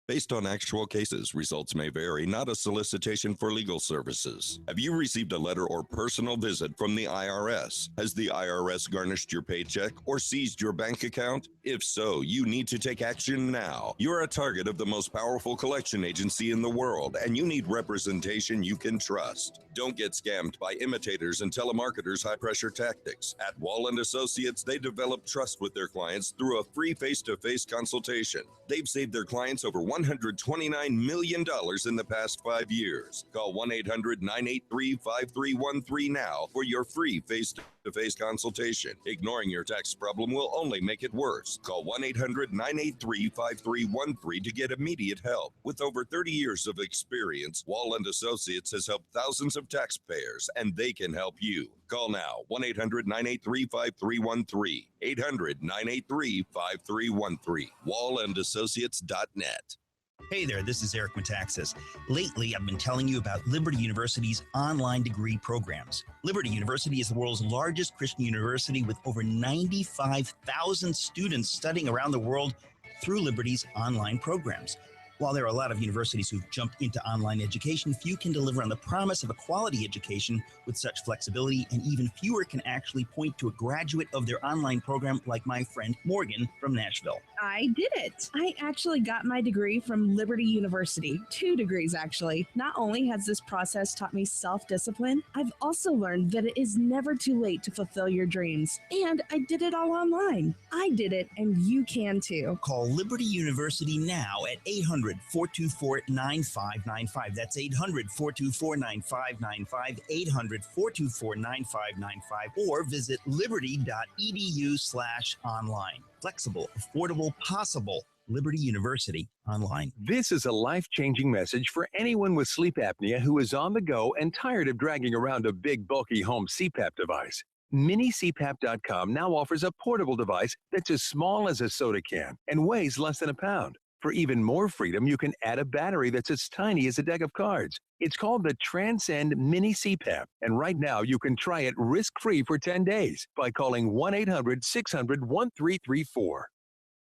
Based on actual cases, results may vary, not a solicitation for legal services. Have you received a letter or personal visit from the IRS? Has the IRS garnished your paycheck or seized your bank account? If so, you need to take action now. You're a target of the most powerful collection agency in the world, and you need representation you can trust. Don't get scammed by imitators and telemarketers' high-pressure tactics. At Wall & Associates, they develop trust with their clients through a free face-to-face consultation. They've saved their clients over $129 million in the past 5 years. Call 1-800-983-5313 now for your free face-to-face consultation. Ignoring your tax problem will only make it worse. Call 1-800-983-5313 to get immediate help. With over 30 years of experience, Wall & Associates has helped thousands of taxpayers, and they can help you. Call now, 1-800-983-5313, 800-983-5313, wallandassociates.net. Hey there, this is Eric Metaxas. Lately, I've been telling you about Liberty University's online degree programs. Liberty University is the world's largest Christian university with over 95,000 students studying around the world through Liberty's online programs. While there are a lot of universities who've jumped into online education, few can deliver on the promise of a quality education with such flexibility, and even fewer can actually point to a graduate of their online program like my friend Morgan from Nashville. I did it. I actually got my degree from Liberty University. 2 degrees, actually. Not only has this process taught me self-discipline, I've also learned that it is never too late to fulfill your dreams. And I did it all online. I did it, and you can too. Call Liberty University now at 800-424-9595. That's 800-424-9595, 800-424-9595, or visit liberty.edu/online. Flexible, affordable, possible. Liberty University online. This is a life-changing message for anyone with sleep apnea who is on the go and tired of dragging around a big, bulky home CPAP device. MiniCPAP.com now offers a portable device that's as small as a soda can and weighs less than a pound. For even more freedom, you can add a battery that's as tiny as a deck of cards. It's called the Transcend Mini CPAP, and right now you can try it risk-free for 10 days by calling 1-800-600-1334.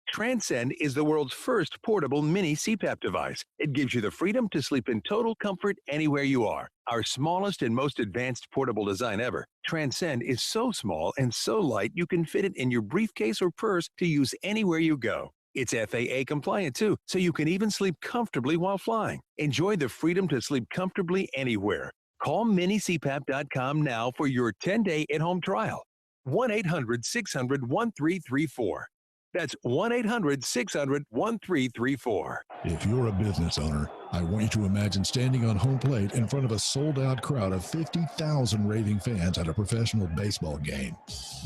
Transcend is the world's first portable mini CPAP device. It gives you the freedom to sleep in total comfort anywhere you are. Our smallest and most advanced portable design ever, Transcend is so small and so light you can fit it in your briefcase or purse to use anywhere you go. It's FAA compliant too, so you can even sleep comfortably while flying. Enjoy the freedom to sleep comfortably anywhere. Call minicpap.com now for your 10-day at-home trial. 1-800-600-1334. That's 1-800-600-1334. If you're a business owner, I want you to imagine standing on home plate in front of a sold-out crowd of 50,000 raving fans at a professional baseball game.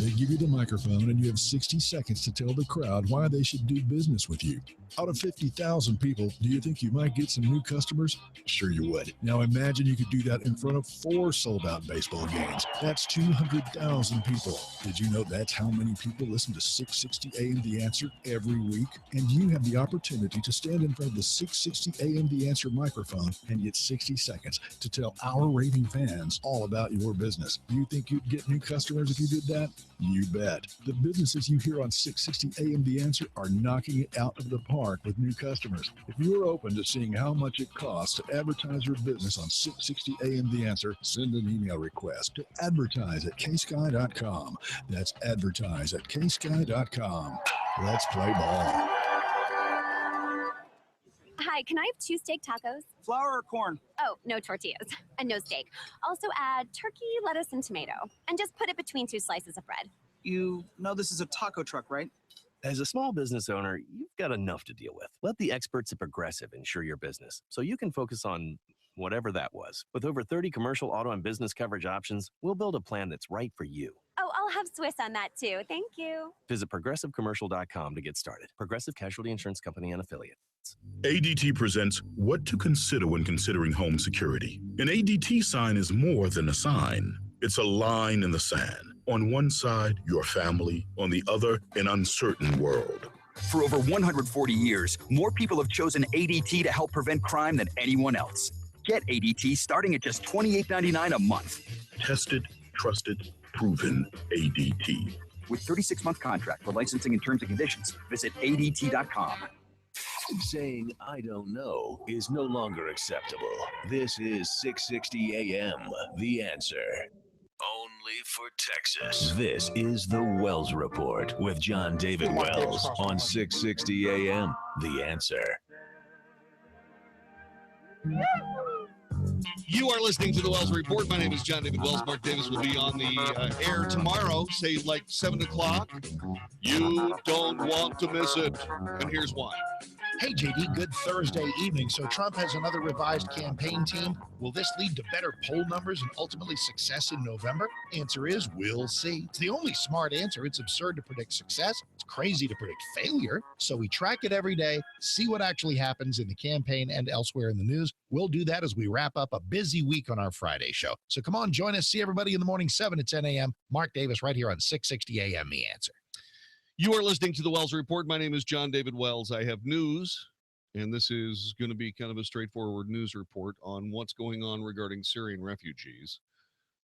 They give you the microphone and you have 60 seconds to tell the crowd why they should do business with you. Out of 50,000 people, do you think you might get some new customers? Sure you would. Now imagine you could do that in front of 4 sold-out baseball games. That's 200,000 people. Did you know that's how many people listen to 660 AM The Answer every week? And you have the opportunity to stand in front of the 660 AM The Answer microphone and get 60 seconds to tell our raving fans all about your business. Do you think you'd get new customers if you did that? You bet. The businesses you hear on 660 AM The Answer are knocking it out of the park with new customers. If you're open to seeing how much it costs to advertise your business on 660 AM The Answer, send an email request to advertise@ksky.com. That's advertise@ksky.com. Let's play ball. Hi, can I have 2 steak tacos? Flour or corn? Oh, no tortillas and no steak. Also add turkey, lettuce, and tomato. And just put it between 2 slices of bread. You know this is a taco truck, right? As a small business owner, you've got enough to deal with. Let the experts at Progressive insure your business so you can focus on whatever that was. With over 30 commercial, auto, and business coverage options, we'll build a plan that's right for you. Oh, I'll have Swiss on that too. Thank you. Visit progressivecommercial.com to get started. Progressive Casualty Insurance Company and Affiliates. ADT presents What to Consider When Considering Home Security. An ADT sign is more than a sign. It's a line in the sand. On one side, your family. On the other, an uncertain world. For over 140 years, more people have chosen ADT to help prevent crime than anyone else. Get ADT starting at just $28.99 a month. Tested, trusted, proven ADT. With 36-month contract for licensing and terms and conditions, visit ADT.com. Saying I don't know is no longer acceptable. This is 660 AM, The Answer. Only for Texas. This is the Wells Report with Jon-David Wells on 660 AM, The Answer. You are listening to the Wells Report. My name is Jon-David Wells. Mark Davis will be on the air tomorrow, say like 7 o'clock. You don't want to miss it. And here's why. Hey, JD, good Thursday evening. So Trump has another revised campaign team. Will this lead to better poll numbers and ultimately success in November? Answer is, we'll see. It's the only smart answer. It's absurd to predict success. It's crazy to predict failure. So we track it every day, see what actually happens in the campaign and elsewhere in the news. We'll do that as we wrap up a busy week on our Friday show. So come on, join us. See everybody in the morning, 7 to 10 a.m. Mark Davis right here on 660 a.m. The Answer. You are listening to the Wells Report. My name is Jon-David Wells. I have news, and this is going to be kind of a straightforward news report on what's going on regarding Syrian refugees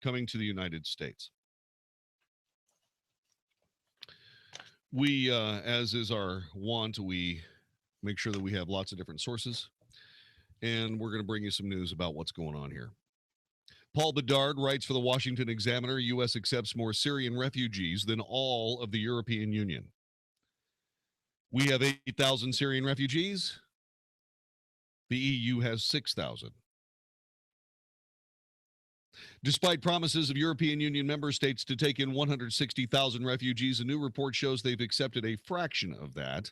coming to the United States. We, as is our wont, we make sure that we have lots of different sources, and we're going to bring you some news about what's going on here. Paul Bedard writes for the Washington Examiner, U.S. accepts more Syrian refugees than all of the European Union. We have 8,000 Syrian refugees. The EU has 6,000. Despite promises of European Union member states to take in 160,000 refugees, a new report shows they've accepted a fraction of that,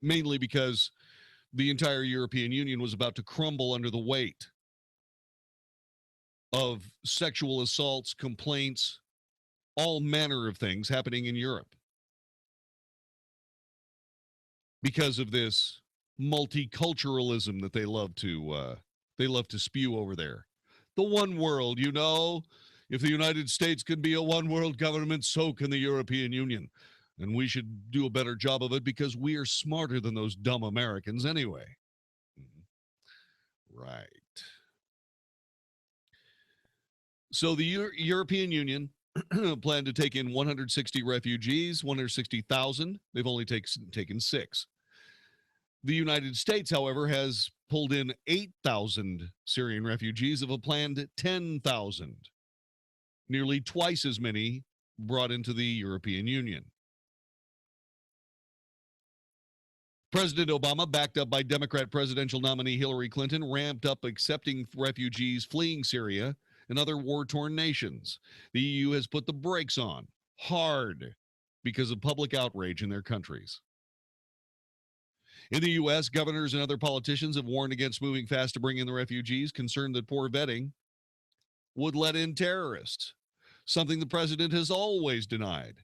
mainly because the entire European Union was about to crumble under the weight of sexual assaults, complaints, all manner of things happening in Europe because of this multiculturalism that they love to spew over there. The one world, you know, if the United States can be a one world government, so can the European Union. And we should do a better job of it because we are smarter than those dumb Americans anyway. Right. So the European Union planned to take in 160 refugees, 160,000. They've only taken 6. The United States, however, has pulled in 8,000 Syrian refugees of a planned 10,000. Nearly twice as many brought into the European Union. President Obama, backed up by Democrat presidential nominee Hillary Clinton, ramped up accepting refugees fleeing Syria and other war-torn nations. The EU has put the brakes on hard because of public outrage in their countries. In the U.S., governors and other politicians have warned against moving fast to bring in the refugees, concerned that poor vetting would let in terrorists, something the president has always denied.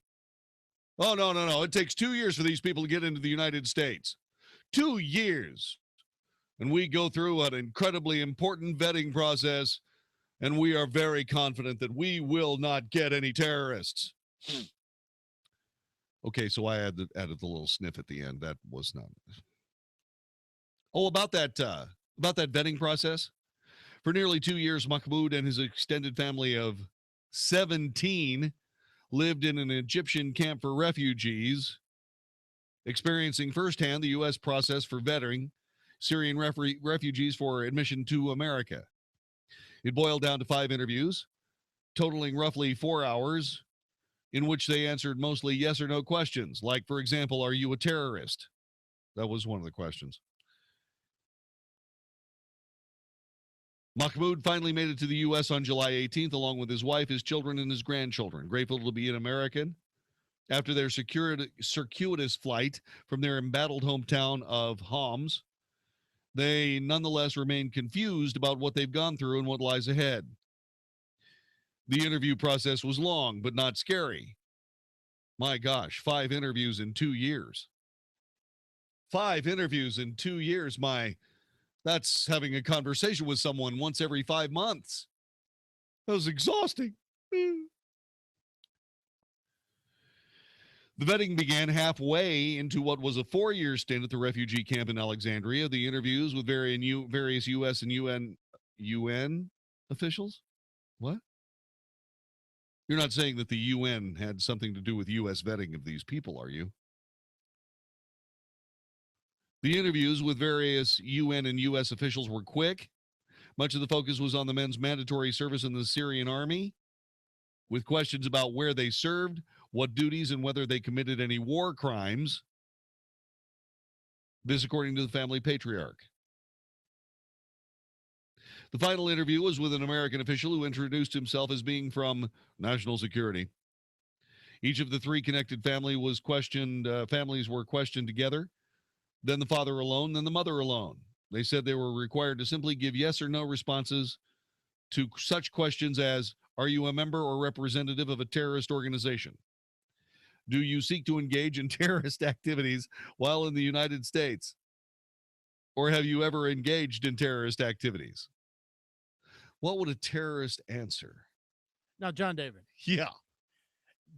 Oh, no. It takes 2 years for these people to get into the United States. 2 years. And we go through an incredibly important vetting process, and we are very confident that we will not get any terrorists. Okay, so I added the little sniff at the end. That was not. Oh, about that vetting process. For nearly 2 years, Mahmoud and his extended family of 17 lived in an Egyptian camp for refugees, experiencing firsthand the U.S. process for vetting Syrian refugees for admission to America. It boiled down to 5 interviews, totaling roughly 4 hours, in which they answered mostly yes or no questions. Like, for example, are you a terrorist? That was one of the questions. Mahmoud finally made it to the U.S. on July 18th, along with his wife, his children, and his grandchildren. Grateful to be an American, after their circuitous flight from their embattled hometown of Homs. They nonetheless remain confused about what they've gone through and what lies ahead. The interview process was long, but not scary. My gosh, 5 interviews in 2 years. 5 interviews in 2 years. That's having a conversation with someone once every 5 months. That was exhausting. The vetting began halfway into what was a 4-year stint at the refugee camp in Alexandria. The interviews with various U.S. and UN officials? What? You're not saying that the UN had something to do with U.S. vetting of these people, are you? The interviews with various UN and U.S. officials were quick. Much of the focus was on the men's mandatory service in the Syrian army, with questions about where they served, what duties, and whether they committed any war crimes. This according to the family patriarch. The final interview was with an American official who introduced himself as being from National Security. Each of the 3 connected families were questioned together, then the father alone, then the mother alone. They said they were required to simply give yes or no responses to such questions as, are you a member or representative of a terrorist organization? Do you seek to engage in terrorist activities while in the United States? Or have you ever engaged in terrorist activities? What would a terrorist answer? Now, Jon-David. Yeah.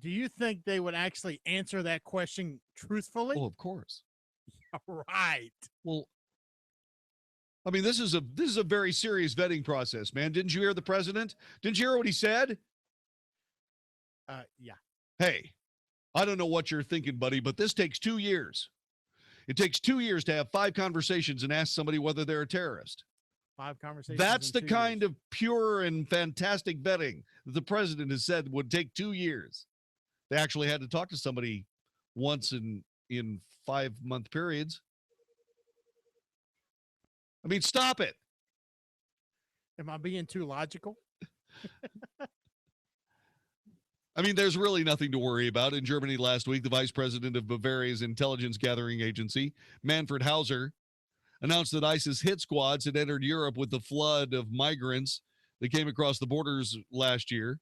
Do you think they would actually answer that question truthfully? Oh, of course. Right. Well, I mean, this is a very serious vetting process, man. Didn't you hear the president? Didn't you hear what he said? Yeah. Hey, I don't know what you're thinking, buddy, but this takes 2 years. It takes 2 years to have 5 conversations and ask somebody whether they're a terrorist. 5 conversations. That's the kind of pure and fantastic vetting that the president has said would take 2 years. They actually had to talk to somebody once in 5-month periods. I mean, stop it. Am I being too logical? I mean, there's really nothing to worry about. In Germany last week, the vice president of Bavaria's intelligence gathering agency, Manfred Hauser, announced that ISIS hit squads had entered Europe with the flood of migrants that came across the borders last year.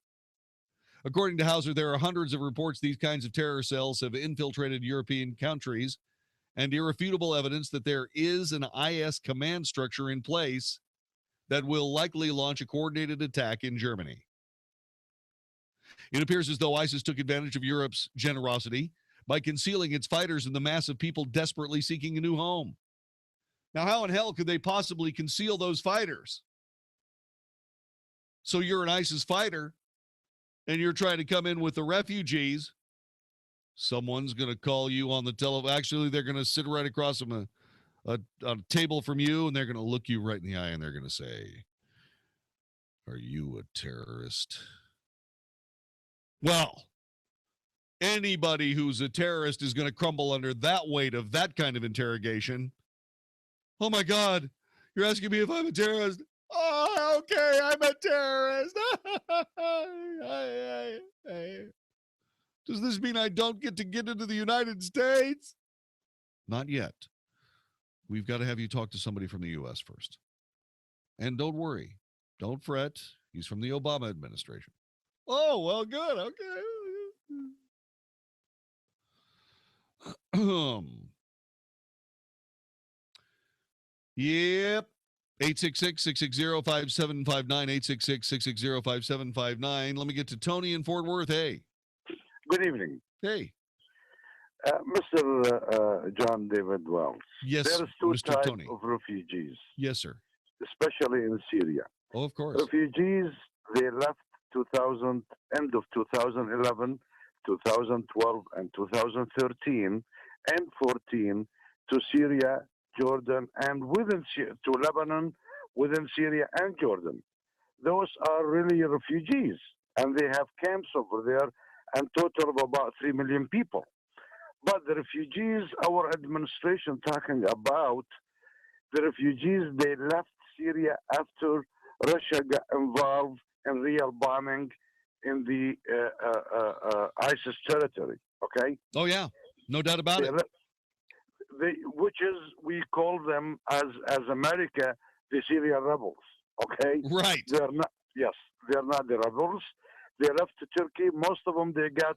According to Hauser, there are hundreds of reports these kinds of terror cells have infiltrated European countries, and irrefutable evidence that there is an IS command structure in place that will likely launch a coordinated attack in Germany. It appears as though ISIS took advantage of Europe's generosity by concealing its fighters in the mass of people desperately seeking a new home. Now, how in hell could they possibly conceal those fighters? So you're an ISIS fighter, and you're trying to come in with the refugees. Someone's going to call you on the telephone. Actually, they're going to sit right across from a table from you, and they're going to look you right in the eye, and they're going to say, are you a terrorist? Well, anybody who's a terrorist is going to crumble under that weight of that kind of interrogation. Oh, my God, you're asking me if I'm a terrorist? Oh, okay, I'm a terrorist. Does this mean I don't get to get into the United States? Not yet. We've got to have you talk to somebody from the U.S. first. And don't worry. Don't fret. He's from the Obama administration. Oh, well, good. Okay. Yep. 866-660-5759, 866-660-5759. Let me get to Tony in Fort Worth. Hey. Good evening. Hey. Mr. Jon-David Wells. Yes, There's 2 Mr. types Tony. of refugees. Yes, sir. Especially in Syria. Oh, of course. Refugees, they left end of 2011, 2012, and 2013 and 14 to Syria, Jordan, and to Lebanon, within Syria and Jordan. Those are really refugees, and they have camps over there, and total of about 3 million people. But the refugees, our administration talking about the refugees, they left Syria after Russia got involved in real bombing in the ISIS territory. Okay. Oh yeah, no doubt about it. Which is we call them as America the Syrian rebels. Okay. Right. They're not. Yes, they're not the rebels. They left to Turkey. Most of them they got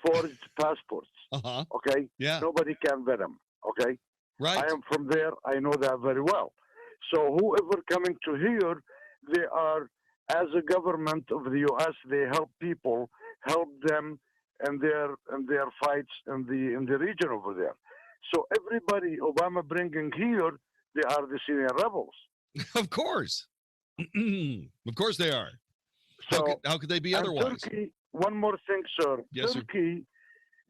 forged passports. Okay. Yeah. Nobody can vet them. Okay. Right. I am from there. I know that very well. So whoever coming to here, they are as a government of the U.S. They help people, help them in their fights in the region over there. So everybody Obama bringing here, they are the Syrian rebels. Of course. Of course they are. So how could they be otherwise? Turkey, one more thing, sir. Yes, Turkey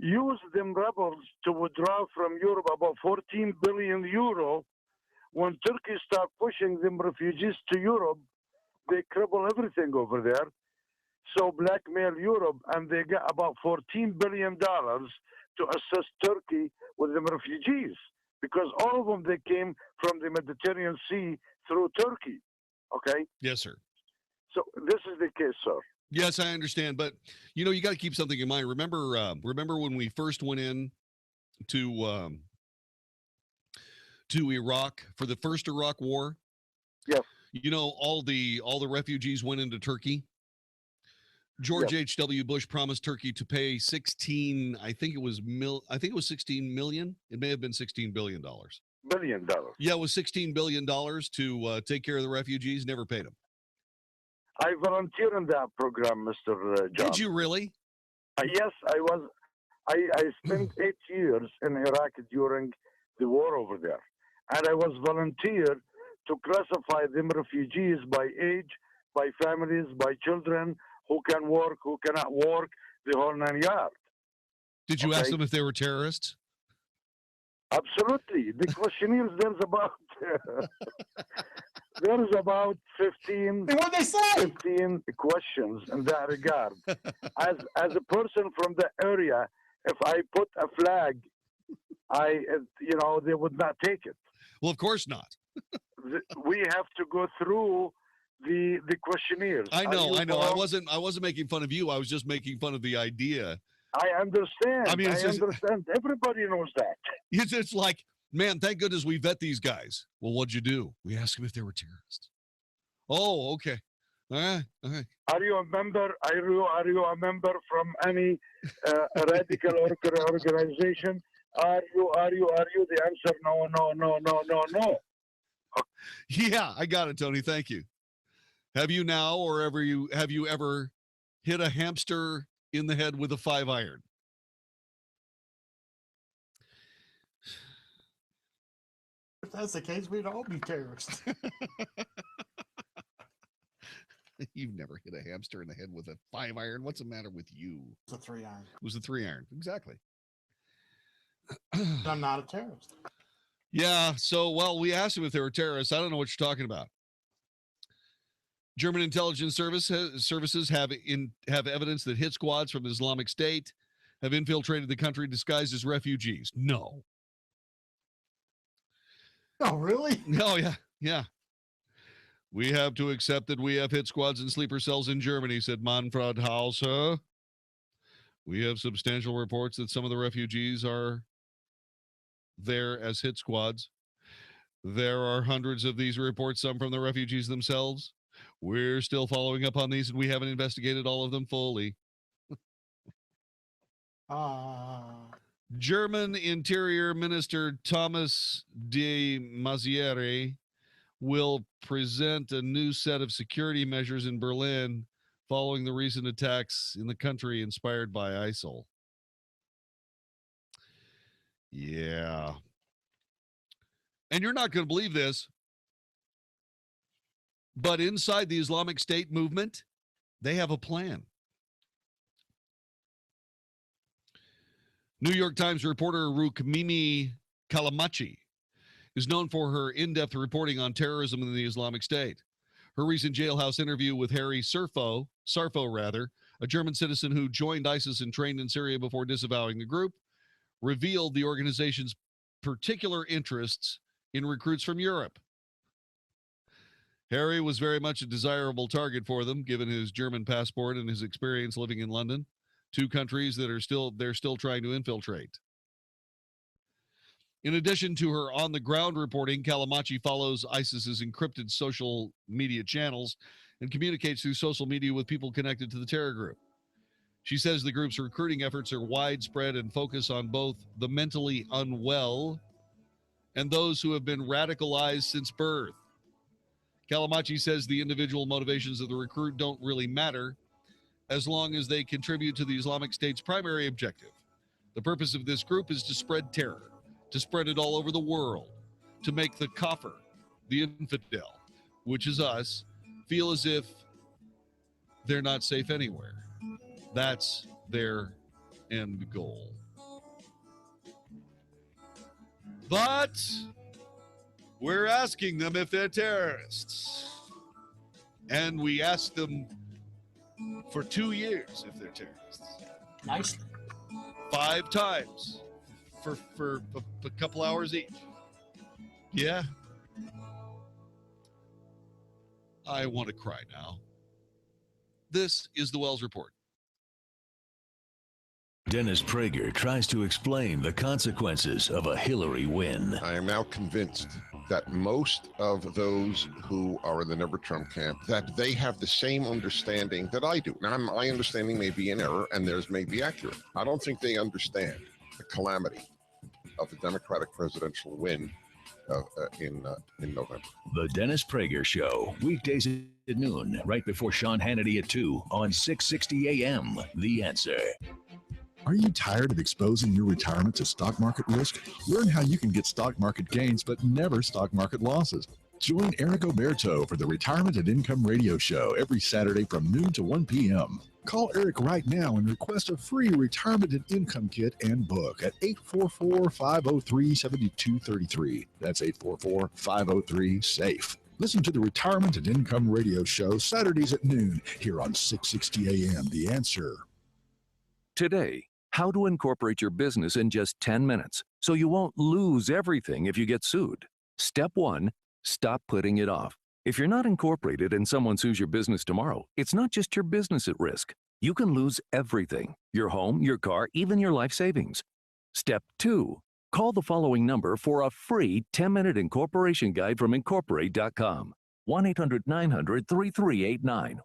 used them rebels to withdraw from Europe about 14 billion euro. When Turkey started pushing them refugees to Europe, they cripple everything over there. So blackmail Europe, and they got about $14 billion to assist Turkey with the refugees, because all of them, they came from the Mediterranean Sea through Turkey. Okay? Yes, sir. So this is the case, sir. Yes, I understand, but you got to keep something in mind. Remember when we first went in to Iraq for the first Iraq War? Yes. All the refugees went into Turkey. George H.W. Bush promised Turkey to pay 16 million. It may have been $16 billion. $billion. Yeah, it was $16 billion to take care of the refugees. Never paid them. I volunteered in that program, Mr. John. Did you really? Yes, I was. I spent 8 years in Iraq during the war over there, and I was volunteered to classify them refugees by age, by families, by children, who can work, who cannot work, the whole 9 yards. Did you ask them if they were terrorists? Absolutely. The questionnaires, there's about 15, what they say? 15 questions in that regard. As a person from the area, if I put a flag, they would not take it. Well, of course not. We have to go through the questionnaires. I know. I wasn't making fun of you. I was just making fun of the idea. I understand. I mean, I understand. Everybody knows that. It's like, man, thank goodness we vet these guys. Well, what'd you do? We asked them if they were terrorists. Oh, okay. All right. Are you a member? Are you a member from any radical organization? Are you? The answer: no. Yeah, I got it, Tony. Thank you. Have you now, or have you ever hit a hamster in the head with a 5-iron? If that's the case, we'd all be terrorists. You've never hit a hamster in the head with a 5-iron. What's the matter with you? It was a 3-iron. It was a 3-iron. Exactly. I'm not a terrorist. Yeah. So, we asked them if they were terrorists. I don't know what you're talking about. German intelligence services have evidence that hit squads from Islamic State have infiltrated the country disguised as refugees. No. Oh, really? No, yeah. We have to accept that we have hit squads and sleeper cells in Germany, said Manfred Hauser. We have substantial reports that some of the refugees are there as hit squads. There are hundreds of these reports, some from the refugees themselves. We're still following up on these, and we haven't investigated all of them fully. German Interior Minister Thomas de Maizière will present a new set of security measures in Berlin following the recent attacks in the country inspired by ISIL. Yeah. And you're not going to believe this, but inside the Islamic State movement, they have a plan. New York Times reporter Rukmini Callimachi is known for her in-depth reporting on terrorism in the Islamic State. Her recent jailhouse interview with Harry Sarfo, a German citizen who joined ISIS and trained in Syria before disavowing the group, revealed the organization's particular interests in recruits from Europe. Harry was very much a desirable target for them, given his German passport and his experience living in London. Two countries that they're still trying to infiltrate. In addition to her on-the-ground reporting, Calamachi follows ISIS's encrypted social media channels and communicates through social media with people connected to the terror group. She says the group's recruiting efforts are widespread and focus on both the mentally unwell and those who have been radicalized since birth. Calamachi says the individual motivations of the recruit don't really matter as long as they contribute to the Islamic State's primary objective. The purpose of this group is to spread terror, to spread it all over the world, to make the kafir, the infidel, which is us, feel as if they're not safe anywhere. That's their end goal. But we're asking them if they're terrorists. And we asked them for 2 years if they're terrorists. Nice. 5 times for a couple hours each. Yeah. I want to cry now. This is the Wells Report. Dennis Prager tries to explain the consequences of a Hillary win. I am now convinced that most of those who are in the Never Trump camp, that they have the same understanding that I do. Now, my understanding may be in error and theirs may be accurate. I don't think they understand the calamity of the Democratic presidential win in November. The Dennis Prager Show, weekdays at noon, right before Sean Hannity at 2 on 660 AM. The Answer. Are you tired of exposing your retirement to stock market risk? Learn how you can get stock market gains but never stock market losses. Join Eric Oberto for the Retirement and Income Radio Show every Saturday from noon to 1 p.m. Call Eric right now and request a free retirement and income kit and book at 844-503-7233. That's 844-503-SAFE. Listen to the Retirement and Income Radio Show Saturdays at noon here on 660 AM. The Answer. Today, how to incorporate your business in just 10 minutes so you won't lose everything if you get sued. Step 1, stop putting it off. If you're not incorporated and someone sues your business tomorrow, it's not just your business at risk. You can lose everything: your home, your car, even your life savings. Step 2, call the following number for a free 10-minute incorporation guide from Incorporate.com. 1-800-900-3389.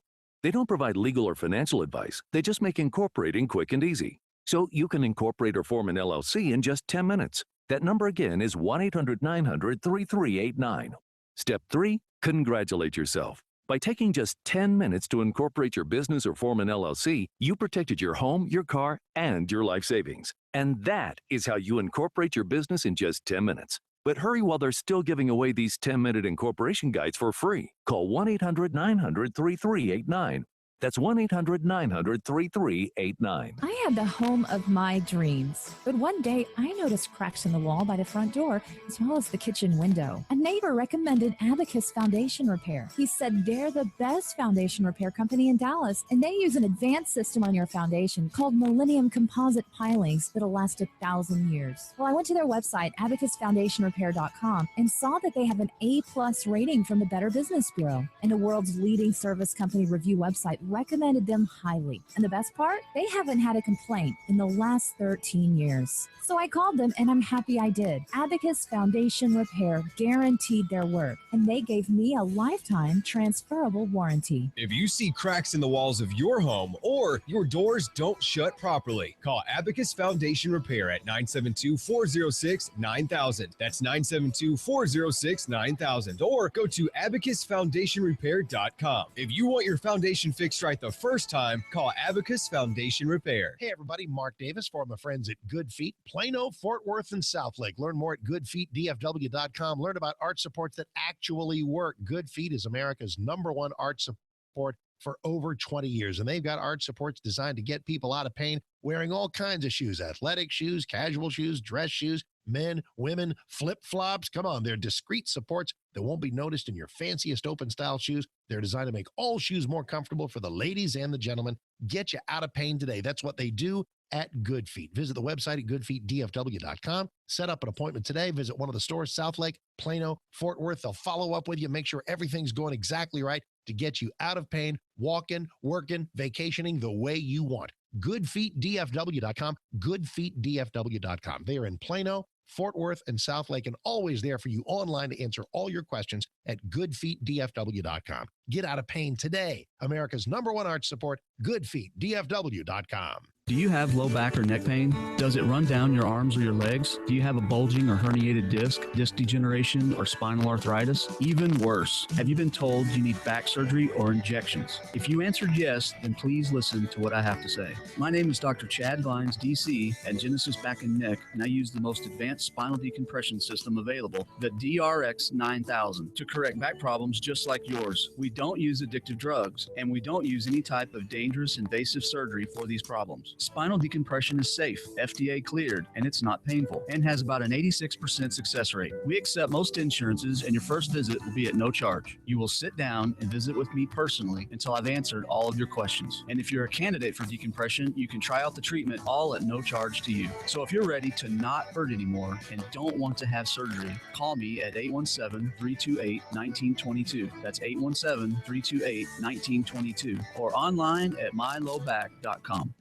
They don't provide legal or financial advice. They just make incorporating quick and easy. So you can incorporate or form an LLC in just 10 minutes. That number again is 1-800-900-3389. Step 3, congratulate yourself. By taking just 10 minutes to incorporate your business or form an LLC, you protected your home, your car, and your life savings. And that is how you incorporate your business in just 10 minutes. But hurry while they're still giving away these 10-minute incorporation guides for free. Call 1-800-900-3389. That's 1-800-900-3389. I had the home of my dreams, but one day I noticed cracks in the wall by the front door as well as the kitchen window. A neighbor recommended Abacus Foundation Repair. He said they're the best foundation repair company in Dallas, and they use an advanced system on your foundation called Millennium Composite Pilings that'll last 1,000 years. Well, I went to their website, abacusfoundationrepair.com, and saw that they have an A+ rating from the Better Business Bureau, and the world's leading service company review website recommended them highly. And the best part? They haven't had a complaint in the last 13 years. So I called them, and I'm happy I did. Abacus Foundation Repair guaranteed their work, and they gave me a lifetime transferable warranty. If you see cracks in the walls of your home or your doors don't shut properly, call Abacus Foundation Repair at 972-406-9000. That's 972-406-9000. Or go to abacusfoundationrepair.com. If you want your foundation fixed right the first time, call Abacus Foundation Repair. Hey, everybody, Mark Davis for my friends at Good Feet, Plano, Fort Worth, and Southlake. Learn more at goodfeetdfw.com. Learn about art supports that actually work. Good Feet is America's #1 art support for over 20 years, and they've got art supports designed to get people out of pain wearing all kinds of shoes: athletic shoes, casual shoes, dress shoes, men, women, flip-flops. Come on, they're discreet supports that won't be noticed in your fanciest open-style shoes. They're designed to make all shoes more comfortable for the ladies and the gentlemen. Get you out of pain today. That's what they do at Good Feet. Visit the website at goodfeetdfw.com. Set up an appointment today. Visit one of the stores: Southlake, Plano, Fort Worth. They'll follow up with you, make sure everything's going exactly right to get you out of pain, walking, working, vacationing the way you want. goodfeetdfw.com, goodfeetdfw.com. They are in Plano, Fort Worth, and South Lake, and always there for you online to answer all your questions at goodfeetdfw.com. Get out of pain today. America's #1 arch support, goodfeetdfw.com. Do you have low back or neck pain? Does it run down your arms or your legs? Do you have a bulging or herniated disc degeneration, or spinal arthritis? Even worse, have you been told you need back surgery or injections? If you answered yes, then please listen to what I have to say. My name is Dr. Chad Vines, DC, at Genesis Back and Neck, and I use the most advanced spinal decompression system available, the DRX 9000, to correct back problems just like yours. We don't use addictive drugs, and we don't use any type of dangerous, invasive surgery for these problems. Spinal decompression is safe, FDA cleared, and it's not painful, and has about an 86% success rate. We accept most insurances, and your first visit will be at no charge. You will sit down and visit with me personally until I've answered all of your questions. And if you're a candidate for decompression, you can try out the treatment all at no charge to you. So if you're ready to not hurt anymore and don't want to have surgery, call me at 817-328-1922. That's 817-328-1922, or online at mylowback.com.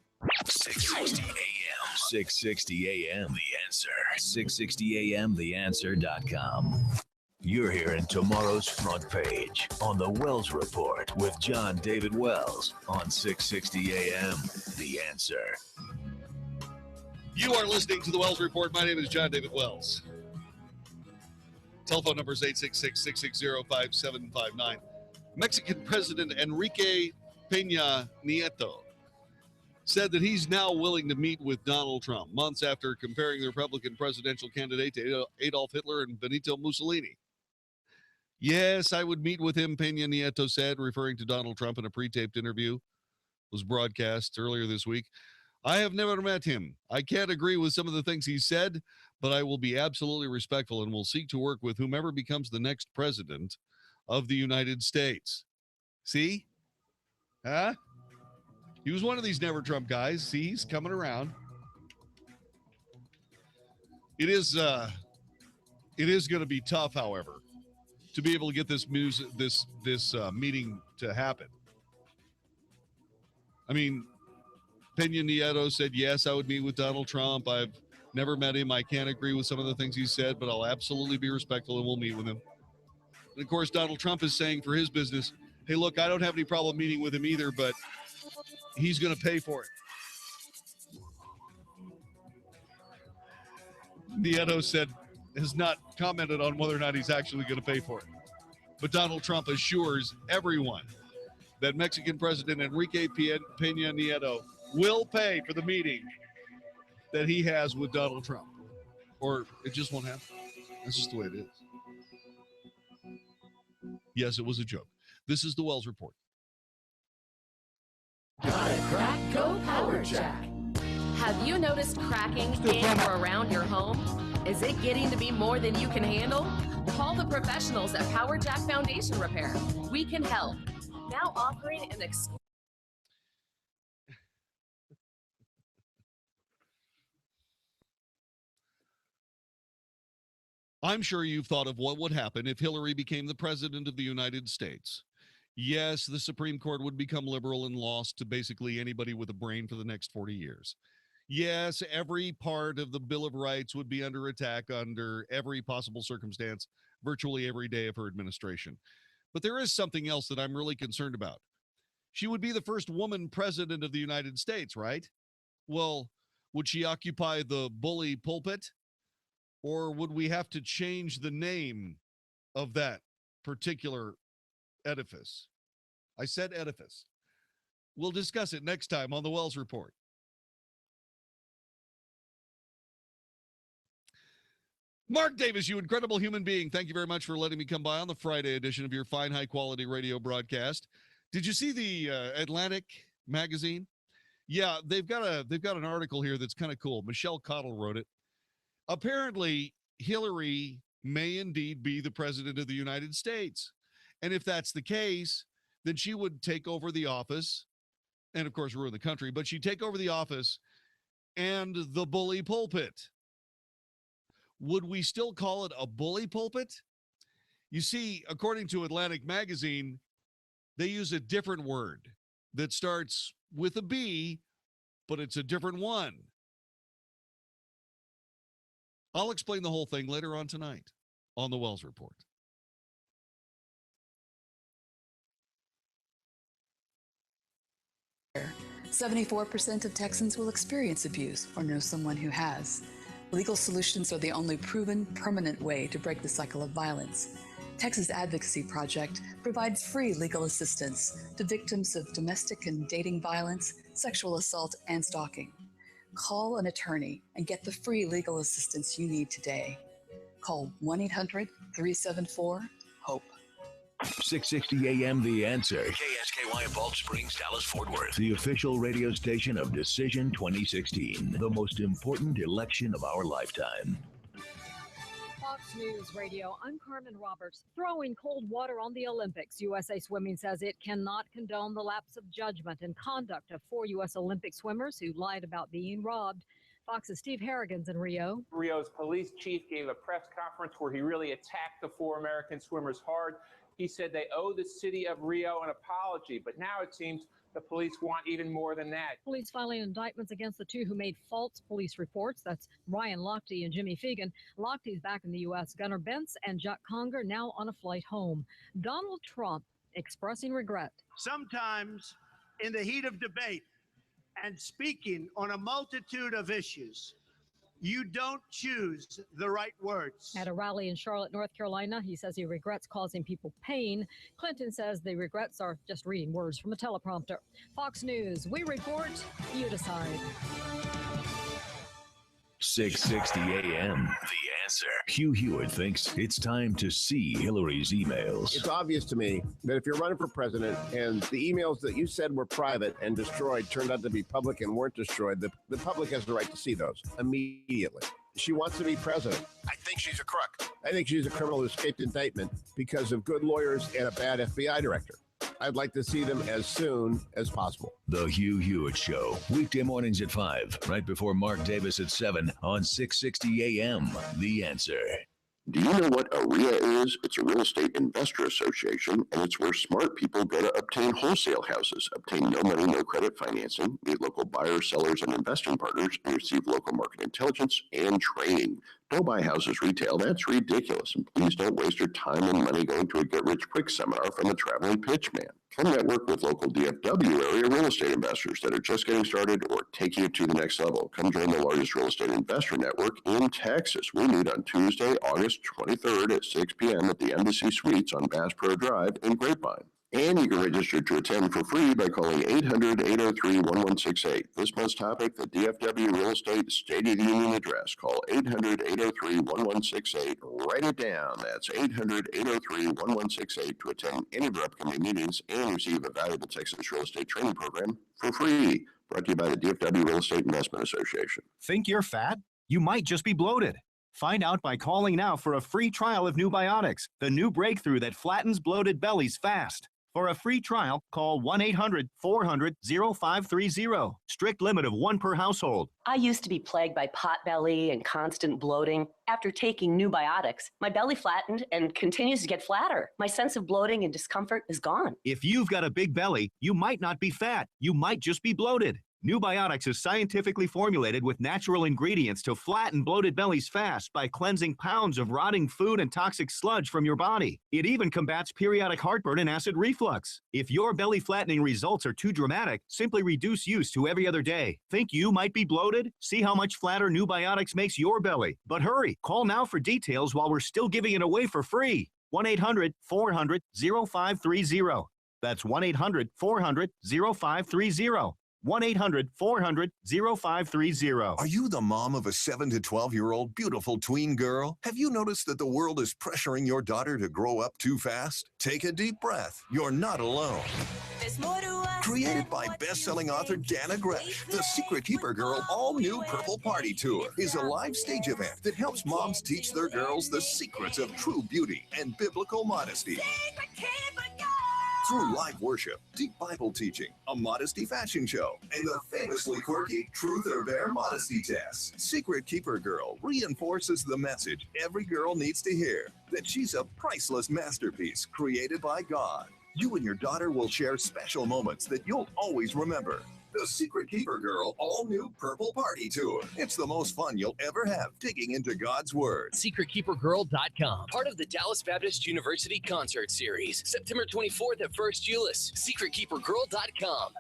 660 AM. 660 AM. The Answer. 660 AM. TheAnswer.com. You're hearing tomorrow's front page on the Wells Report with Jon-David Wells on 660 AM. The Answer. You are listening to the Wells Report. My name is Jon-David Wells. Telephone number is 866-660-5759. Mexican President Enrique Peña Nieto said that he's now willing to meet with Donald Trump months after comparing the Republican presidential candidate to Adolf Hitler and Benito Mussolini. Yes, I would meet with him, Peña Nieto said, referring to Donald Trump in a pre-taped interview. It was broadcast earlier this week. I have never met him. I can't agree with some of the things he said, but I will be absolutely respectful and will seek to work with whomever becomes the next president of the United States. See? Huh? He was one of these never Trump guys. See, he's coming around. It is going to be tough, however, to be able to get this meeting to happen. I mean, Peña Nieto said, yes, I would meet with Donald Trump. I've never met him. I can't agree with some of the things he said, but I'll absolutely be respectful and we'll meet with him. And of course, Donald Trump is saying for his business, hey, look, I don't have any problem meeting with him either, but he's going to pay for it. Nieto has not commented on whether or not he's actually going to pay for it. But Donald Trump assures everyone that Mexican President Enrique Peña Nieto will pay for the meeting that he has with Donald Trump. Or it just won't happen. That's just the way it is. Yes, it was a joke. This is the Wells Report. Gotta crack, go Power Jack. Have you noticed cracking in or around your home? Is it getting to be more than you can handle? Call the professionals at Power Jack Foundation Repair. We can help. Now offering an exclusive. I'm sure you've thought of what would happen if Hillary became the president of the United States. Yes, the Supreme Court would become liberal and lost to basically anybody with a brain for the next 40 years. Yes, every part of the Bill of Rights would be under attack under every possible circumstance, virtually every day of her administration. But there is something else that I'm really concerned about. She would be the first woman president of the United States, right? Well, would she occupy the bully pulpit? Or would we have to change the name of that particular edifice? I said edifice. We'll discuss it next time on the Wells Report. Mark Davis, you incredible human being. Thank you very much for letting me come by on the Friday edition of your fine, high-quality radio broadcast. Did you see the Atlantic magazine? Yeah, they've got an article here that's kind of cool. Michelle Cottle wrote it. Apparently, Hillary may indeed be the president of the United States. And if that's the case, then she would take over the office and, of course, ruin the country. But she'd take over the office and the bully pulpit. Would we still call it a bully pulpit? You see, according to Atlantic Magazine, they use a different word that starts with a B but it's a different one. I'll explain the whole thing later on tonight on the Wells Report. There, 74% of Texans will experience abuse or know someone who has. Legal solutions are the only proven, permanent way to break the cycle of violence. Texas Advocacy Project provides free legal assistance to victims of domestic and dating violence, sexual assault, and stalking. Call an attorney and get the free legal assistance you need today. Call 1-800-374-HOPE. 660 AM The Answer. KSKY in Balch Springs, Dallas, Fort Worth. The official radio station of Decision 2016. The most important election of our lifetime. Fox News Radio, I'm Carmen Roberts. Throwing cold water on the Olympics. USA Swimming says it cannot condone the lapse of judgment and conduct of 4 U.S. Olympic swimmers who lied about being robbed. Fox's Steve Harrigan's in Rio. Rio's police chief gave a press conference where he really attacked the 4 American swimmers hard. He said they owe the city of Rio an apology, but now it seems the police want even more than that. Police filing indictments against the 2 who made false police reports. That's Ryan Lochte and Jimmy Fegan. Lochte's back in the U.S. Gunnar Bentz and Jack Conger now on a flight home. Donald Trump expressing regret. Sometimes in the heat of debate and speaking on a multitude of issues, you don't choose the right words. At a rally in Charlotte, North Carolina, he says he regrets causing people pain. Clinton says the regrets are just reading words from a teleprompter. Fox News, we report, you decide. 660 AM The Answer. Hugh Hewitt thinks it's time to see Hillary's emails. It's obvious to me that if you're running for president and the emails that you said were private and destroyed turned out to be public and weren't destroyed, the public has the right to see those immediately. She wants to be president. I think she's a crook. I think she's a criminal who escaped indictment because of good lawyers and a bad FBI director. I'd like to see them as soon as possible. The Hugh Hewitt Show, weekday mornings at 5, right before Mark Davis at 7 on 660 AM. The Answer. Do you know what AREA is? It's a real estate investor association, and it's where smart people go to obtain wholesale houses, obtain no money, no credit financing, meet local buyers, sellers, and investing partners, and receive local market intelligence and training. Don't buy houses retail. That's ridiculous. And please don't waste your time and money going to a get-rich-quick seminar from a traveling pitch man. Come network with local DFW area real estate investors that are just getting started or taking it to the next level. Come join the largest real estate investor network in Texas. We meet on Tuesday, August 23rd at 6 p.m. at the Embassy Suites on Bass Pro Drive in Grapevine. And you can register to attend for free by calling 800-803-1168. This month's topic, the DFW Real Estate State of the Union Address. Call 800-803-1168. Write it down. That's 800-803-1168 to attend any of our upcoming meetings and receive a valuable Texas real estate training program for free. Brought to you by the DFW Real Estate Investment Association. Think you're fat? You might just be bloated. Find out by calling now for a free trial of New Biotics, the new breakthrough that flattens bloated bellies fast. For a free trial, call 1-800-400-0530. Strict limit of 1 per household. I used to be plagued by potbelly and constant bloating. After taking New Biotics, my belly flattened and continues to get flatter. My sense of bloating and discomfort is gone. If you've got a big belly, you might not be fat. You might just be bloated. New Biotics is scientifically formulated with natural ingredients to flatten bloated bellies fast by cleansing pounds of rotting food and toxic sludge from your body. It even combats periodic heartburn and acid reflux. If your belly flattening results are too dramatic, simply reduce use to every other day. Think you might be bloated? See how much flatter New Biotics makes your belly. But hurry, call now for details while we're still giving it away for free. 1-800-400-0530. That's 1-800-400-0530. 1-800-400-0530. Are you the mom of a 7 to 12-year-old beautiful tween girl? Have you noticed that the world is pressuring your daughter to grow up too fast? Take a deep breath. You're not alone. Created by best-selling author Dana Gresh, the Secret Keeper Girl All-New Purple Party Tour is a live stage event that helps moms teach their girls the secrets of true beauty and biblical modesty. Through live worship, deep Bible teaching, a modesty fashion show, and the famously quirky Truth or Dare modesty test, Secret Keeper Girl reinforces the message every girl needs to hear, that she's a priceless masterpiece created by God. You and your daughter will share special moments that you'll always remember. The Secret Keeper Girl all-new Purple Party Tour. It's the most fun you'll ever have digging into God's Word. SecretKeeperGirl.com. Part of the Dallas Baptist University Concert Series. September 24th at First Euless. SecretKeeperGirl.com.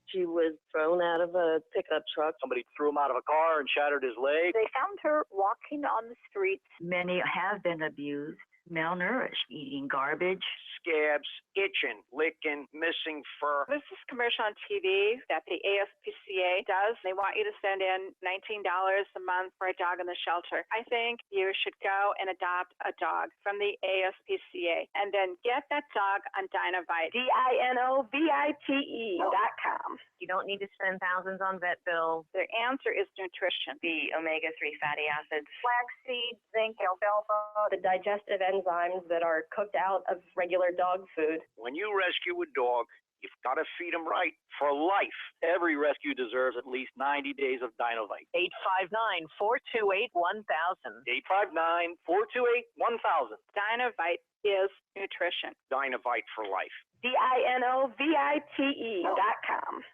She was thrown out of a pickup truck. Somebody threw him out of a car and shattered his leg. They found her walking on the streets. Many have been abused, malnourished, eating garbage. Scabs, itching, licking, missing fur. This is a commercial on TV that the ASPCA does. They want you to send in $19 a month for a dog in the shelter. I think you should go and adopt a dog from the ASPCA and then get that dog on Dinovite. DINOVITE.com. You don't need to spend thousands on vet bills. The answer is nutrition. The omega-3 fatty acids. Flaxseed, zinc, alfalfa. The digestive enzymes that are cooked out of regular dog food. When you rescue a dog, you've got to feed him right for life. Every rescue deserves at least 90 days of Dinovite. 859-428-1000. 859-428-1000. Dinovite is nutrition. Dinovite for life. DINOVITE.com.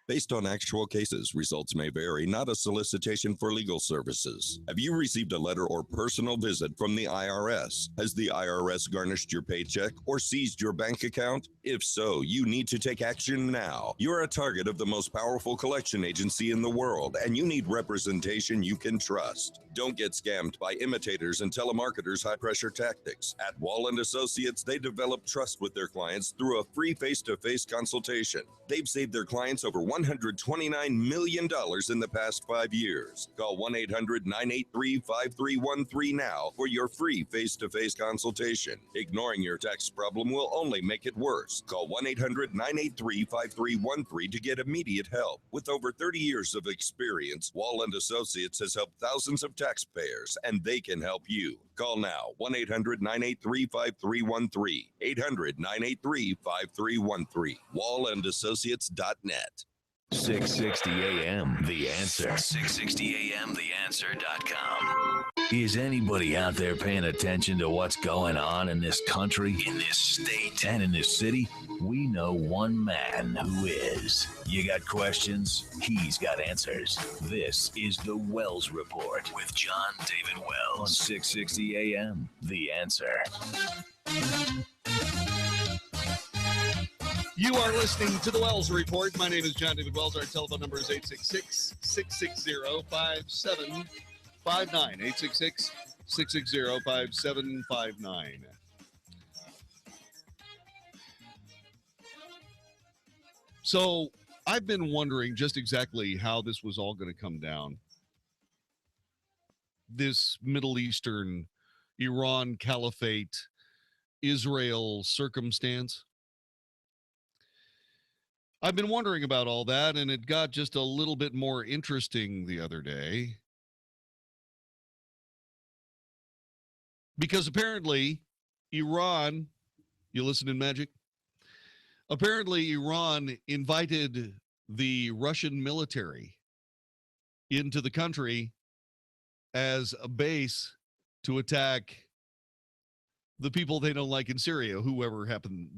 Based on actual cases, results may vary, not a solicitation for legal services. Have you received a letter or personal visit from the IRS? Has the IRS garnished your paycheck or seized your bank account? If so, you need to take action now. You're a target of the most powerful collection agency in the world, and you need representation you can trust. Don't get scammed by imitators and telemarketers' high-pressure tactics. At Wall & Associates, they develop trust with their clients through a free face-to-face consultation. They've saved their clients over $129 million in the past 5 years. Call 1-800-983-5313 now for your free face-to-face consultation. Ignoring your tax problem will only make it worse. Call 1-800-983-5313 to get immediate help. With over 30 years of experience, Wall & Associates has helped thousands of taxpayers, and they can help you. Call now, 1-800-983-5313, 800-983-5313, wallandassociates.net. 660 AM, The Answer. 660 AM, TheAnswer.com. Is anybody out there paying attention to what's going on in this country, in this state, and in this city? We know one man who is. You got questions? He's got answers. This is The Wells Report with Jon-David Wells on 660 AM, The Answer. You are listening to The Wells Report. My name is Jon-David Wells. Our telephone number is 866-660-5759. 866-660-5759. So I've been wondering just exactly how this was all going to come down. This Middle Eastern, Iran caliphate, Israel circumstance. I've been wondering about all that, and it got just a little bit more interesting the other day. Because apparently, Iran, you listen in Magic? Apparently, Iran invited the Russian military into the country as a base to attack the people they don't like in Syria, whoever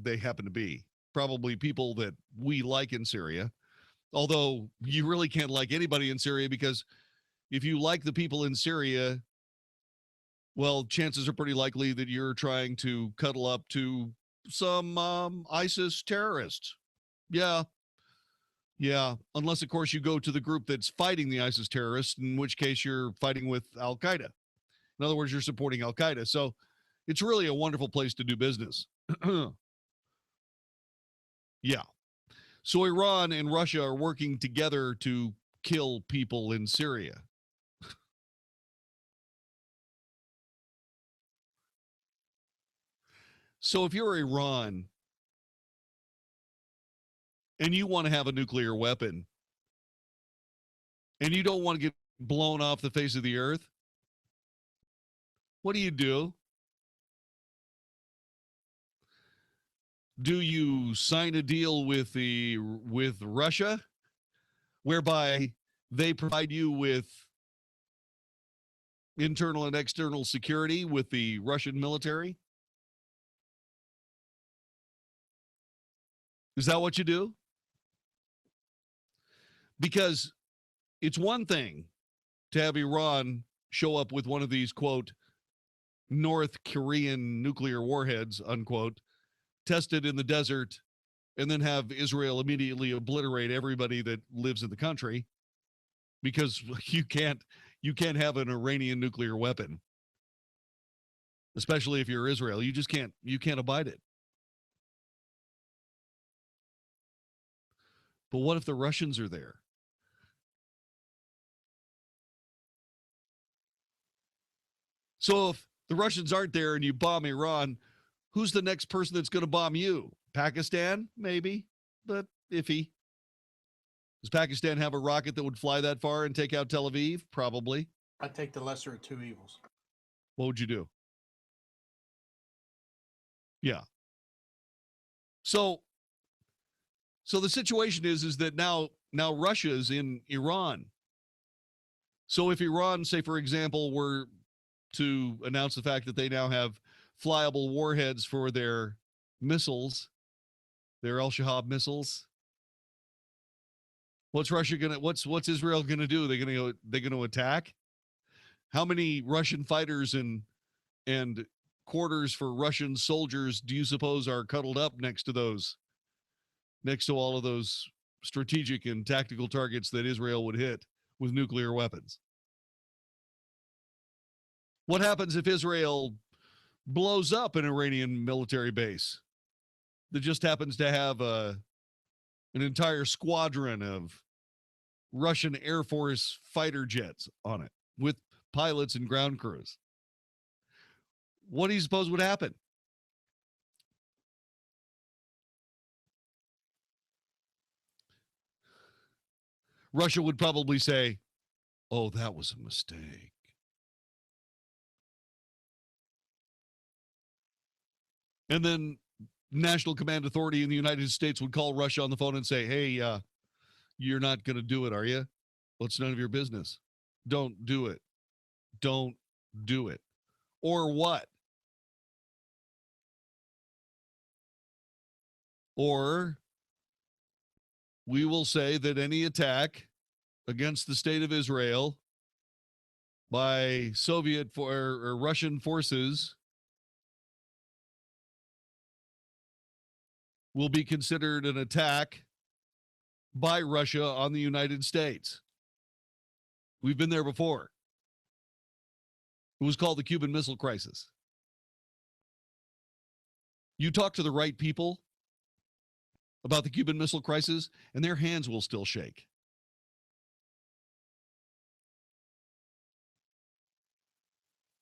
they happen to be. Probably people that we like in Syria. Although you really can't like anybody in Syria, because if you like the people in Syria, well, chances are pretty likely that you're trying to cuddle up to some ISIS terrorists. Yeah. Unless, of course, you go to the group that's fighting the ISIS terrorists, in which case you're fighting with Al-Qaeda. In other words, you're supporting Al-Qaeda. So it's really a wonderful place to do business. Yeah. So Iran and Russia are working together to kill people in Syria. So if you're Iran and you want to have a nuclear weapon and you don't want to get blown off the face of the earth, what do? Do you sign a deal with Russia whereby they provide you with internal and external security with the Russian military? Is that what you do? Because it's one thing to have Iran show up with one of these, quote, North Korean nuclear warheads, unquote, tested in the desert, and then have Israel immediately obliterate everybody that lives in the country, because you can't have an Iranian nuclear weapon, especially if you're Israel. You can't abide it. But what if the Russians are there? So if the Russians aren't there and you bomb Iran, who's the next person that's going to bomb you? Pakistan? Maybe, but iffy. Does Pakistan have a rocket that would fly that far and take out Tel Aviv? Probably. I'd take the lesser of two evils. What would you do? Yeah. So the situation is that now Russia's in Iran. So if Iran, say for example, were to announce the fact that they now have flyable warheads for their missiles, their Al-Shahab missiles, what's Israel gonna do? They're gonna attack? How many Russian fighters and quarters for Russian soldiers do you suppose are cuddled up next to all of those strategic and tactical targets that Israel would hit with nuclear weapons? What happens if Israel blows up an Iranian military base that just happens to have an entire squadron of Russian Air Force fighter jets on it with pilots and ground crews? What do you suppose would happen? Russia would probably say, "Oh, that was a mistake." And then National Command Authority in the United States would call Russia on the phone and say, "Hey, you're not going to do it, are you? Well, it's none of your business. Don't do it. Don't do it." Or what? Or we will say that any attack against the state of Israel by Soviet or Russian forces will be considered an attack by Russia on the United States. We've been there before. It was called the Cuban Missile Crisis. You talk to the right people about the Cuban Missile Crisis, and their hands will still shake.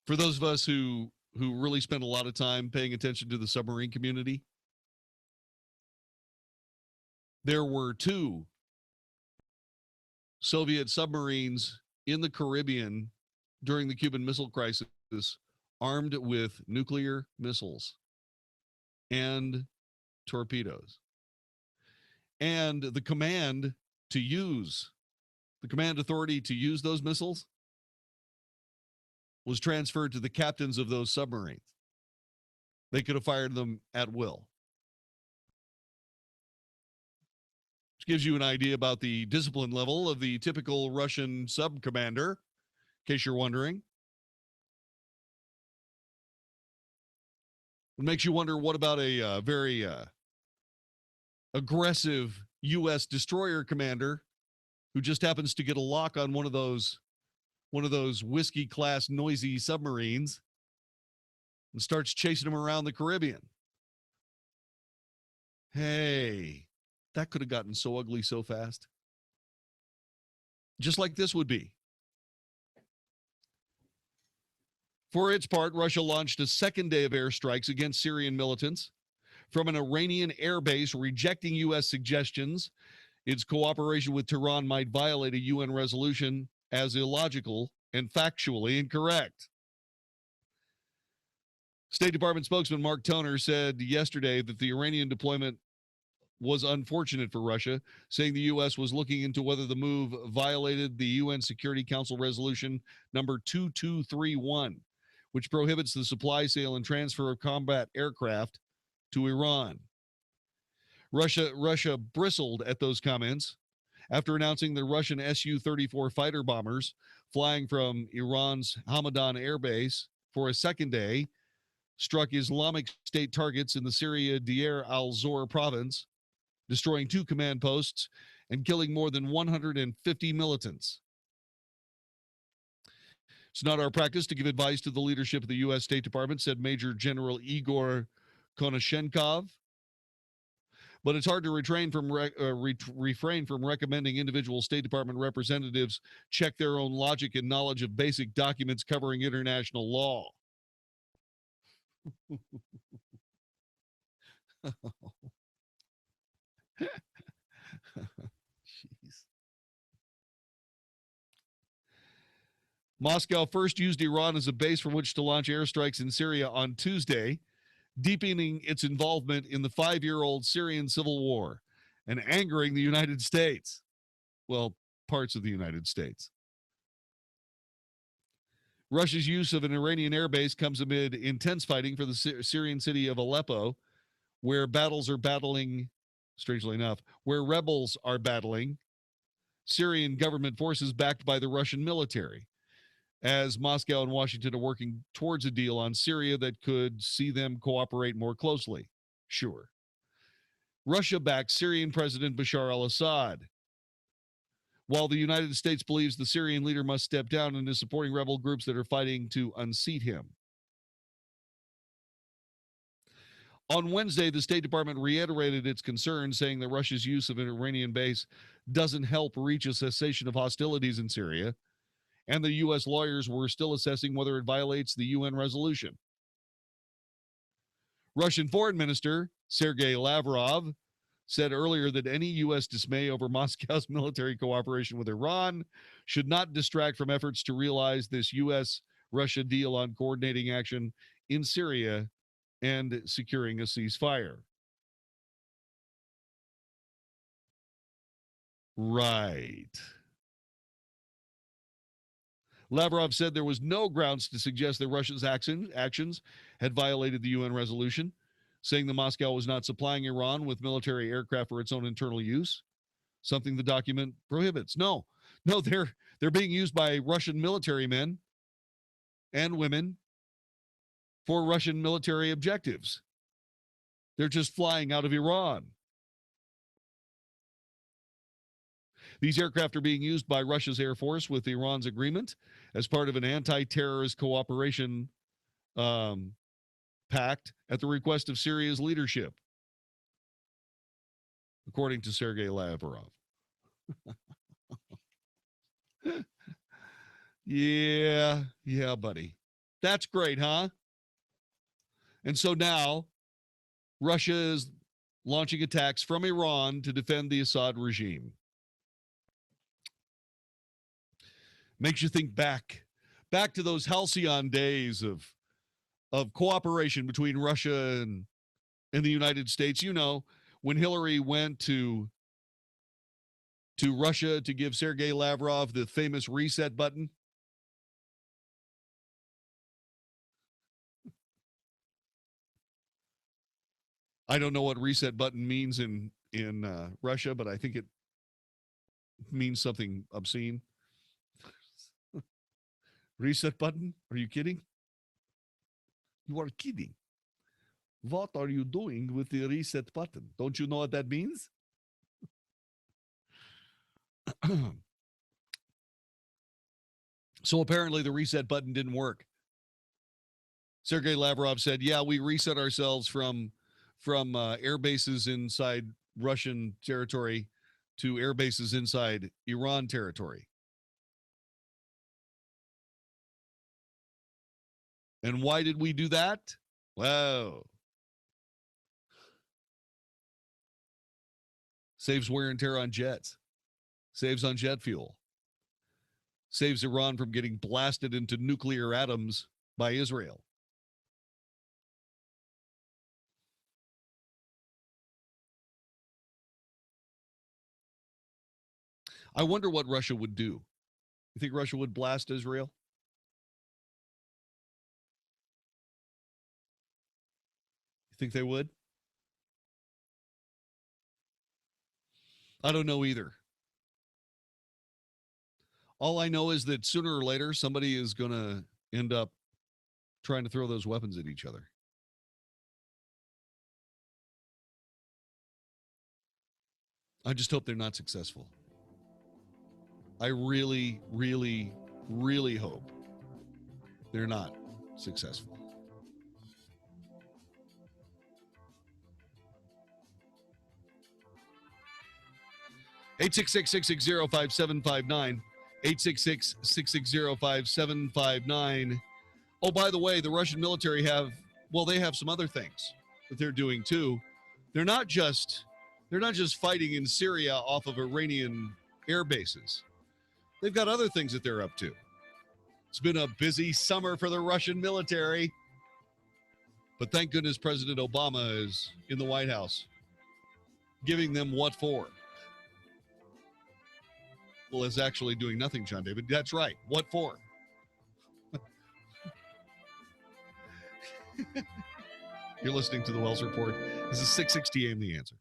For those of us who really spend a lot of time paying attention to the submarine community, there were 2 Soviet submarines in the Caribbean during the Cuban Missile Crisis, armed with nuclear missiles and torpedoes. And the command authority to use those missiles was transferred to the captains of those submarines. They could have fired them at will. Which gives you an idea about the discipline level of the typical Russian sub commander, in case you're wondering. It makes you wonder, what about a very aggressive U.S. destroyer commander who just happens to get a lock on one of those whiskey class noisy submarines and starts chasing them around the Caribbean? Hey, that could have gotten so ugly so fast. Just like this would be. For its part, Russia launched a second day of airstrikes against Syrian militants from an Iranian air base, rejecting U.S. suggestions its cooperation with Tehran might violate a UN resolution as illogical and factually incorrect. State Department spokesman Mark Toner said yesterday that the Iranian deployment was unfortunate for Russia, saying the U.S. was looking into whether the move violated the UN Security Council resolution number 2231, which prohibits the supply, sale, and transfer of combat aircraft to Iran. Russia bristled at those comments after announcing the Russian Su-34 fighter bombers flying from Iran's Hamadan Air Base for a second day struck Islamic State targets in the Syria Deir al-Zor province, destroying 2 command posts and killing more than 150 militants. It's not our practice to give advice to the leadership of the U.S. State Department, said Major General Igor Konashenkov. But it's hard to refrain from recommending individual State Department representatives check their own logic and knowledge of basic documents covering international law. Jeez. Moscow first used Iran as a base from which to launch airstrikes in Syria on Tuesday, deepening its involvement in the 5-year-old Syrian civil war and angering the United States. Well, parts of the United States. Russia's use of an Iranian airbase comes amid intense fighting for the Syrian city of Aleppo, where rebels are battling Syrian government forces backed by the Russian military, as Moscow and Washington are working towards a deal on Syria that could see them cooperate more closely. Sure. Russia backs Syrian President Bashar al-Assad, while the United States believes the Syrian leader must step down and is supporting rebel groups that are fighting to unseat him. On Wednesday, the State Department reiterated its concerns, saying that Russia's use of an Iranian base doesn't help reach a cessation of hostilities in Syria, and the U.S. lawyers were still assessing whether it violates the UN resolution. Russian Foreign Minister Sergei Lavrov said earlier that any U.S. dismay over Moscow's military cooperation with Iran should not distract from efforts to realize this U.S.-Russia deal on coordinating action in Syria and securing a ceasefire. Right. Lavrov said there was no grounds to suggest that Russia's actions had violated the UN resolution, saying that Moscow was not supplying Iran with military aircraft for its own internal use, something the document prohibits. No, they're being used by Russian military men and women for Russian military objectives. They're just flying out of Iran. These aircraft are being used by Russia's Air Force with Iran's agreement as part of an anti-terrorist cooperation pact at the request of Syria's leadership, according to Sergei Lavrov. Yeah, buddy. That's great, huh? And so now Russia is launching attacks from Iran to defend the Assad regime. Makes you think back to those halcyon days of cooperation between Russia and the United States. You know, when Hillary went to Russia to give Sergei Lavrov the famous reset button. I don't know what reset button means in Russia, but I think it means something obscene. Reset button? Are you kidding? You are kidding. What are you doing with the reset button? Don't you know what that means? So apparently the reset button didn't work. Sergei Lavrov said, yeah, we reset ourselves from air bases inside Russian territory to air bases inside Iran territory. And why did we do that? Well, saves wear and tear on jets, saves on jet fuel, saves Iran from getting blasted into nuclear atoms by Israel. I wonder what Russia would do. You think Russia would blast Israel? You think they would? I don't know either. All I know is that sooner or later, somebody is going to end up trying to throw those weapons at each other. I just hope they're not successful. I really, really, really hope they're not successful. (866-660-5759), 866-660-5759. Oh, by the way, the Russian military have some other things that they're doing too. They're not just fighting in Syria off of Iranian air bases. They've got other things that they're up to. It's been a busy summer for the Russian military. But thank goodness President Obama is in the White House giving them what for. Well, is actually doing nothing, Jon-David. That's right. What for? You're listening to the Wells Report. This is 660 AM The Answer.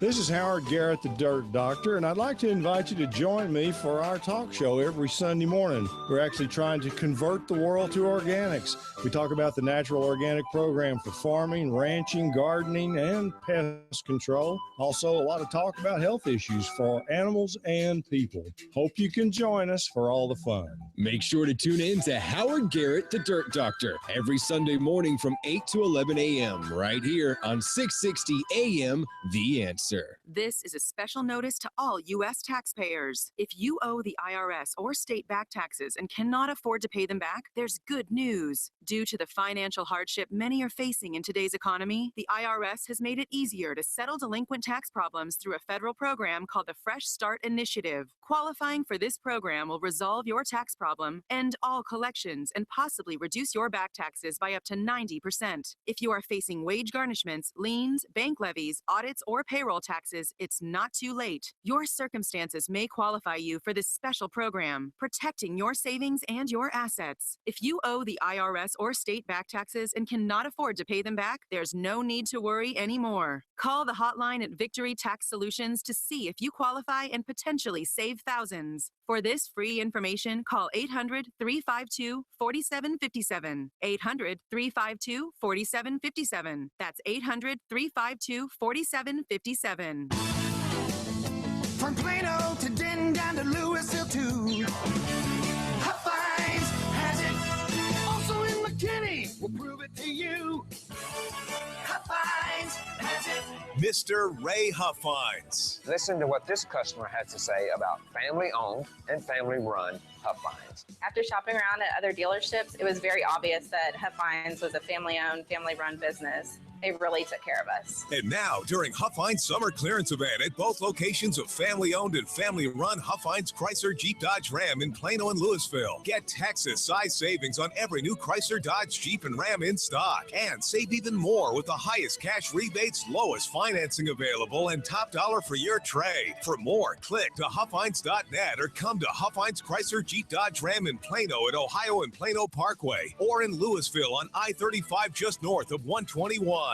This is Howard Garrett, the Dirt Doctor, and I'd like to invite you to join me for our talk show every Sunday morning. We're actually trying to convert the world to organics. We talk about the natural organic program for farming, ranching, gardening, and pest control. Also, a lot of talk about health issues for animals and people. Hope you can join us for all the fun. Make sure to tune in to Howard Garrett, the Dirt Doctor, every Sunday morning from 8 to 11 a.m. right here on 660 AM The Answer. This is a special notice to all U.S. taxpayers. If you owe the IRS or state back taxes and cannot afford to pay them back, there's good news. Due to the financial hardship many are facing in today's economy, the IRS has made it easier to settle delinquent tax problems through a federal program called the Fresh Start Initiative. Qualifying for this program will resolve your tax problem, end all collections, and possibly reduce your back taxes by up to 90%. If you are facing wage garnishments, liens, bank levies, audits, or payroll taxes, it's not too late. Your circumstances may qualify you for this special program, protecting your savings and your assets. If you owe the IRS or state back taxes and cannot afford to pay them back, there's no need to worry anymore. Call the hotline at Victory Tax Solutions to see if you qualify and potentially save thousands. For this free information, call 800-352-4757. 800-352-4757. That's 800-352-4757. From Plano to Denton down to Louisville too. Hot Finds has it. Also in McKinney, we'll prove it to you. Hot Finds has it. Mr. Ray Huffines. Listen to what this customer had to say about family-owned and family-run Huffines. After shopping around at other dealerships, it was very obvious that Huffines was a family-owned, family-run business. They really took care of us. And now, during Huffines Summer Clearance Event at both locations of family-owned and family-run Huffines Chrysler Jeep Dodge Ram in Plano and Louisville. Get Texas-size savings on every new Chrysler Dodge Jeep and Ram in stock. And save even more with the highest cash rebates, lowest financing available, and top dollar for your trade. For more, click to Huffines.net or come to Huffines Chrysler Jeep Dodge Ram in Plano at Ohio and Plano Parkway, or in Louisville on I-35 just north of 121.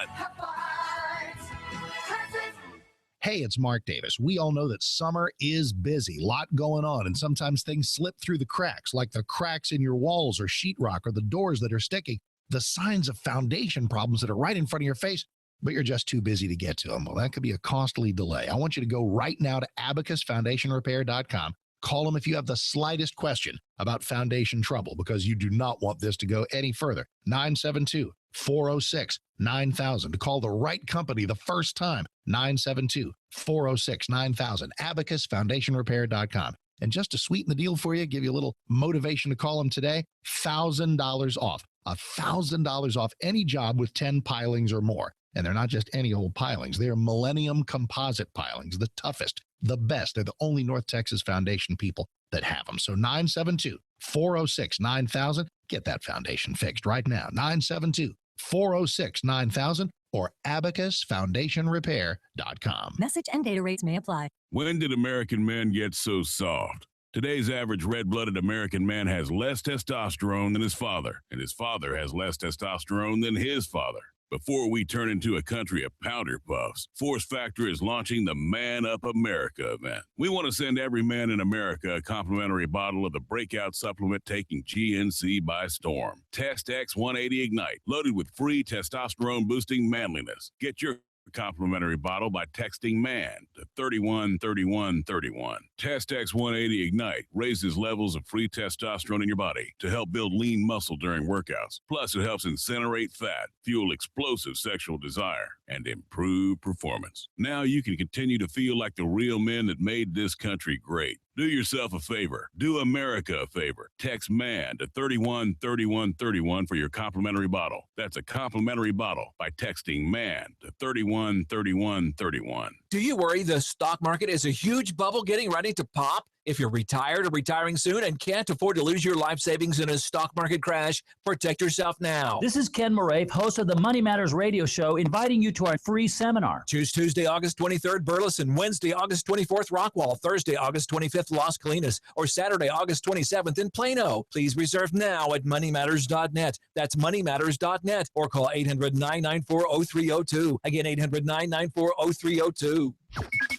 Hey, it's Mark Davis. We all know that summer is busy, a lot going on, and sometimes things slip through the cracks, like the cracks in your walls or sheetrock or the doors that are sticking, the signs of foundation problems that are right in front of your face, but you're just too busy to get to them. Well, that could be a costly delay. I want you to go right now to abacusfoundationrepair.com. Call them if you have the slightest question about foundation trouble, because you do not want this to go any further. 972-406-9000. To call the right company the first time. 972-406-9000. abacusfoundationrepair.com. And just to sweeten the deal for you, give you a little motivation to call them today, $1,000 off. $1,000 off any job with 10 pilings or more. And they're not just any old pilings. They are Millennium Composite pilings, the toughest, the best. They're the only North Texas foundation people that have them. So 972-406-9000. Get that foundation fixed right now. 972-406-9000 or abacusfoundationrepair.com. Message and data rates may apply. When did American men get so soft? Today's average red-blooded American man has less testosterone than his father, and his father has less testosterone than his father. Before we turn into a country of powder puffs, Force Factor is launching the Man Up America event. We want to send every man in America a complimentary bottle of the breakout supplement taking GNC by storm. Test X 180 Ignite, loaded with free testosterone-boosting manliness. Get your complimentary bottle by texting MAN to 313131. Test X 180 Ignite raises levels of free testosterone in your body to help build lean muscle during workouts. Plus, it helps incinerate fat, fuel explosive sexual desire, and improve performance. Now you can continue to feel like the real men that made this country great. Do yourself a favor. Do America a favor. Text MAN to 313131 for your complimentary bottle. That's a complimentary bottle by texting MAN to 313131. Do you worry the stock market is a huge bubble getting ready to pop? If you're retired or retiring soon and can't afford to lose your life savings in a stock market crash, protect yourself now. This is Ken Moraif, host of the Money Matters radio show, inviting you to our free seminar. Choose Tuesday, August 23rd, Burleson, Wednesday, August 24th, Rockwall, Thursday, August 25th, Las Colinas, or Saturday, August 27th in Plano. Please reserve now at moneymatters.net. That's moneymatters.net, or call 800-994-0302. Again, 800-994-0302.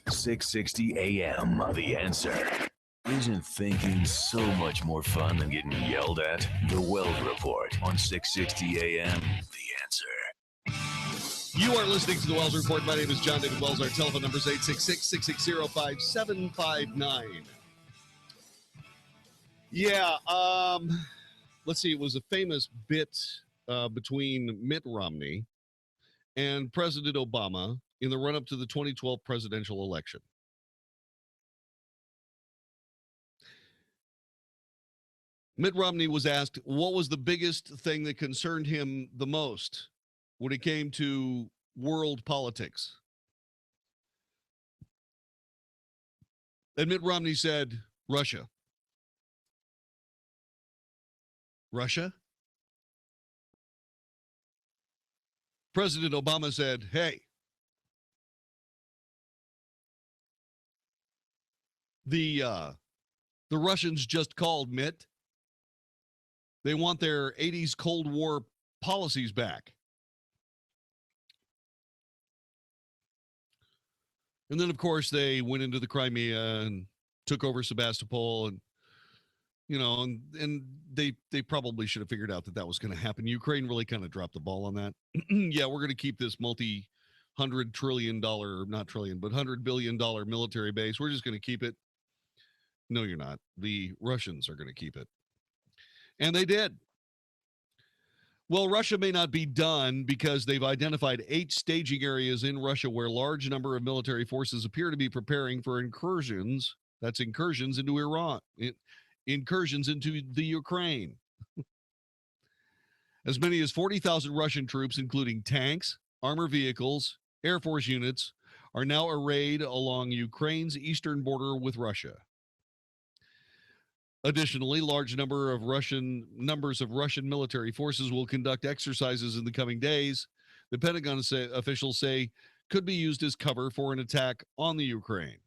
660 AM, The Answer. Isn't thinking so much more fun than getting yelled at? The Wells Report on 660 AM, The Answer. You are listening to the Wells Report. My name is Jon-David Wells. Our telephone number is 866-660-5759. Yeah, let's see. It was a famous bit between Mitt Romney and President Obama in the run-up to the 2012 presidential election. Mitt Romney was asked what was the biggest thing that concerned him the most when it came to world politics. And Mitt Romney said, Russia. Russia? President Obama said, hey, the Russians just called, Mitt. They want their 80s Cold War policies back. And then, of course, they went into the Crimea and took over Sebastopol, and you know, and they probably should have figured out that was going to happen. Ukraine really kind of dropped the ball on that. Yeah, we're going to keep this $100 trillion, not trillion, but $100 billion military base. We're just going to keep it. No, you're not. The Russians are going to keep it. And they did. Well, Russia may not be done because they've identified 8 staging areas in Russia where a large number of military forces appear to be preparing for incursions. That's incursions into Iran, incursions into the Ukraine. As many as 40,000 Russian troops, including tanks, armored vehicles, Air Force units, are now arrayed along Ukraine's eastern border with Russia. Additionally, large numbers of Russian military forces will conduct exercises in the coming days. The Pentagon officials say could be used as cover for an attack on the Ukraine.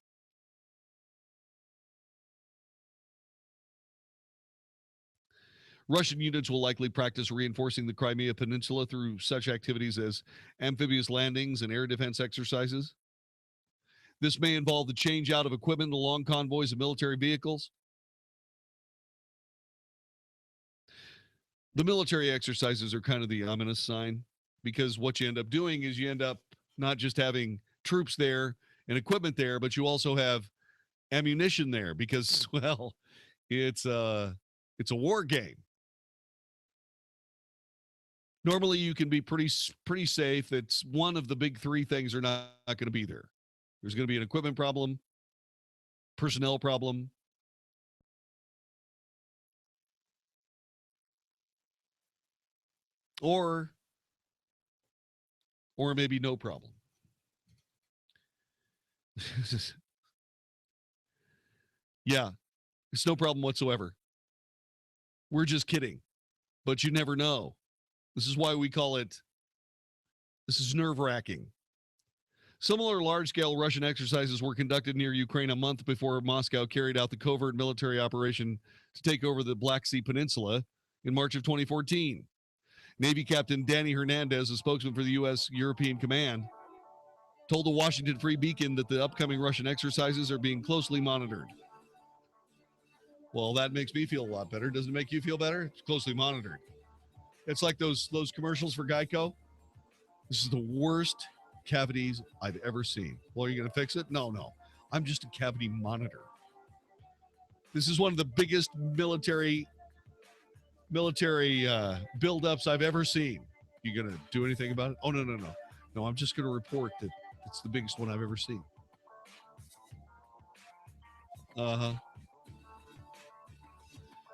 Russian units will likely practice reinforcing the Crimea Peninsula through such activities as amphibious landings and air defense exercises. This may involve the change out of equipment along convoys of military vehicles. The military exercises are kind of the ominous sign, because what you end up doing is you end up not just having troops there and equipment there, but you also have ammunition there because, well, it's a war game. Normally, you can be pretty safe. It's one of the big 3 things are not going to be there. There's going to be an equipment problem, personnel problem, or maybe no problem. Yeah, it's no problem whatsoever. We're just kidding, but you never know. This is why we call it, this is nerve-wracking. Similar large-scale Russian exercises were conducted near Ukraine a month before Moscow carried out the covert military operation to take over the Black Sea Peninsula in March of 2014. Navy Captain Danny Hernandez, a spokesman for the U.S. European Command, told the Washington Free Beacon that the upcoming Russian exercises are being closely monitored. Well, that makes me feel a lot better. Doesn't it make you feel better? It's closely monitored. It's like those commercials for Geico. This is the worst cavities I've ever seen. Well, are you going to fix it? No. I'm just a cavity monitor. This is one of the biggest military buildups I've ever seen. You going to do anything about it? Oh, no. No, I'm just going to report that it's the biggest one I've ever seen.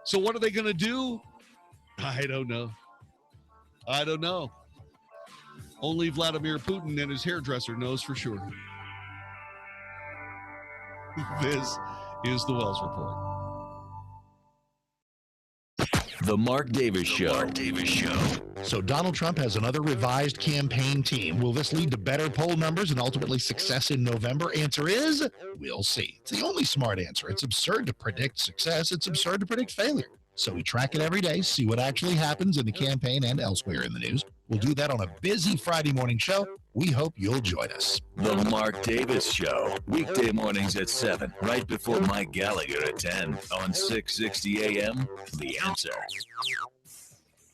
So what are they going to do? I don't know. Only Vladimir Putin and his hairdresser knows for sure. This is the Wells Report. The Mark Davis Show. So Donald Trump has another revised campaign team. Will this lead to better poll numbers and ultimately success in November? Answer is, we'll see. It's the only smart answer. It's absurd to predict success. It's absurd to predict failure. So we track it every day, see what actually happens in the campaign and elsewhere in the news. We'll do that on a busy Friday morning show. We hope you'll join us. The Mark Davis Show. Weekday mornings at 7, right before Mike Gallagher at 10 on 660 AM. The Answer.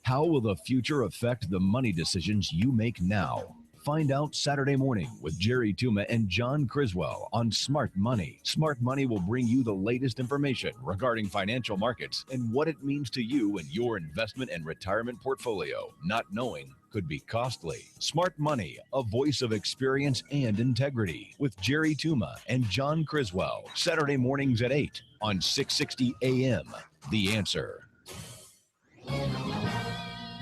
How will the future affect the money decisions you make now? Find out Saturday morning with Jerry Tuma and John Criswell on Smart Money. Smart Money will bring you the latest information regarding financial markets and what it means to you and your investment and retirement portfolio. Not knowing could be costly. Smart Money, a voice of experience and integrity, with Jerry Tuma and John Criswell. Saturday mornings at 8 on 660 AM. The Answer.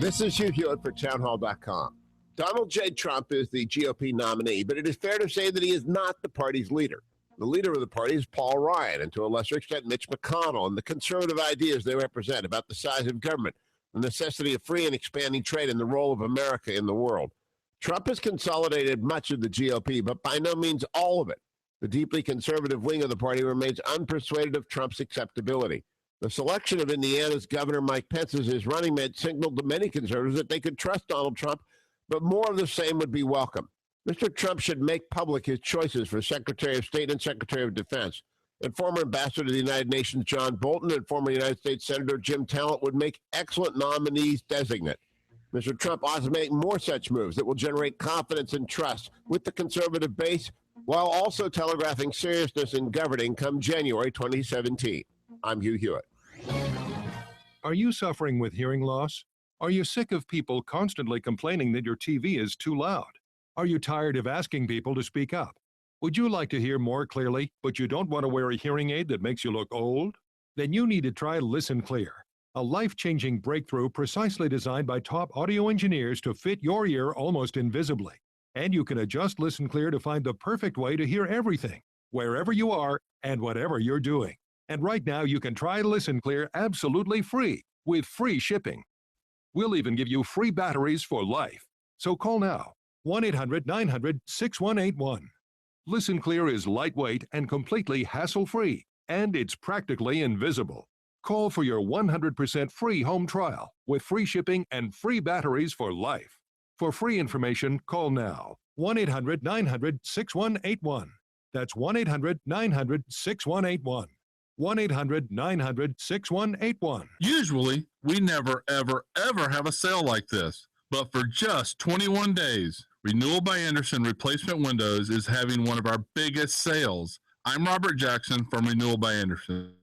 This is Hugh Hewitt for townhall.com. Donald J. Trump is the GOP nominee, but it is fair to say that he is not the party's leader. The leader of the party is Paul Ryan, and to a lesser extent, Mitch McConnell, and the conservative ideas they represent about the size of government, the necessity of free and expanding trade, and the role of America in the world. Trump has consolidated much of the GOP, but by no means all of it. The deeply conservative wing of the party remains unpersuaded of Trump's acceptability. The selection of Indiana's Governor Mike Pence as his running mate signaled to many conservatives that they could trust Donald Trump, but more of the same would be welcome. Mr. Trump should make public his choices for Secretary of State and Secretary of Defense. And former Ambassador to the United Nations John Bolton and former United States Senator Jim Talent would make excellent nominees designate. Mr. Trump ought to make more such moves that will generate confidence and trust with the conservative base, while also telegraphing seriousness in governing come January 2017. I'm Hugh Hewitt. Are you suffering with hearing loss? Are you sick of people constantly complaining that your TV is too loud? Are you tired of asking people to speak up? Would you like to hear more clearly, but you don't want to wear a hearing aid that makes you look old? Then you need to try Listen Clear, a life-changing breakthrough precisely designed by top audio engineers to fit your ear almost invisibly. And you can adjust Listen Clear to find the perfect way to hear everything, wherever you are and whatever you're doing. And right now you can try Listen Clear absolutely free with free shipping. We'll even give you free batteries for life. So call now, 1-800-900-6181. Listen Clear is lightweight and completely hassle-free, and it's practically invisible. Call for your 100% free home trial with free shipping and free batteries for life. For free information, call now, 1-800-900-6181. That's 1-800-900-6181. 1-800-900-6181. Usually, we never, ever, ever have a sale like this. But for just 21 days, Renewal by Andersen Replacement Windows is having one of our biggest sales. I'm Robert Jackson from Renewal by Andersen.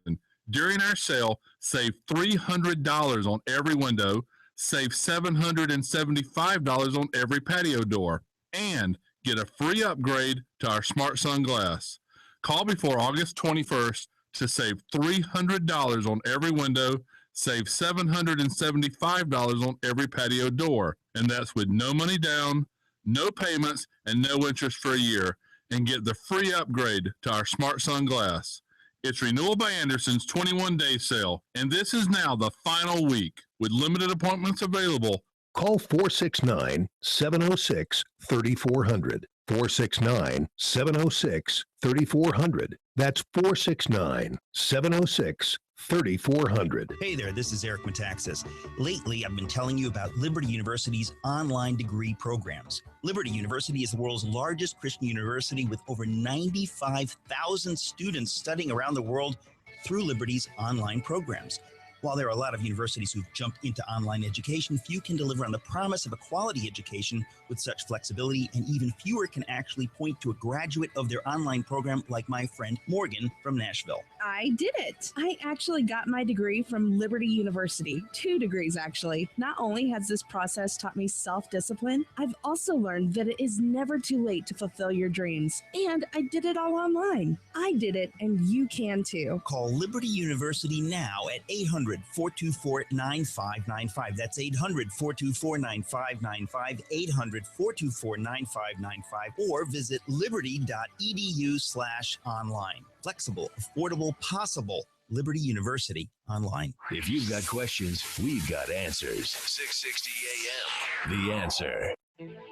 During our sale, save $300 on every window, save $775 on every patio door, and get a free upgrade to our Smart Sun Glass. Call before August 21st to save $300 on every window, save $775 on every patio door. And that's with no money down, no payments, and no interest for a year. And get the free upgrade to our Smart Sun Glass. It's Renewal by Andersen's 21-day sale, and this is now the final week with limited appointments available. Call 469-706-3400. 469-706-3400. That's 469-706-3400. Hey there, this is Eric Metaxas. Lately, I've been telling you about Liberty University's online degree programs. Liberty University is the world's largest Christian university with over 95,000 students studying around the world through Liberty's online programs. While there are a lot of universities who've jumped into online education, few can deliver on the promise of a quality education with such flexibility, and even fewer can actually point to a graduate of their online program like my friend Morgan from Nashville. I did it. I actually got my degree from Liberty University. 2 degrees, actually. Not only has this process taught me self-discipline, I've also learned that it is never too late to fulfill your dreams. And I did it all online. I did it, and you can too. Call Liberty University now at 800-424-9595. That's 800-424-9595, 800-424-9595, or visit liberty.edu/online. Flexible, affordable, possible. Liberty University online. If you've got questions, we've got answers. 660 AM, The Answer.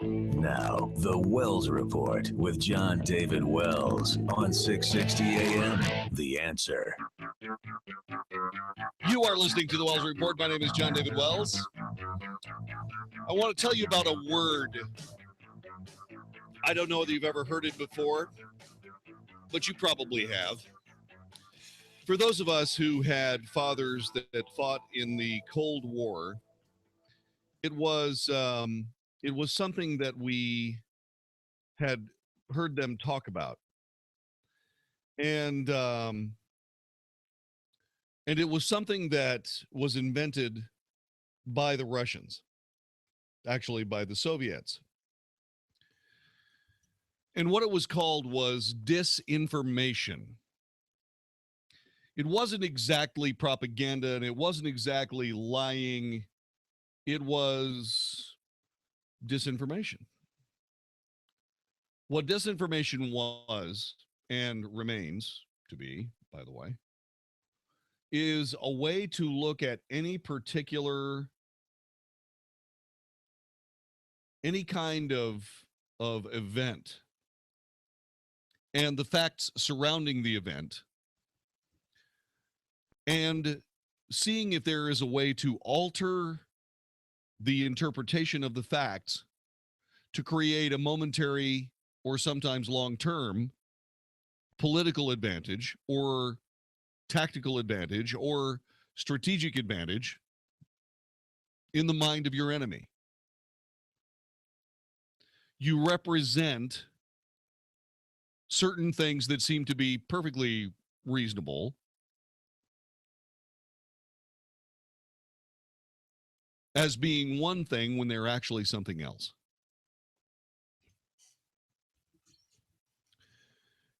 Now, the Wells Report with Jon-David Wells on 660 AM, The Answer. You are listening to the Wells Report. My name is Jon-David Wells. I want to tell you about a word. I don't know whether you've ever heard it before, but you probably have. For those of us who had fathers that fought in the Cold War, it was something that we had heard them talk about. And it was something that was invented by the Russians, actually by the Soviets. And what it was called was disinformation. It wasn't exactly propaganda, and it wasn't exactly lying. It was disinformation. What disinformation was, and remains to be, by the way, is a way to look at any kind of event and the facts surrounding the event, and seeing if there is a way to alter the interpretation of the facts to create a momentary or sometimes long-term political advantage or tactical advantage or strategic advantage in the mind of your enemy. You represent certain things that seem to be perfectly reasonable as being one thing when they're actually something else.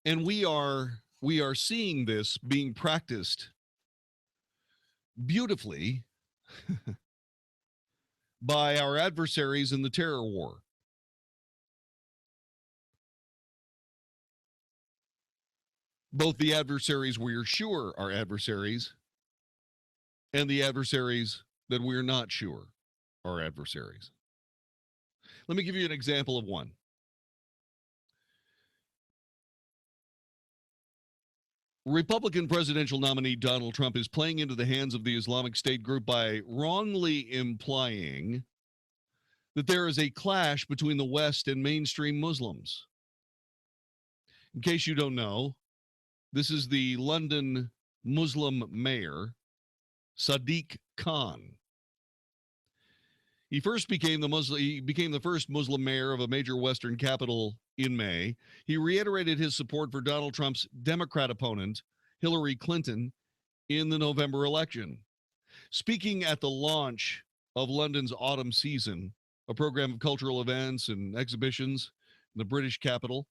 And we are seeing this being practiced beautifully by our adversaries in the terror war. Both the adversaries we are sure are adversaries and the adversaries that we're not sure are adversaries. Let me give you an example of one. Republican presidential nominee Donald Trump is playing into the hands of the Islamic State group by wrongly implying that there is a clash between the West and mainstream Muslims. In case you don't know, this is the London Muslim mayor, Sadiq Khan. He became the first Muslim mayor of a major Western capital in May. He reiterated his support for Donald Trump's Democrat opponent, Hillary Clinton, in the November election. Speaking at the launch of London's Autumn Season, a program of cultural events and exhibitions in the British capital,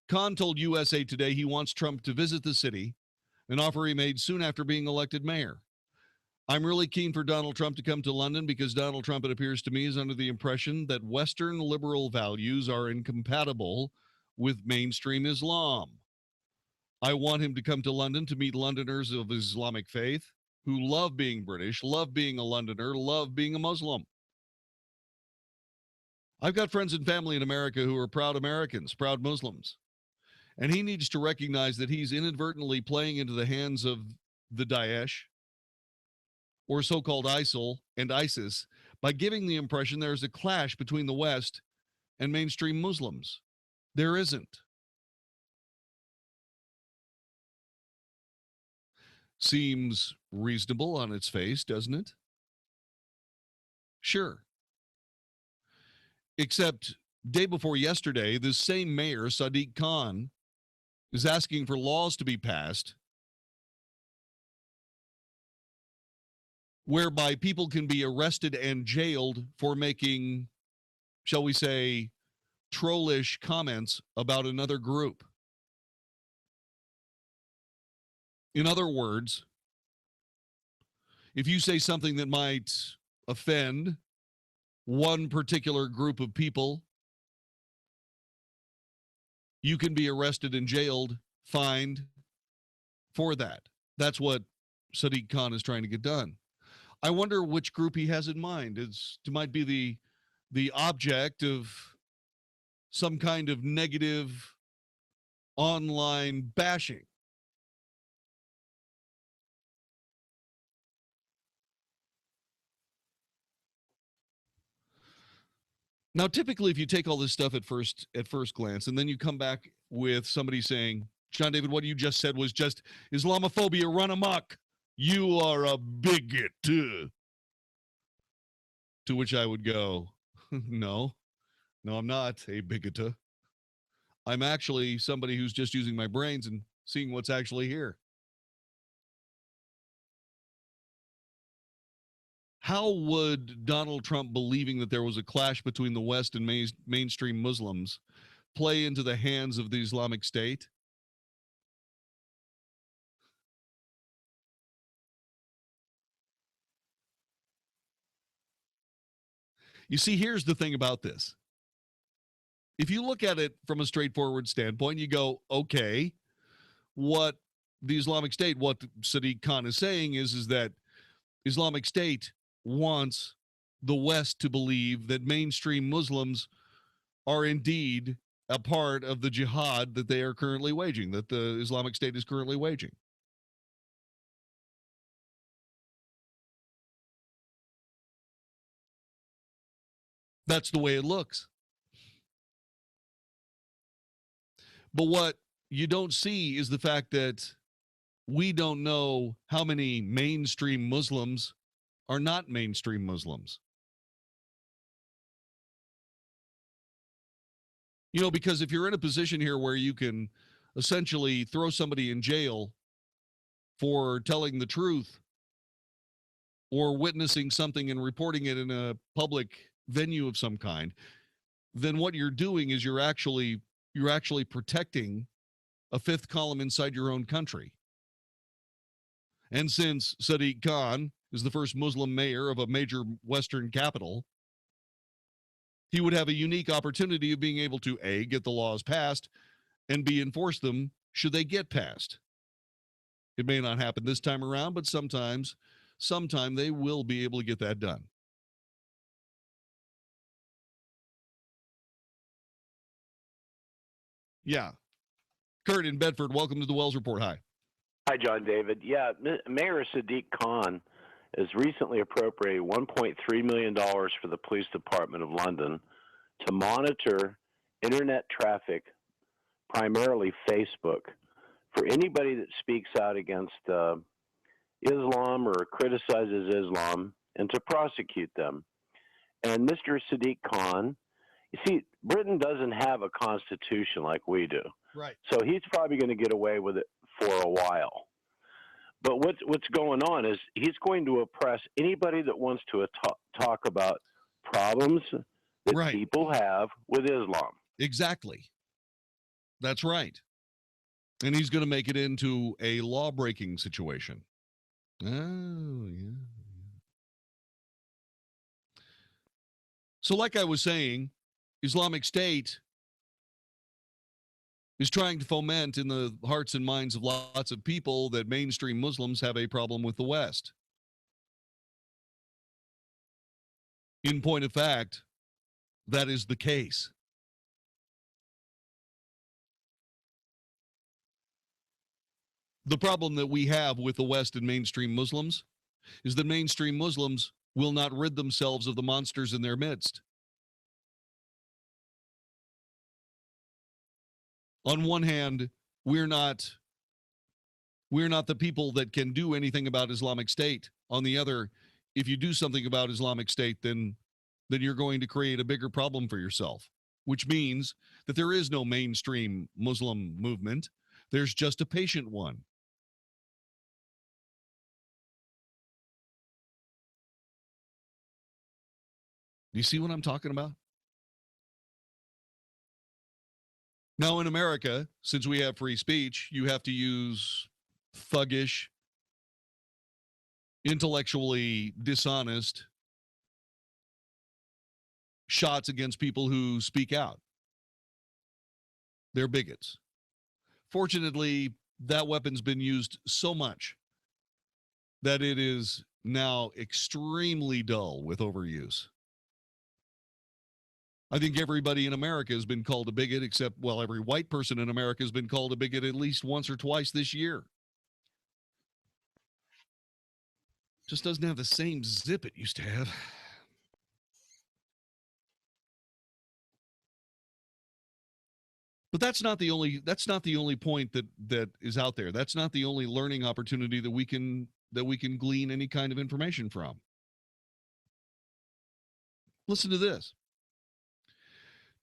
Khan told USA Today he wants Trump to visit the city, an offer he made soon after being elected mayor. I'm really keen for Donald Trump to come to London because Donald Trump, it appears to me, is under the impression that Western liberal values are incompatible with mainstream Islam. I want him to come to London to meet Londoners of Islamic faith who love being British, love being a Londoner, love being a Muslim. I've got friends and family in America who are proud Americans, proud Muslims. And he needs to recognize that he's inadvertently playing into the hands of the Daesh or so-called ISIL and ISIS by giving the impression there is a clash between the West and mainstream Muslims. There isn't. Seems reasonable on its face, doesn't it? Sure. Except day before yesterday, this same mayor, Sadiq Khan, is asking for laws to be passed whereby people can be arrested and jailed for making, shall we say, trollish comments about another group. In other words, if you say something that might offend one particular group of people, you can be arrested and jailed, fined for that. That's what Sadiq Khan is trying to get done. I wonder which group he has in mind. It might be the object of some kind of negative online bashing. Now, typically, if you take all this stuff at first glance, and then you come back with somebody saying, Jon-David, what you just said was just Islamophobia run amok. You are a bigot. To which I would go, no, I'm not a bigot. I'm actually somebody who's just using my brains and seeing what's actually here. How would Donald Trump believing that there was a clash between the West and mainstream Muslims play into the hands of the Islamic State? You see, here's the thing about this. If you look at it from a straightforward standpoint, you go, okay, what the Islamic State, what Sadiq Khan is saying is that Islamic State wants the West to believe that mainstream Muslims are indeed a part of the jihad that they are currently waging, that the Islamic State is currently waging. That's the way it looks. But what you don't see is the fact that we don't know how many mainstream Muslims are not mainstream Muslims. You know, because if you're in a position here where you can essentially throw somebody in jail for telling the truth or witnessing something and reporting it in a public venue of some kind, then what you're doing is you're actually protecting a fifth column inside your own country. And since Sadiq Khan is the first Muslim mayor of a major Western capital, he would have a unique opportunity of being able to, A, get the laws passed, and B, enforce them should they get passed. It may not happen this time around, but sometime they will be able to get that done. Yeah. Kurt in Bedford, welcome to the Wells Report. Hi. Hi, Jon-David. Yeah, Mayor Sadiq Khan has recently appropriated $1.3 million for the police department of London to monitor internet traffic, primarily Facebook, for anybody that speaks out against Islam or criticizes Islam, and to prosecute them. And Mr. Sadiq Khan, you see, Britain doesn't have a constitution like we do. Right. So he's probably going to get away with it for a while. But what's going on is he's going to oppress anybody that wants to talk about problems that people have with Islam. Exactly. That's right. And he's going to make it into a law-breaking situation. Oh, yeah. So like I was saying, Islamic State is trying to foment in the hearts and minds of lots of people that mainstream Muslims have a problem with the West. In point of fact, that is the case. The problem that we have with the West and mainstream Muslims is that mainstream Muslims will not rid themselves of the monsters in their midst. On one hand, we're not the people that can do anything about Islamic State. On the other, if you do something about Islamic State, then you're going to create a bigger problem for yourself, which means that there is no mainstream Muslim movement. There's just a patient one. Do you see what I'm talking about? Now, in America, since we have free speech, you have to use thuggish, intellectually dishonest shots against people who speak out. They're bigots. Fortunately, that weapon's been used so much that it is now extremely dull with overuse. I think everybody in America has been called a bigot, except, well, every white person in America has been called a bigot at least once or twice this year. Just doesn't have the same zip it used to have. But that's not the only point that is out there. That's not the only learning opportunity that we can glean any kind of information from. Listen to this.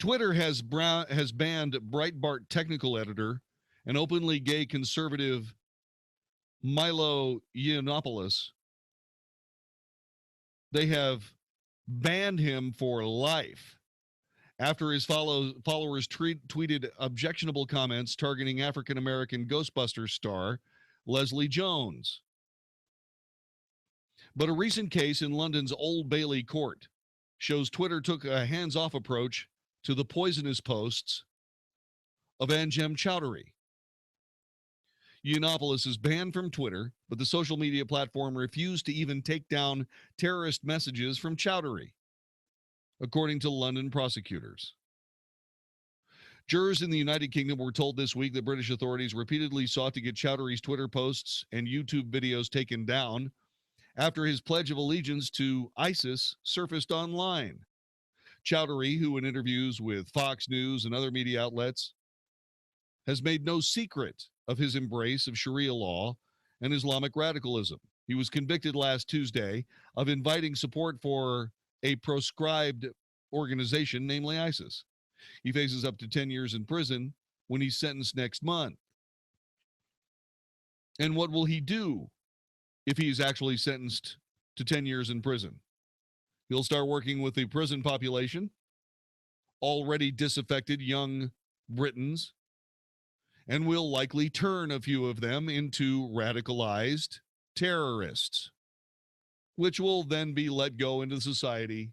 Twitter has banned Breitbart technical editor and openly gay conservative Milo Yiannopoulos. They have banned him for life after his followers tweeted objectionable comments targeting African-American Ghostbusters star Leslie Jones. But a recent case in London's Old Bailey court shows Twitter took a hands-off approach to the poisonous posts of Anjem Chowdhury. Yiannopoulos is banned from Twitter, but the social media platform refused to even take down terrorist messages from Chowdhury, according to London prosecutors. Jurors in the United Kingdom were told this week that British authorities repeatedly sought to get Chowdhury's Twitter posts and YouTube videos taken down after his pledge of allegiance to ISIS surfaced online. Chowdhury, who in interviews with Fox News and other media outlets has made no secret of his embrace of Sharia law and Islamic radicalism. He was convicted last Tuesday of inviting support for a proscribed organization, namely ISIS. He faces up to 10 years in prison when he's sentenced next month. And what will he do if he's actually sentenced to 10 years in prison? He'll start working with the prison population, already disaffected young Britons, and will likely turn a few of them into radicalized terrorists, which will then be let go into society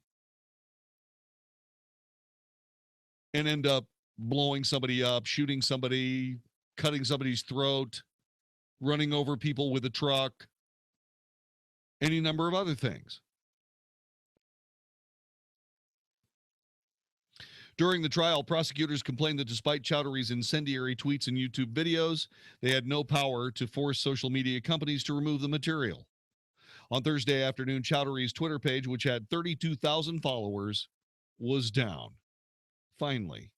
and end up blowing somebody up, shooting somebody, cutting somebody's throat, running over people with a truck, any number of other things. During the trial, prosecutors complained that despite Chowdhury's incendiary tweets and YouTube videos, they had no power to force social media companies to remove the material. On Thursday afternoon, Chowdhury's Twitter page, which had 32,000 followers, was down. Finally.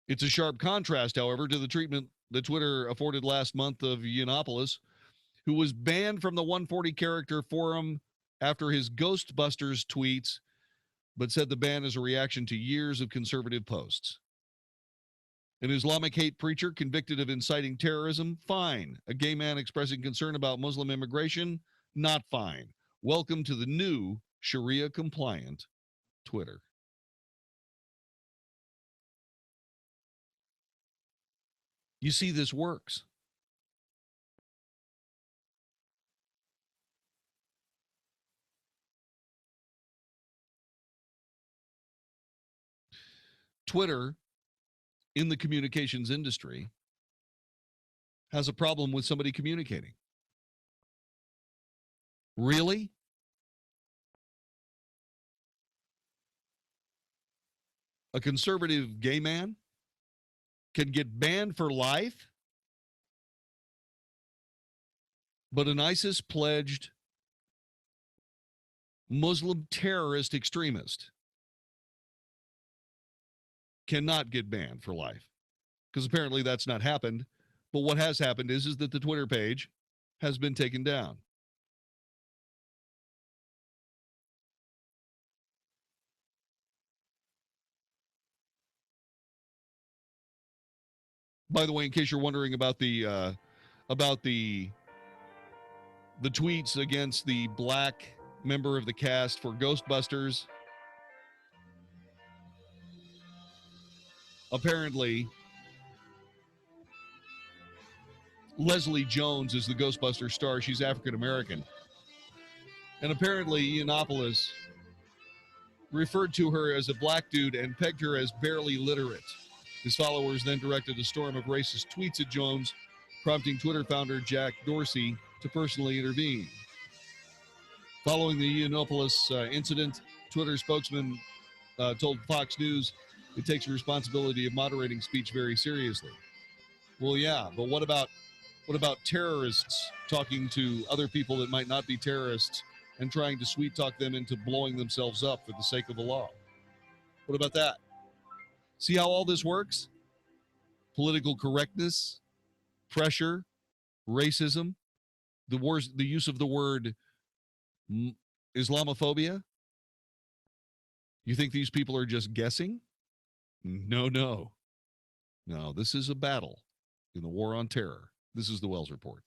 It's a sharp contrast, however, to the treatment that Twitter afforded last month of Yiannopoulos, who was banned from the 140-character forum after his Ghostbusters tweets, but said the ban is a reaction to years of conservative posts. An Islamic hate preacher convicted of inciting terrorism? Fine. A gay man expressing concern about Muslim immigration? Not fine. Welcome to the new Sharia-compliant Twitter. You see, this works. Twitter, in the communications industry, has a problem with somebody communicating. Really? A conservative gay man can get banned for life But an ISIS-pledged Muslim terrorist extremist cannot get banned for life, because apparently that's not happened. But what has happened is that the Twitter page has been taken down. By the way, in case you're wondering about the tweets against the black member of the cast for Ghostbusters, apparently Leslie Jones is the Ghostbuster star. She's African American. And apparently Yiannopoulos referred to her as a black dude and pegged her as barely literate. His followers then directed a storm of racist tweets at Jones, prompting Twitter founder Jack Dorsey to personally intervene. Following the Yiannopoulos incident, Twitter spokesman told Fox News it takes responsibility of moderating speech very seriously. Well, yeah, but what about terrorists talking to other people that might not be terrorists and trying to sweet talk them into blowing themselves up for the sake of the law? What about that? See how all this works? Political correctness, pressure, racism, the use of the word Islamophobia. You think these people are just guessing? No, this is a battle in the war on terror. This is the Wells Report.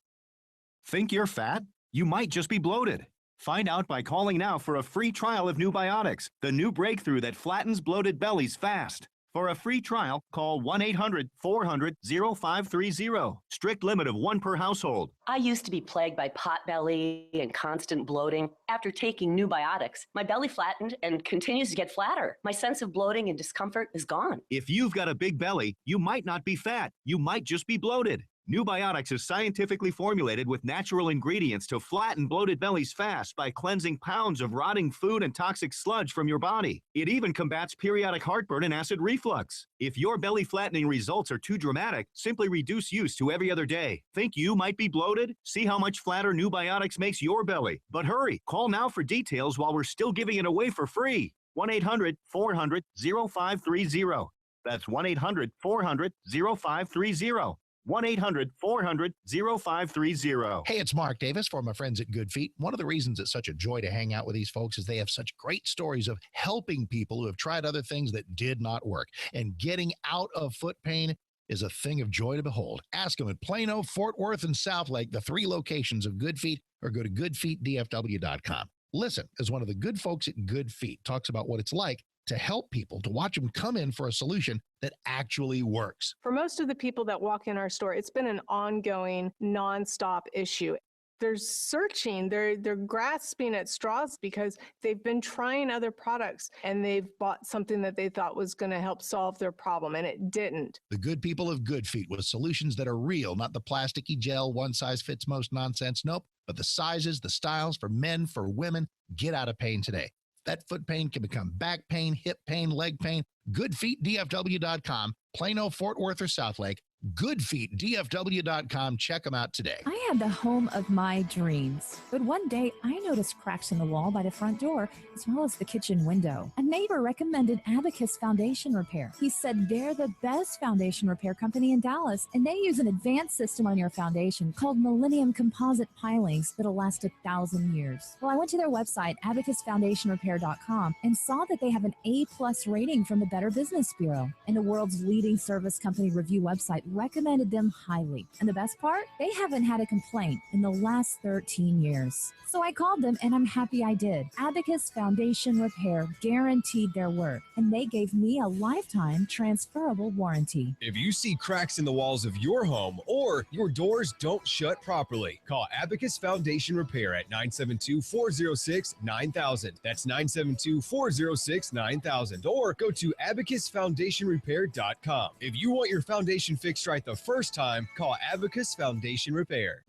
Think you're fat? You might just be bloated. Find out by calling now for a free trial of New Biotics, the new breakthrough that flattens bloated bellies fast. For a free trial, call 1-800-400-0530. Strict limit of 1 per household. I used to be plagued by potbelly and constant bloating. After taking New Biotics, my belly flattened and continues to get flatter. My sense of bloating and discomfort is gone. If you've got a big belly, you might not be fat. You might just be bloated. New Biotics is scientifically formulated with natural ingredients to flatten bloated bellies fast by cleansing pounds of rotting food and toxic sludge from your body. It even combats periodic heartburn and acid reflux. If your belly flattening results are too dramatic, simply reduce use to every other day. Think you might be bloated? See how much flatter New Biotics makes your belly. But hurry, call now for details while we're still giving it away for free. 1-800-400-0530. That's 1-800-400-0530. 1-800-400-0530. Hey, it's Mark Davis for my friends at Good Feet. One of the reasons it's such a joy to hang out with these folks is they have such great stories of helping people who have tried other things that did not work. And getting out of foot pain is a thing of joy to behold. Ask them at Plano, Fort Worth, and Southlake, the 3 locations of Good Feet, or go to goodfeetdfw.com. Listen, as one of the good folks at Good Feet talks about what it's like to help people, to watch them come in for a solution that actually works. For most of the people that walk in our store, it's been an ongoing, nonstop issue. They're searching, they're grasping at straws because they've been trying other products and they've bought something that they thought was going to help solve their problem, and it didn't. The good people of Good Feet with solutions that are real, not the plasticky gel, one-size-fits-most nonsense. Nope, but the sizes, the styles for men, for women. Get out of pain today. That foot pain can become back pain, hip pain, leg pain. GoodFeetDFW.com, Plano, Fort Worth, or Southlake. GoodFeetDFW.com. Check them out today. I had the home of my dreams, but one day I noticed cracks in the wall by the front door as well as the kitchen window. A neighbor recommended Abacus Foundation Repair. He said they're the best foundation repair company in Dallas, and they use an advanced system on your foundation called Millennium Composite Pilings that'll last 1,000 years. Well, I went to their website, abacusfoundationrepair.com, and saw that they have an A+ rating from the Better Business Bureau, and the world's leading service company review website recommended them highly. And the best part? They haven't had a complaint in the last 13 years. So I called them, and I'm happy I did. Abacus Foundation Repair guaranteed their work, and they gave me a lifetime transferable warranty. If you see cracks in the walls of your home or your doors don't shut properly, call Abacus Foundation Repair at 972-406-9000. That's 972-406-9000. Or go to abacusfoundationrepair.com. If you want your foundation fixed right the first time, call Abacus Foundation Repair.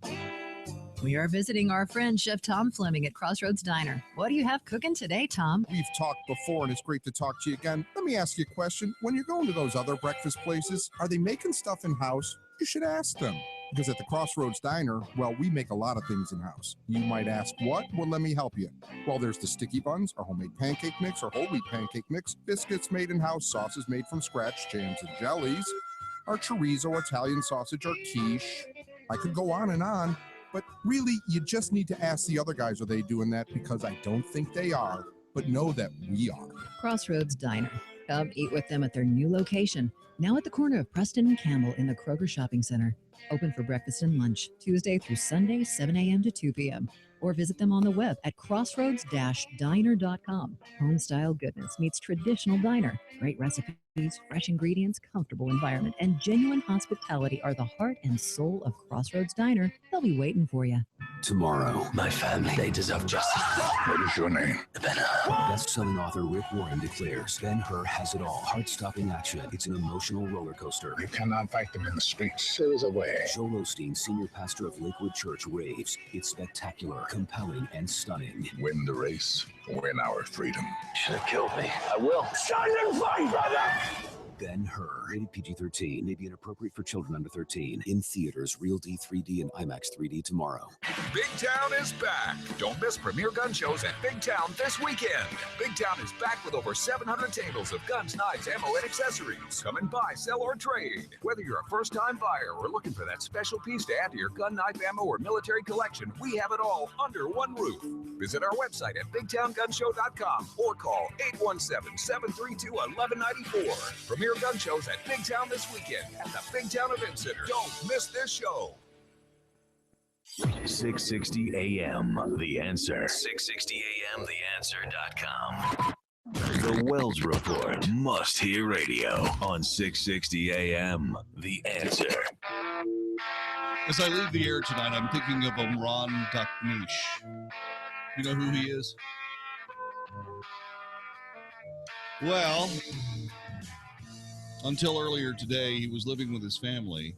We are visiting our friend Chef Tom Fleming at Crossroads Diner. What do you have cooking today, Tom? We've talked before, and it's great to talk to you again. Let me ask you a question. When you're going to those other breakfast places, are they making stuff in-house? You should ask them. Because at the Crossroads Diner, well, we make a lot of things in-house. You might ask, what? Well, let me help you. Well, there's the sticky buns, our homemade pancake mix, our whole wheat pancake mix, biscuits made in-house, sauces made from scratch, jams and jellies, our chorizo, Italian sausage, our quiche. I could go on, but really, you just need to ask the other guys, are they doing that? Because I don't think they are, but know that we are. Crossroads Diner. Come eat with them at their new location, now at the corner of Preston and Campbell in the Kroger Shopping Center. Open for breakfast and lunch, Tuesday through Sunday, 7 a.m. to 2 p.m. Or visit them on the web at crossroads-diner.com. Home-style goodness meets traditional diner. Great recipes, fresh ingredients, comfortable environment, and genuine hospitality are the heart and soul of Crossroads Diner. They'll be waiting for you. Tomorrow, my family, they deserve justice. What is your name? Ben-Hur. Best-selling author Rick Warren declares Ben-Hur has it all. Heart-stopping action. It's an emotional roller coaster. You cannot fight them in the streets. There is a way. Joel Osteen, senior pastor of Lakewood Church, raves. It's spectacular, compelling, and stunning. Win the race, win our freedom. Should have killed me. I will. Stand and fight, brother! Ben-Hur, rated PG-13, may be inappropriate for children under 13. In theaters, Real D 3D and IMAX 3D tomorrow. Big Town is back. Don't miss premier gun shows at Big Town this weekend. Big Town is back with over 700 tables of guns, knives, ammo, and accessories. Come and buy, sell, or trade. Whether you're a first-time buyer or looking for that special piece to add to your gun, knife, ammo, or military collection, we have it all under one roof. Visit our website at BigTownGunShow.com or call 817-732-1194. Premier gun shows at Big Town this weekend at the Big Town Event Center. Don't miss this show. 660 AM, The Answer. 660 AM, TheAnswer.com. The Wells Report, must-hear radio on 660 AM, The Answer. As I leave the air tonight, I'm thinking of Jon David. You know who he is? Well, until earlier today, he was living with his family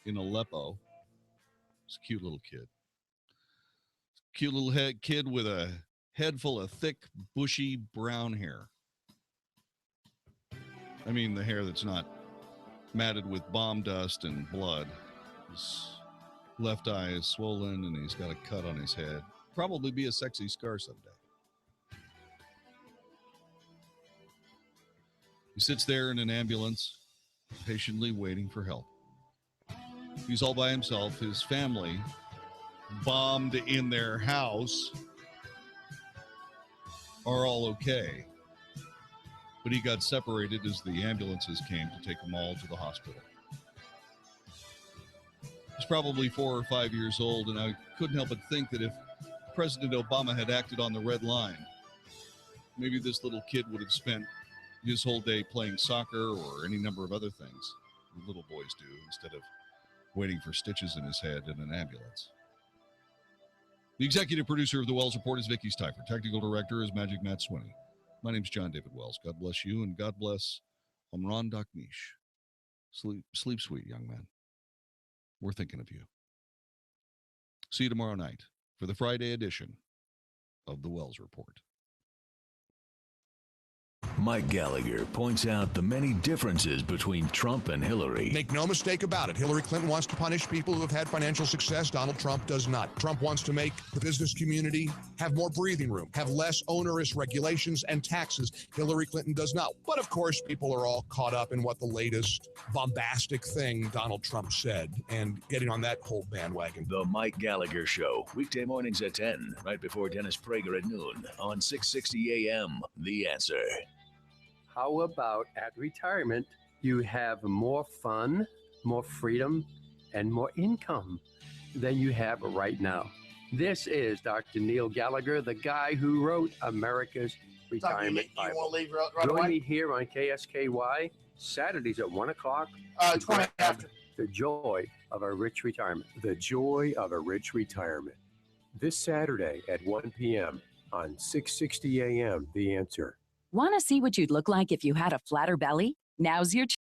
in Aleppo. He's a cute little kid. Cute little kid with a head full of thick, bushy brown hair. I mean, the hair that's not matted with bomb dust and blood. His left eye is swollen, and he's got a cut on his head. Probably be a sexy scar someday. He sits there in an ambulance, patiently waiting for help. He's all by himself. His family, bombed in their house, are all okay. But he got separated as the ambulances came to take them all to the hospital. He's probably 4 or 5 years old, and I couldn't help but think that if President Obama had acted on the red line, maybe this little kid would have spent his whole day playing soccer or any number of other things little boys do instead of waiting for stitches in his head in an ambulance. The executive producer of the Wells Report is Vicky Stifer. Technical director is Magic Matt Swinney. My name's Jon-David Wells. God bless you, and God bless Jon David. Sleep sweet, young man. We're thinking of you. See you tomorrow night for the Friday edition of the Wells Report. Mike Gallagher points out the many differences between Trump and Hillary. Make no mistake about it. Hillary Clinton wants to punish people who have had financial success. Donald Trump does not. Trump wants to make the business community have more breathing room, have less onerous regulations and taxes. Hillary Clinton does not. But of course, people are all caught up in what the latest bombastic thing Donald Trump said and getting on that whole bandwagon. The Mike Gallagher Show, weekday mornings at 10, right before Dennis Prager at noon on 660 AM, The Answer. How about at retirement, you have more fun, more freedom, and more income than you have right now? This is Dr. Neil Gallagher, the guy who wrote America's Retirement Bible. You want to leave right Join away? me here on KSKY, Saturdays at 1 o'clock. 20 after. The joy of a rich retirement. The joy of a rich retirement. This Saturday at 1 p.m. on 660 AM, The Answer. Want to see what you'd look like if you had a flatter belly? Now's your chance.